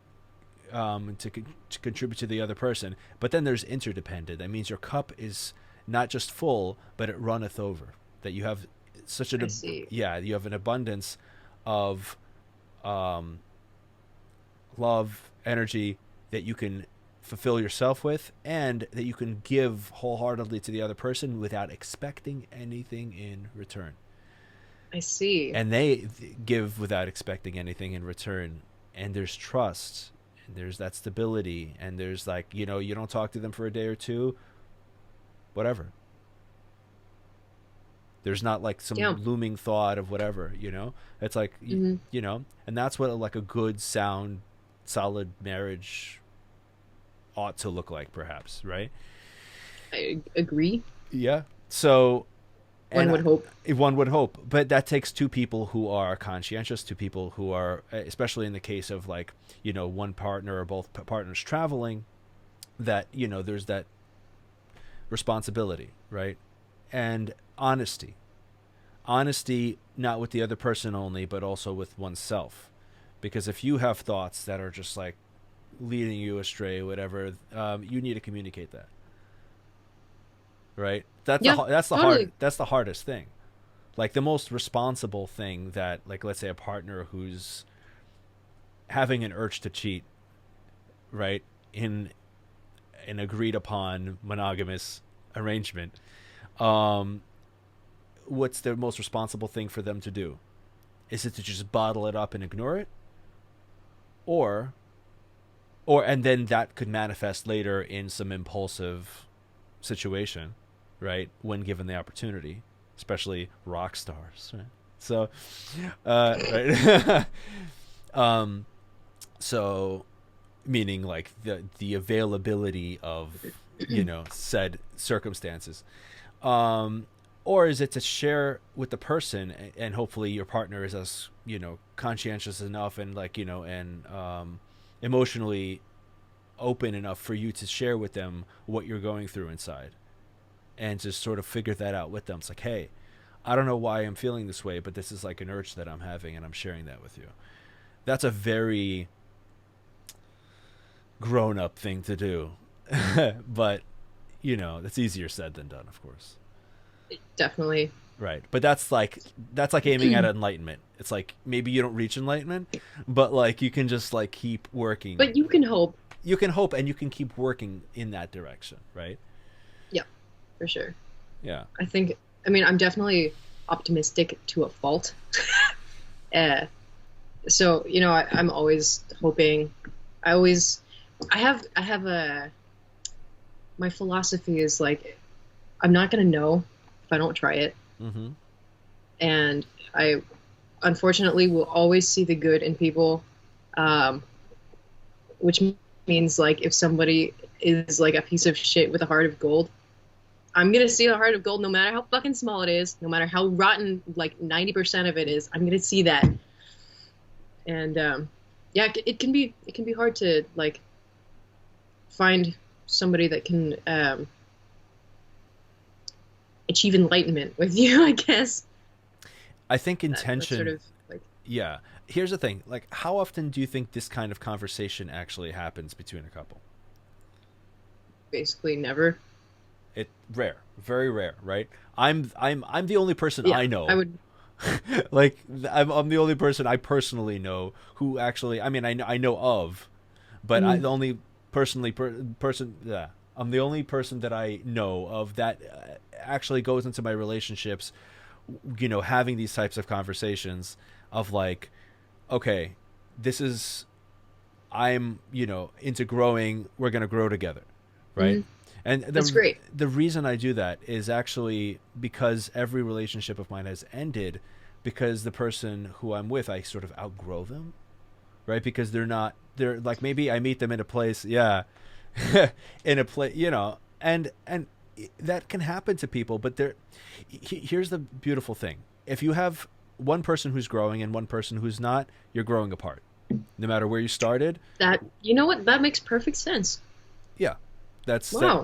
contribute to the other person. But then there's interdependent. That means your cup is not just full, but it runneth over. That you have such I an see. yeah, you have an abundance of love, energy that you can fulfill yourself with, and that you can give wholeheartedly to the other person without expecting anything in return. I see. And they give without expecting anything in return. And there's trust, and there's that stability, and there's like, you don't talk to them for a day or two, whatever. There's not like some Yeah. looming thought of whatever. It's like, Hmm. and that's what like a good, sound, solid marriage ought to look like, perhaps, right? I agree. Yeah. So, One and would hope. one would hope, but that takes two people who are conscientious, two people who are, especially in the case of like, one partner or both partners traveling, that, there's that responsibility, right? And honesty, not with the other person only, but also with oneself. Because if you have thoughts that are just like leading you astray, whatever, you need to communicate that, right? Yeah, totally. That's the hardest thing. Like the most responsible thing that, like, let's say a partner who's having an urge to cheat, right, in an agreed upon monogamous arrangement, um, what's the most responsible thing for them to do? Is it to just bottle it up and ignore it, or and then that could manifest later in some impulsive situation, right? When given the opportunity, especially rock stars, right? So, right. um, so meaning like the availability of said circumstances, or is it to share with the person, and hopefully your partner is as conscientious enough and like and emotionally open enough for you to share with them what you're going through inside, and just sort of figure that out with them. It's like, hey, I don't know why I'm feeling this way, but this is like an urge that I'm having, and I'm sharing that with you. That's a very grown up thing to do. But that's easier said than done, of course. Definitely. Right. But that's like aiming at enlightenment. It's like maybe you don't reach enlightenment, but like you can just like keep working. But you can hope. You can hope, and you can keep working in that direction, right? Yeah, for sure. Yeah. I'm definitely optimistic to a fault. uh, so, I'm always hoping. I have my philosophy is like, I'm not going to know if I don't try it. Mm-hmm. And I unfortunately will always see the good in people, which means like if somebody is like a piece of shit with a heart of gold, I'm gonna see a heart of gold no matter how fucking small it is, no matter how rotten like 90% of it is. I'm gonna see that. And yeah, it can be hard to like find somebody that can achieve enlightenment with you, I guess. I think That sort intention. of like Yeah. Here's the thing. Like, how often do you think this kind of conversation actually happens between a couple? basically never. It rare, very rare, right? I'm the only person Yeah, I I know. would. Like, I'm the only person I personally know who actually. I mean, I know of, but I Mhm. the only person. Yeah, I'm the only person that I know of that actually goes into my relationships. Having these types of conversations of like, okay, this is I'm into growing. We're gonna grow together, right? Mhm. And That's the great. the reason I do that is actually because every relationship of mine has ended because the person who I'm with, I sort of outgrow them, right? Because they're like, maybe I meet them in a place, yeah, in a place, and that can happen to people. But here's the beautiful thing: if you have one person who's growing and one person who's not, you're growing apart, no matter where you started. That you know what? That makes perfect sense. Yeah, Wow.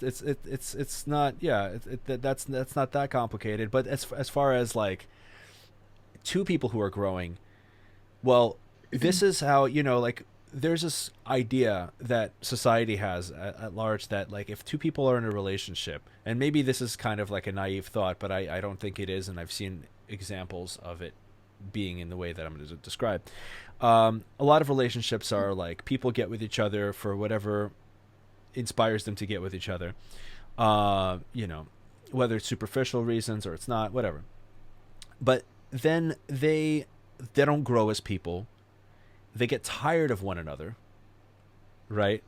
it's not, yeah, that's not that complicated. But as far as like two people who are growing, well, this is how, like, there's this idea that society has at large that, like, if two people are in a relationship, and maybe this is kind of like a naive thought, but I don't think it is, and I've seen examples of it being in the way that I'm going to describe. A lot of relationships are like people get with each other for whatever inspires them to get with each other. Uh, you know, whether it's superficial reasons or it's not, whatever. But then they don't grow as people. They get tired of one another, right?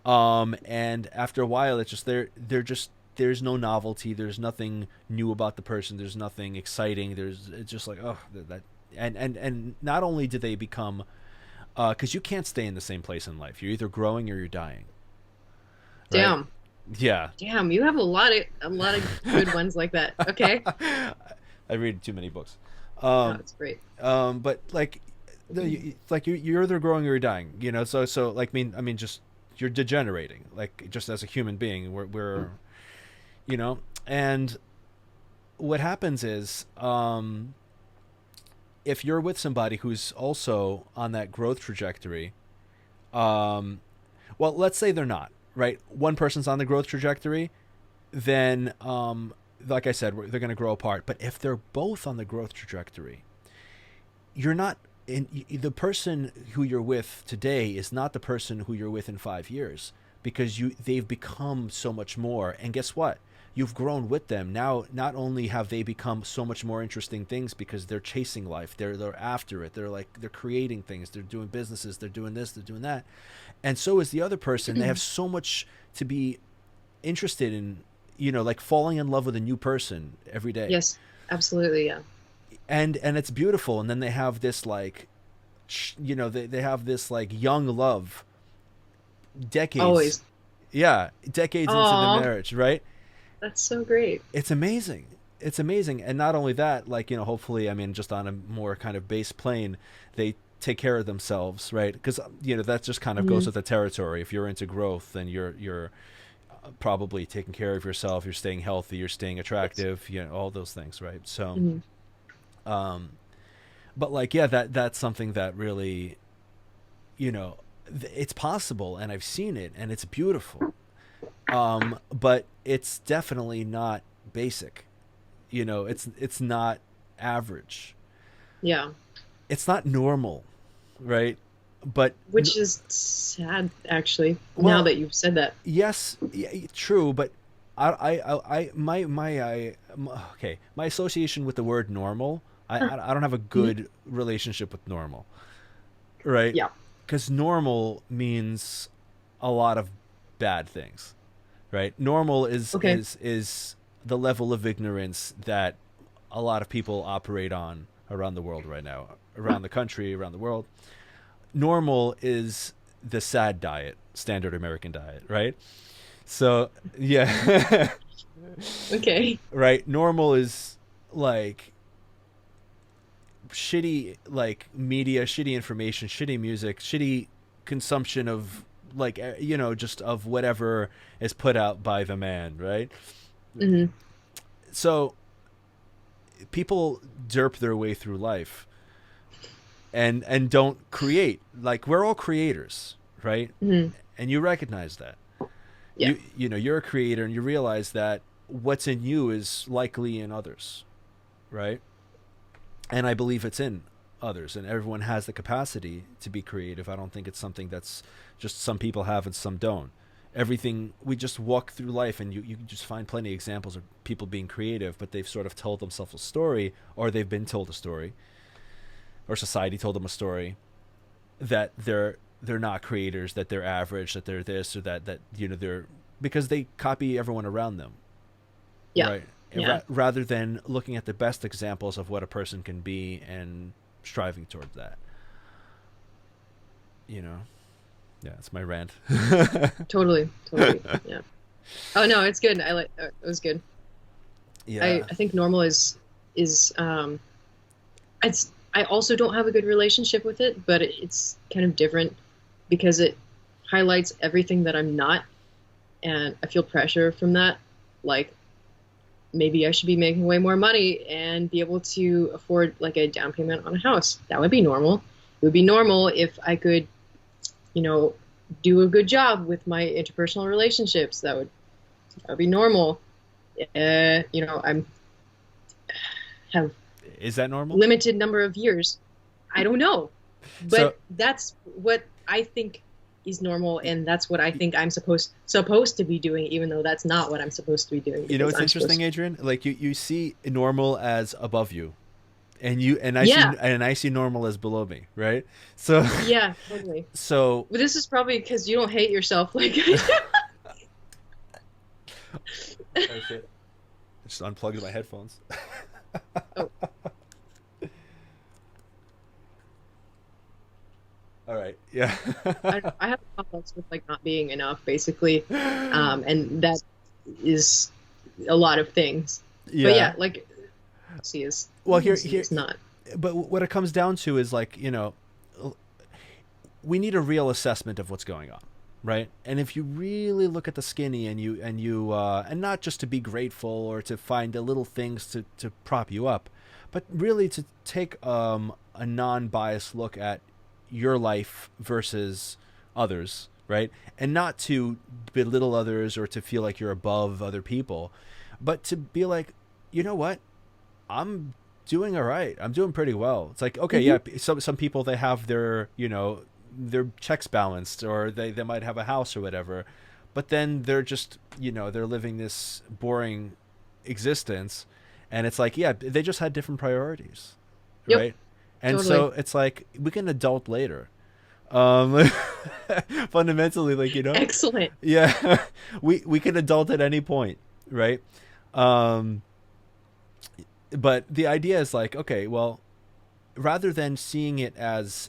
And after a while, it's just they're just there's no novelty. There's nothing new about the person. There's nothing exciting. It's just like, oh, that. And not only do they become, because you can't stay in the same place in life. You're either growing or you're dying, right? Damn. Yeah. Damn, you have a lot of good ones like that. Okay. I read too many books. Oh, Um, that's great. but like, like you're either growing or you're dying. So like, just you're degenerating. Like, just as a human being, we're you know, and what happens is, if you're with somebody who's also on that growth trajectory, um, well, let's say they're not, right? One person's on the growth trajectory, then, like I said, they're going to grow apart. But if they're both on the growth trajectory, you're not the person who you're with today is not the person who you're with in 5 years, because they've become so much more. And guess what? You've grown with them. Now, not only have they become so much more interesting things because they're chasing life, they're after it. They're creating things. They're doing businesses. They're doing this. They're doing that. And so is the other person. They have so much to be interested in, like falling in love with a new person every day. Yes, absolutely. Yeah. And it's beautiful. And then they have this like, they have this like young love, decades, Always. yeah, decades into the Oh, marriage, right? that's so great. It's amazing. It's amazing. And not only that, like, hopefully, just on a more kind of base plane, they take care of themselves, right? Because that just kind of goes Mhm. with the territory. If you're into growth, then you're probably taking care of yourself. You're staying healthy. You're staying Yes. attractive. All those things, right? So, Mhm. um, but like, yeah, that's something that really, you know, it's possible, and I've seen it, and it's beautiful. But it's definitely not basic. It's not average. Yeah. It's not normal, right? But Which is sad, actually, now well, that you've said that. yes, true. But okay, my association with the word normal. Huh. I don't have a Mhm. good relationship with normal, right? Yeah. Because normal means a lot of bad things, right? Normal Okay. is the level of ignorance that a lot of people operate on around the world right now, around the country, around the world. Normal is the sad diet, standard American diet, right? So, yeah. Okay. right? Normal is like shitty like media, shitty information, shitty music, shitty consumption of like just of whatever is put out by the man, right? Hmm. So people derp their way through life and don't create. Like we're all creators, right? Hmm. And you recognize that. Yeah. You're a creator and you realize that what's in you is likely in others, right? And I believe it's in others, and everyone has the capacity to be creative. I don't think it's something that's just some people have and some don't. Everything, we just walk through life and you just find plenty of examples of people being creative, but they've sort of told themselves a story, or they've been told a story, or society told them a story that they're not creators, that they're average, that they're this or that they're, because they copy everyone around them, Yeah. right? Yeah. Rather than looking at the best examples of what a person can be and striving towards that. Yeah, it's my rant. Totally. Totally. Yeah. Oh no, it's good. It was good. Yeah. I think normal is it's I also don't have a good relationship with it, but it's kind of different because it highlights everything that I'm not, and I feel pressure from that. Like maybe I should be making way more money and be able to afford like a down payment on a house. That would be normal. It would be normal if I could, do a good job with my interpersonal relationships. That would be normal. I'm have Is that normal? limited number of years. I don't know, but So that's what I think is normal, and that's what I think I'm supposed to be doing, even though that's not what I'm supposed to be doing. you know Because what's I'm supposed interesting, Adrian? Like you see normal as above you, and Yeah, I see normal as below me, right? So yeah, totally. so But this is probably because you don't hate yourself like I oh shit. I just unplugged my headphones. do. Oh, All right. Yeah. I have a complex with like not being enough, basically, and that is a lot of things. But Yeah. yeah, like see is Well, here is not. but what it comes down to is like, we need a real assessment of what's going on, right? And if you really look at the skinny and not just to be grateful or to find the little things to prop you up, but really to take a non-biased look at your life versus others, right? And not to belittle others or to feel like you're above other people, but to be like, you know what? I'm doing all right. I'm doing pretty well. It's like, okay, Hmm. yeah, some people, they have their checks balanced, or they might have a house or whatever, but then they're just, they're living this boring existence, and it's like, yeah, they just had different priorities, Yep, right? And so totally. it's like we can adult later. Um fundamentally, like, Excellent. yeah, we can adult at any point, right? Um but the idea is like, okay, well, rather than seeing it as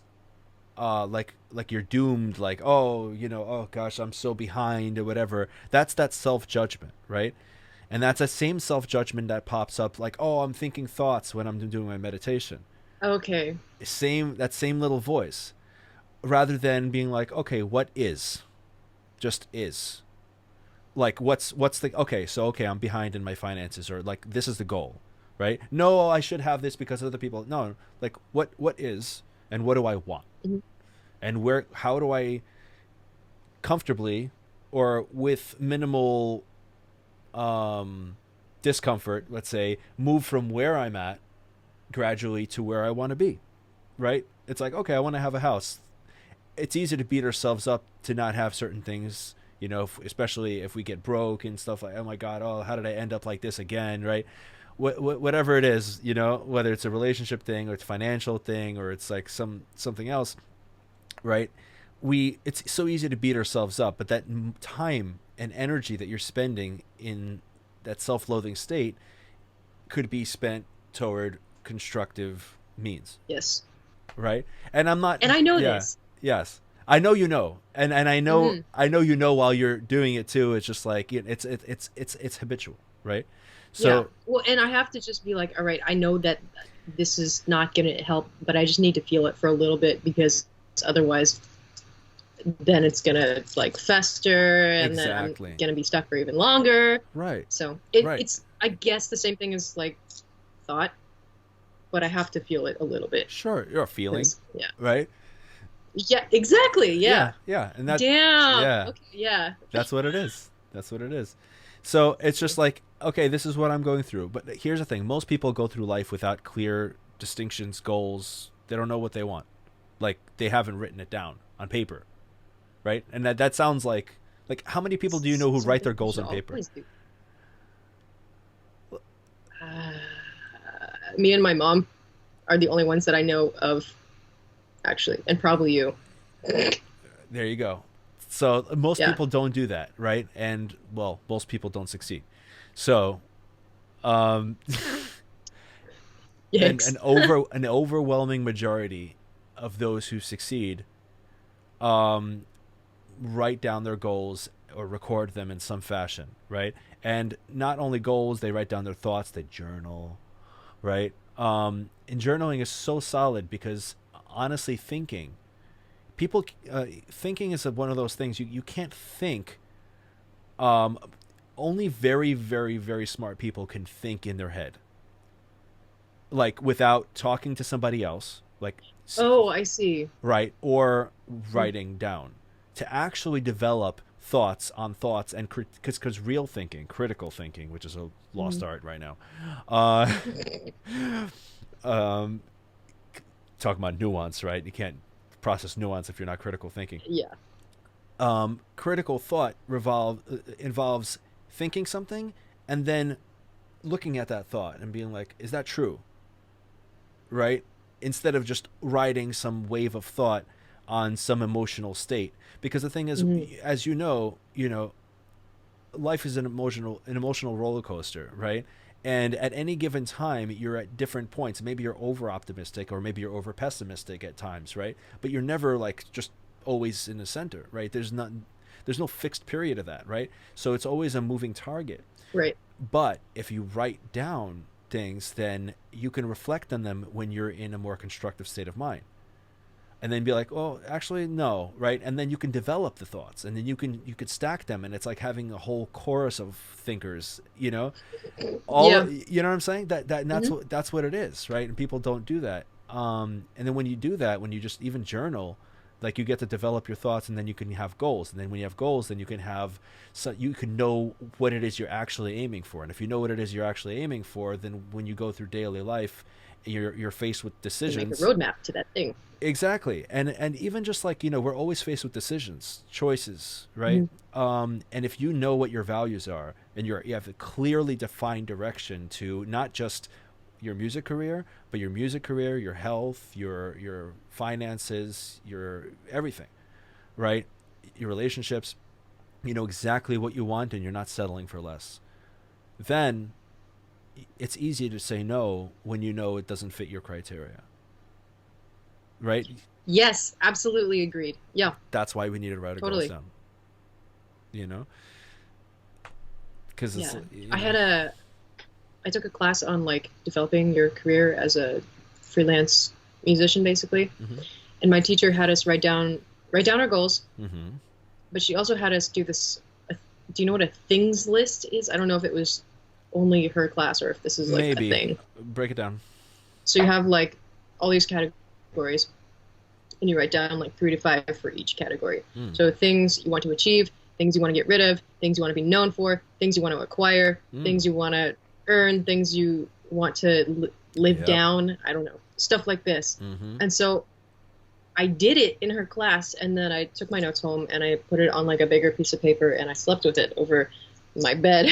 like you're doomed, like, oh, oh gosh, I'm so behind or whatever, that's that self-judgment, right? And that's that same self-judgment that pops up, like, oh, I'm thinking thoughts when I'm doing my meditation. Okay. Same little voice, rather than being like, okay, what is, just is, like, what's the, okay, so, okay, I'm behind in my finances, or like, this is the goal, right? No, I should have this because other people, no, like, what is, and what do I want, Mhm. and where, how do I comfortably, or with minimal um discomfort, let's say, move from where I'm at gradually to where I want to be, right? It's like, okay, I want to have a house. It's easy to beat ourselves up to not have certain things, especially if we get broke and stuff, like, oh my god, oh, how did I end up like this again, right? Whatever it is, whether it's a relationship thing or it's a financial thing or it's like something else, right? It's so easy to beat ourselves up, but that time and energy that you're spending in that self-loathing state could be spent toward constructive means, Yes. right? And I'm not, And I know yeah, this. yes, I know, and Hmm. I know while you're doing it too. It's just like it's habitual, right? Yeah. So Well, and I have to just be like, all right, I know that this is not going to help, but I just need to feel it for a little bit because otherwise then it's going to like fester and then I'm exactly, going to be stuck for even longer. right, So right, it's, I guess, the same thing as like thought, but I have to feel it a little bit sure, you're a feeling, 'cause, yeah. right? Yeah, exactly. Yeah, Yeah. yeah, and that, Damn. yeah, Okay. Yeah. that's what it is. That's what it is. So it's just like, okay, this is what I'm going through. But here's the thing: most people go through life without clear distinctions, goals. They don't know what they want. Like they haven't written it down on paper, right? And that sounds like how many people do you know who write Something their we goals should on paper? always do. Uh, Me and my mom are the only ones that I know of, actually, and probably you. There you go. So most Yeah. people don't do that, right? And well, most people don't succeed. So, um, and Yikes. an overwhelming majority of those who succeed, um, write down their goals or record them in some fashion, right? And not only goals, they write down their thoughts. They journal, right? And journaling is so solid because honestly, people thinking is one of those things you can't think. Um, Only very, very, very smart people can think in their head, like without talking to somebody else, like Oh, I see. right, or Mm. writing down to actually develop thoughts on thoughts and because real thinking, critical thinking, which is a lost Mhm. art right now. Uh, um, Talking about nuance, right? You can't process nuance if you're not critical thinking. Yeah. Critical thought involves thinking something and then looking at that thought and being like, is that true? Right? Instead of just riding some wave of thought on some emotional state. Because the thing is, Mhm. as life is an emotional roller coaster, right? And at any given time, you're at different points. Maybe you're over optimistic, or maybe you're over pessimistic at times, right? But you're never like just always in the center, right? There's no fixed period of that, right? So it's always a moving target. Right. But if you write down things, then you can reflect on them when you're in a more constructive state of mind, and then be like, oh, actually no, right? And then you can develop the thoughts, and then you could stack them, and it's like having a whole chorus of thinkers, all, Yeah. you know what I'm saying? And Hmm. that's what it is, right? And people don't do that. And then when you do that, when you just even journal, like you get to develop your thoughts, and then you can have goals, and then when you have goals, then you can have, so you can know what it is you're actually aiming for, and if you know what it is you're actually aiming for, then when you go through daily life, you're faced with You make a decisions. roadmap to that thing. Exactly. And even just like, we're always faced with decisions, choices, right? Mhm. And if you know what your values are, and you have a clearly defined direction to not just your music career, but your music career, your health, your finances, your everything, right? Your relationships, you know exactly what you want, and you're not settling for less. Then it's easy to say no when you know it doesn't fit your criteria, right? Yes, absolutely agreed. Yeah, That's why we need to write our goals totally. down, you know, because it's Yeah. you I know had a I took a class on like developing your career as a freelance musician basically. mm-hmm, And my teacher had us write down our goals, mm-hmm. but she also had us do this do you know what a things list is? I don't know if it was only her class or if this is like a Maybe thing. break it down. So you have like all these categories and you write down like 3 to 5 for each category. Mm. So things you want to achieve, things you want to get rid of, things you want to be known for, things you want to acquire, Mm. things you want to earn, things you want to live Yep. down. I don't know, stuff like this. Mm-hmm. And so I did it in her class, and then I took my notes home and I put it on like a bigger piece of paper, and I slept with it over my bed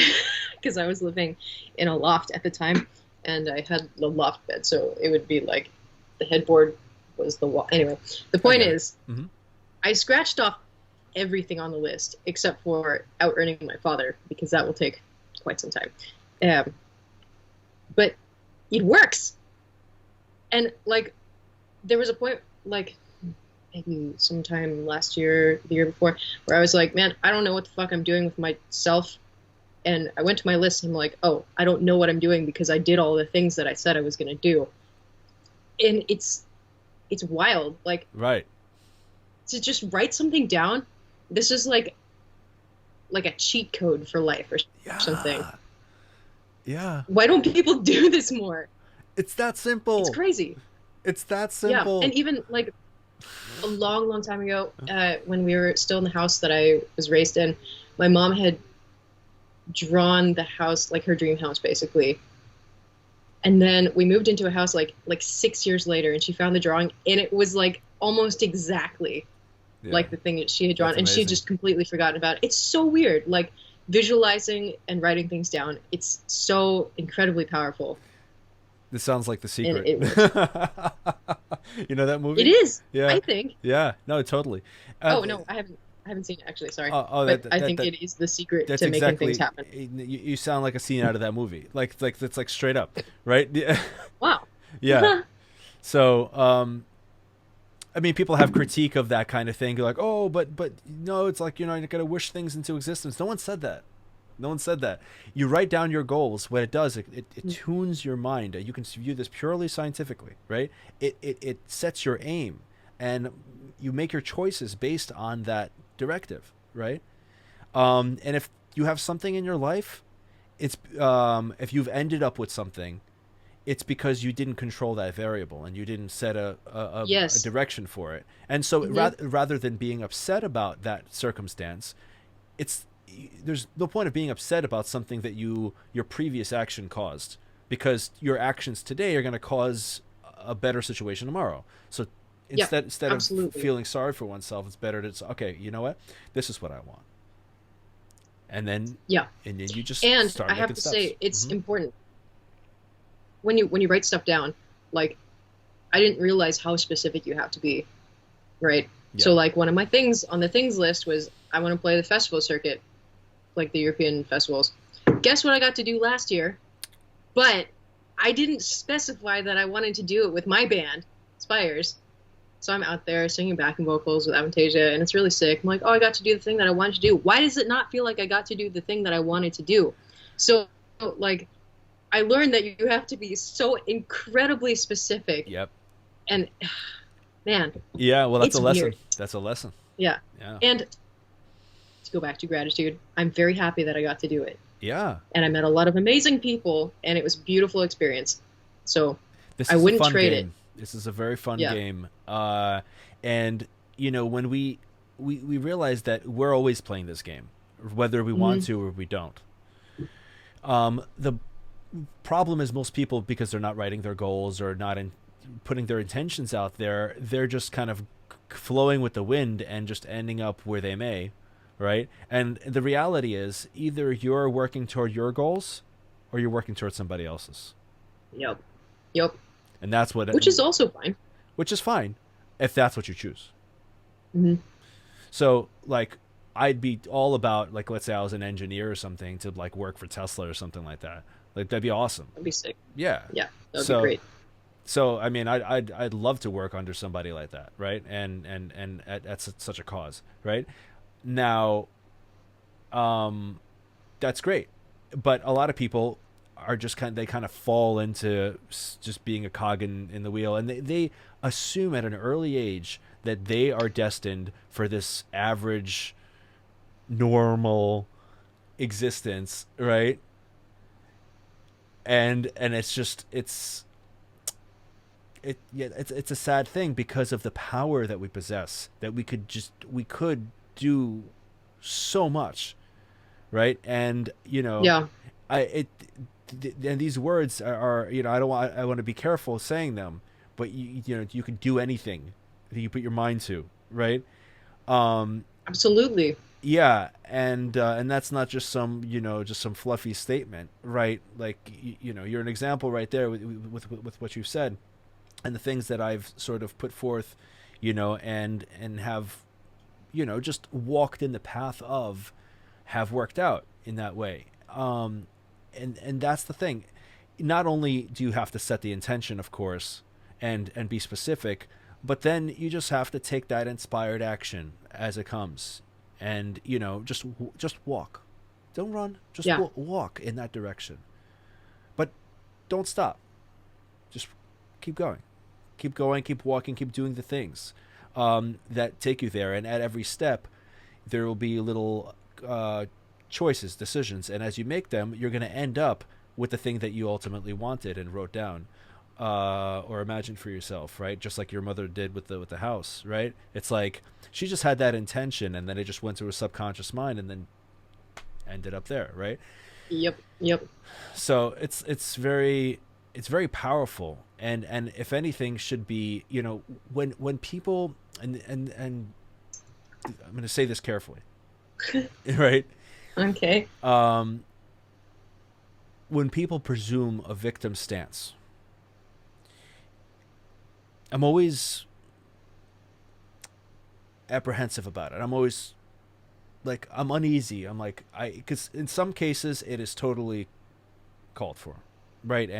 because I was living in a loft at the time, and I had the loft bed, so it would be like the headboard was the wall. Anyway, the I point get it. is, Mm-hmm. I scratched off everything on the list except for out earning my father because that will take quite some time. Um, but it works, and like there was a point like maybe sometime last year, the year before, where I was like, man, I don't know what the fuck I'm doing with myself. And I went to my list and I'm like, oh, I don't know what I'm doing because I did all the things that I said I was going to do. And it's wild. Like, Right. to just write something down. This is like a cheat code for life or something. Yeah. Yeah. Why don't people do this more? It's that simple. It's crazy. It's that simple. Yeah, and even like a long, long time ago, when we were still in the house that I was raised in, my mom had drawn the house, like her dream house, basically. And then we moved into a house like 6 years later, and she found the drawing, and it was like almost exactly like the thing that she had drawn, and she had just completely forgotten about it. It's so weird, like visualizing and writing things down. It's so incredibly powerful. This sounds like The Secret. You know that movie? It is. Yeah. I think. Yeah. No, totally. Oh no, I haven't seen it actually. Sorry. But I think it is the secret to making exactly, things happen. You sound like a scene out of that movie. Like that's like straight up, right? Wow. Yeah. So, I mean, people have critique of that kind of thing. They're like, oh, but no, it's like, you're not going to wish things into existence. No one said that. No one said that. You write down your goals. What it does, it tunes your mind. You can view this purely scientifically, right? It sets your aim, and you make your choices based on that directive, right? And if you have something in your life, it's if you've ended up with something, it's because you didn't control that variable and you didn't set a direction for it. And so rather than being upset about that circumstance, there's no point of being upset about something that your previous action caused, because your actions today are going to cause a better situation tomorrow. So instead of feeling sorry for oneself, it's better to say, okay, you know what? This is what I want. And then and then you just start. And I have to say, it's important when you write stuff down. Like, I didn't realize how specific you have to be, right? Yeah. So like one of my things on the things list was I want to play the festival circuit, like the European festivals. Guess what I got to do last year? But I didn't specify that I wanted to do it with my band, Spires. So I'm out there singing backing vocals with Avantasia, and it's really sick. I'm like, oh, I got to do the thing that I wanted to do. Why does it not feel like I got to do the thing that I wanted to do? So, like, I learned that you have to be so incredibly specific. Yep. And, man. Yeah, well, that's a lesson. Weird. That's a lesson. Yeah. And to go back to gratitude, I'm very happy that I got to do it. Yeah. And I met a lot of amazing people, and it was a beautiful experience. So this I wouldn't trade it. This is a very fun game. And, you know, when we realize that we're always playing this game, whether we want to or we don't. The problem is most people, because they're not writing their goals or not putting their intentions out there, they're just kind of flowing with the wind and just ending up where they may, right? And the reality is either you're working toward your goals or you're working towards somebody else's. Yep. And that's what... Which is also fine. Which is fine, if that's what you choose. Mm-hmm. So, like, I'd be all about, like, let's say I was an engineer or something, to, like, work for Tesla or something like that. Like, that'd be awesome. That'd be sick. Yeah. Yeah, that'd be great. So, I mean, I'd love to work under somebody like that, right? And at such a cause, right? Now, that's great. But a lot of people are just they kind of fall into just being a cog in the wheel, and they assume at an early age that they are destined for this average, normal existence, right? And it's a sad thing because of the power that we possess, that we could do so much, right? And you know, and these words are I want to be careful saying them, but you can do anything that you put your mind to, right? Absolutely. Yeah, and that's not just some fluffy statement, right? Like you're an example right there with what you've said, and the things that I've sort of put forth, and have, just walked in the path of, have worked out in that way. And that's the thing. Not only do you have to set the intention, of course, and be specific, But then you just have to take that inspired action as it comes, and just walk. Don't run. Just Yeah. walk in that direction. But don't stop. Just keep going. Keep going. Keep walking. Keep doing the things that take you there. And at every step, there will be little choices, decisions, and as you make them, you're going to end up with the thing that you ultimately wanted and wrote down. Or imagined for yourself, right? Just like your mother did with the house, right? It's like she just had that intention, and then it just went to her subconscious mind, and then ended up there, right? Yep. Yep. So it's very powerful, and if anything, should be, when people, and I'm going to say this carefully, right? Okay. When people presume a victim stance, I'm always apprehensive about it. I'm always like, I'm uneasy. I'm like, because in some cases it is totally called for, right?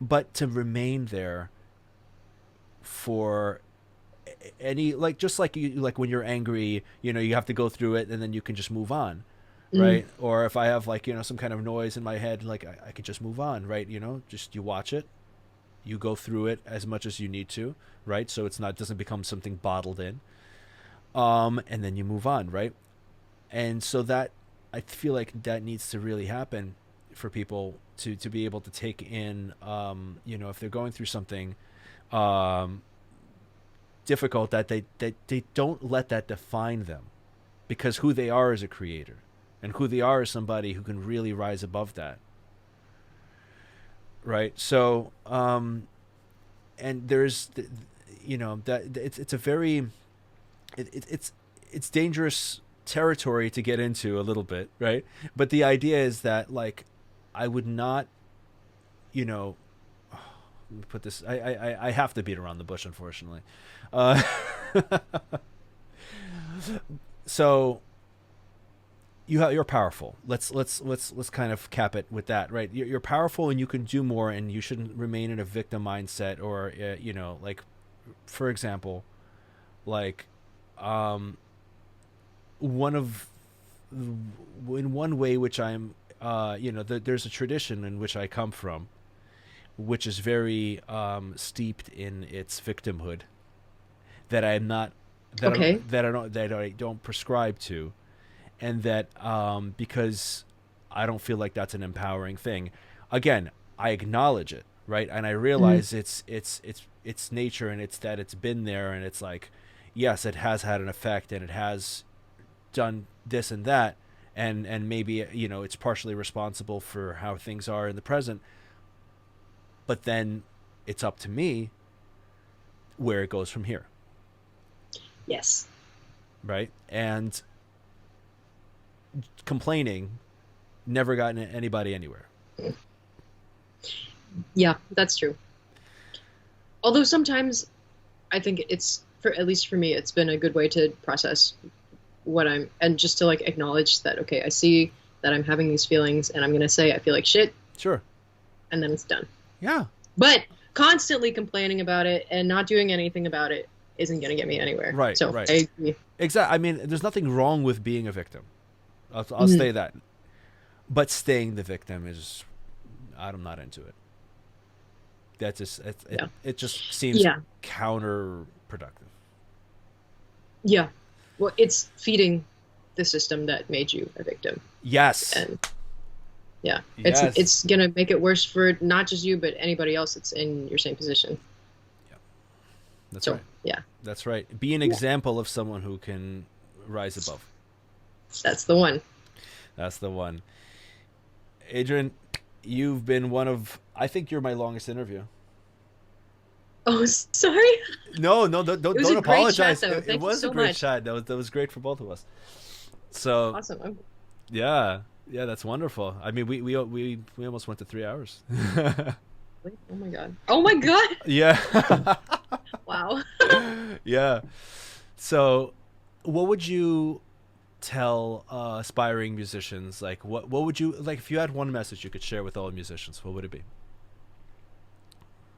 But to remain there for any, like, just like you, like when you're angry, you have to go through it and then you can just move on, right? Or if I have, like, some kind of noise in my head, like I could just move on, right? Just you watch it, you go through it as much as you need to, right? So it's not, doesn't become something bottled in. And then you move on, right? And so that, I feel like that needs to really happen for people to be able to take in, if they're going through something difficult, that they don't let that define them, because who they are as a creator and who they are as somebody who can really rise above that. Right. So, and there's, that it's a very, it's dangerous territory to get into a little bit. Right. But the idea is that, like, I would not, let me put this, I have to beat around the bush, unfortunately. Uh, so, you're powerful. Let's kind of cap it with that, right? You're powerful, and you can do more, and you shouldn't remain in a victim mindset, or like, for example, like, in one way which I'm, there's a tradition in which I come from, which is very steeped in its victimhood, that I'm not, Okay. that I don't prescribe to. And that, because I don't feel like that's an empowering thing. Again, I acknowledge it, right? And I realize it's nature, and it's that it's been there, and it's like, yes, it has had an effect, and it has done this and that, and maybe, it's partially responsible for how things are in the present. But then it's up to me where it goes from here. Yes. Right? And complaining never gotten anybody anywhere. Yeah, that's true. Although sometimes I think it's, for at least for me, it's been a good way to process what I'm, and just to, like, acknowledge that, okay, I see that I'm having these feelings, and I'm going to say I feel like shit. Sure. And then it's done. Yeah. But constantly complaining about it and not doing anything about it isn't going to get me anywhere. Right. So right. I agree. Exactly. I mean, there's nothing wrong with being a victim. I'll say that. But staying the victim is, I'm not into it. That just, it just seems counterproductive. Yeah. Well, it's feeding the system that made you a victim. Yes. And yeah, yes. it's going to make it worse for not just you, but anybody else that's in your same position. Yeah. That's right. Yeah. That's right. Be an example of someone who can rise above. That's the one. That's the one. Adrienne, you've been one of, I think you're my longest interview. Oh, sorry. No, don't apologize. Chat, it was a great chat. That was great for both of us. So awesome. Yeah, that's wonderful. I mean, we almost went to 3 hours. Oh my god. Oh my god. Yeah. Wow. Yeah. So, what would you tell aspiring musicians? Like, what would you, like, if you had one message you could share with all musicians, what would it be?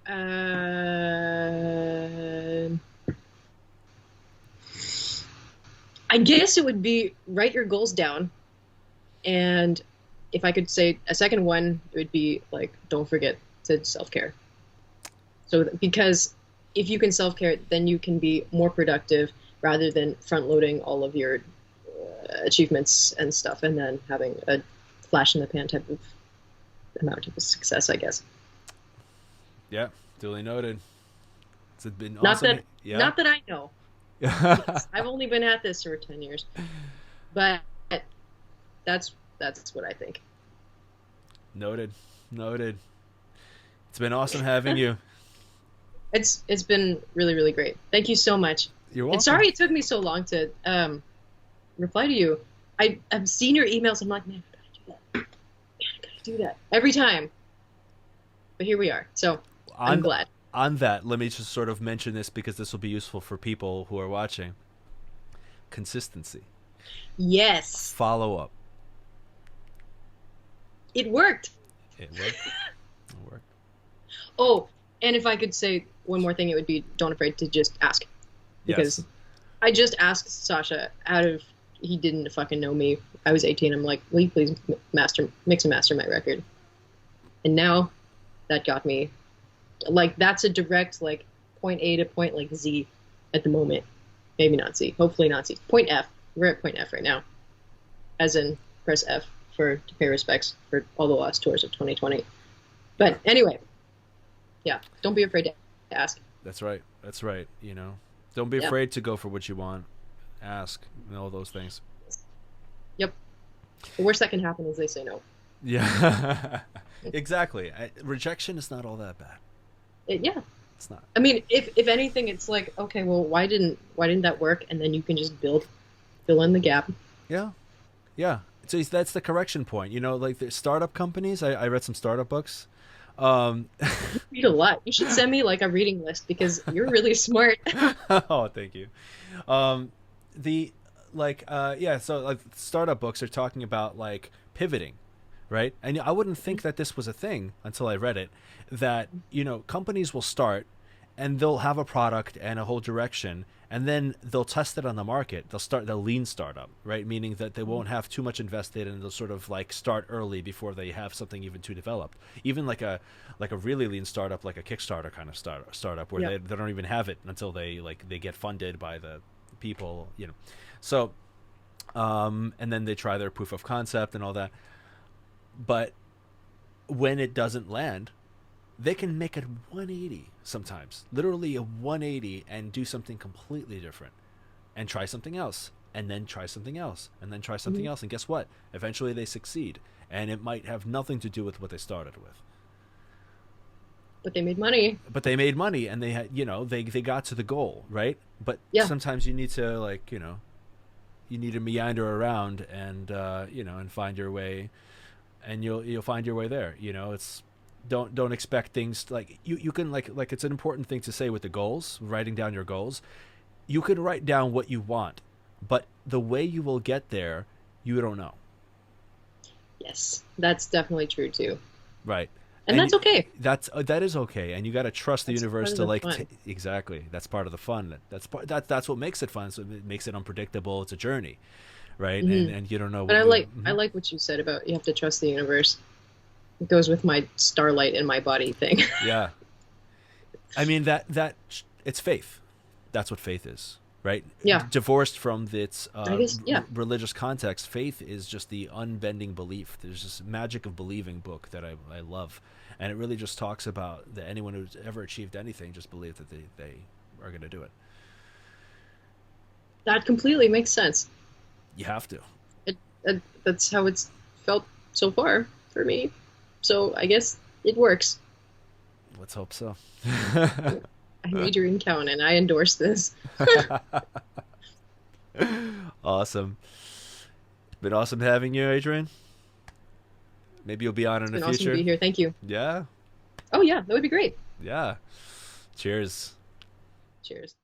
Uh, I guess it would be write your goals down. And if I could say a second one, it would be like, don't forget to self-care. So, because if you can self-care, then you can be more productive rather than front-loading all of your achievements and stuff and then having a flash in the pan type of amount of success, I guess. Yeah, duly noted. It's been Not awesome. that, Yeah. not that I know. Because I've only been at this for 10 years, but that's what I think. Noted. Noted. It's been awesome having you. It's been really, really great. Thank you so much. You're And welcome. sorry it took me so long to reply to you. I've seen your emails. I'm like, man, I gotta do that. Man, I gotta do that every time. But here we are. So I'm glad. On that, let me just sort of mention this because this will be useful for people who are watching. Consistency. Yes, Follow up. it worked. It worked. It worked. Oh, and if I could say one more thing, it would be don't afraid to just ask. Because Yes. I just asked Sasha he didn't fucking know me. I was 18. I'm like, will you please mix and master my record? And now that got me, like, that's a direct, like, point A to point, like, Z at the moment. Maybe not Z. Hopefully not Z. Point F. We're at point F right now. As in, press F to pay respects for all the lost tours of 2020. But anyway, yeah, don't be afraid to ask. That's right. That's right. You know, don't be Yeah. afraid to go for what you want. Ask and all those things. Yep. The worst that can happen is they say no. Yeah. Exactly. Rejection is not all that bad. Yeah. It's not. I mean, if anything, it's like, okay, well, why didn't that work? And then you can just fill in the gap. Yeah. Yeah. So that's the correction point. You know, like the startup companies, I read some startup books. You read a lot. You should send me like a reading list because you're really smart. Oh, thank you. The yeah, so like startup books are talking about like pivoting, right? And I wouldn't think that this was a thing until I read it, that, you know, companies will start and they'll have a product and a whole direction, and then they'll test it on the market. They'll start the lean startup, right? Meaning that they won't have too much invested, and they'll sort of like start early before they have something even too developed. Even like a really lean startup, like a Kickstarter kind of startup where Yep. they don't even have it until they get funded by the people, you know. So and then they try their proof of concept and all that. But when it doesn't land, they can make a 180 sometimes, literally a 180, and do something completely different and try something else and then try something else and then try something else. And guess what? Eventually they succeed, and it might have nothing to do with what they started with. But they made money. But they made money, and they had, you know, they got to the goal, right? But Yeah. sometimes you need to, like, you know, you need to meander around and you know, and find your way, and you'll find your way there. You know, it's don't expect things like you can like it's an important thing to say with the goals, writing down your goals. You can write down what you want, but the way you will get there, you don't know. Yes, that's definitely true too. Right. And that's okay. That is okay, and you got to trust the That's universe part of to the like fun. exactly. That's part of the fun. That's what makes it fun. So it makes it unpredictable. It's a journey, right? And you don't know. But What I like what you said about you have to trust the universe. It goes with my starlight in my body thing. Yeah. I mean that it's faith. That's what faith is, right? Yeah. Divorced from its I guess, yeah. religious context, faith is just the unbending belief. There's this Magic of Believing book that I love, and it really just talks about that anyone who's ever achieved anything just believe that they are going to do it. That completely makes sense. You have to. That's how it's felt so far for me. So I guess it works. Let's hope so. I'm Adrienne Cowan, and I endorse this. Awesome. It's been awesome having you, Adrienne. Maybe you'll be on in It's the been awesome future. to be here. Thank you. Yeah. Oh yeah, that would be great. Yeah. Cheers. Cheers.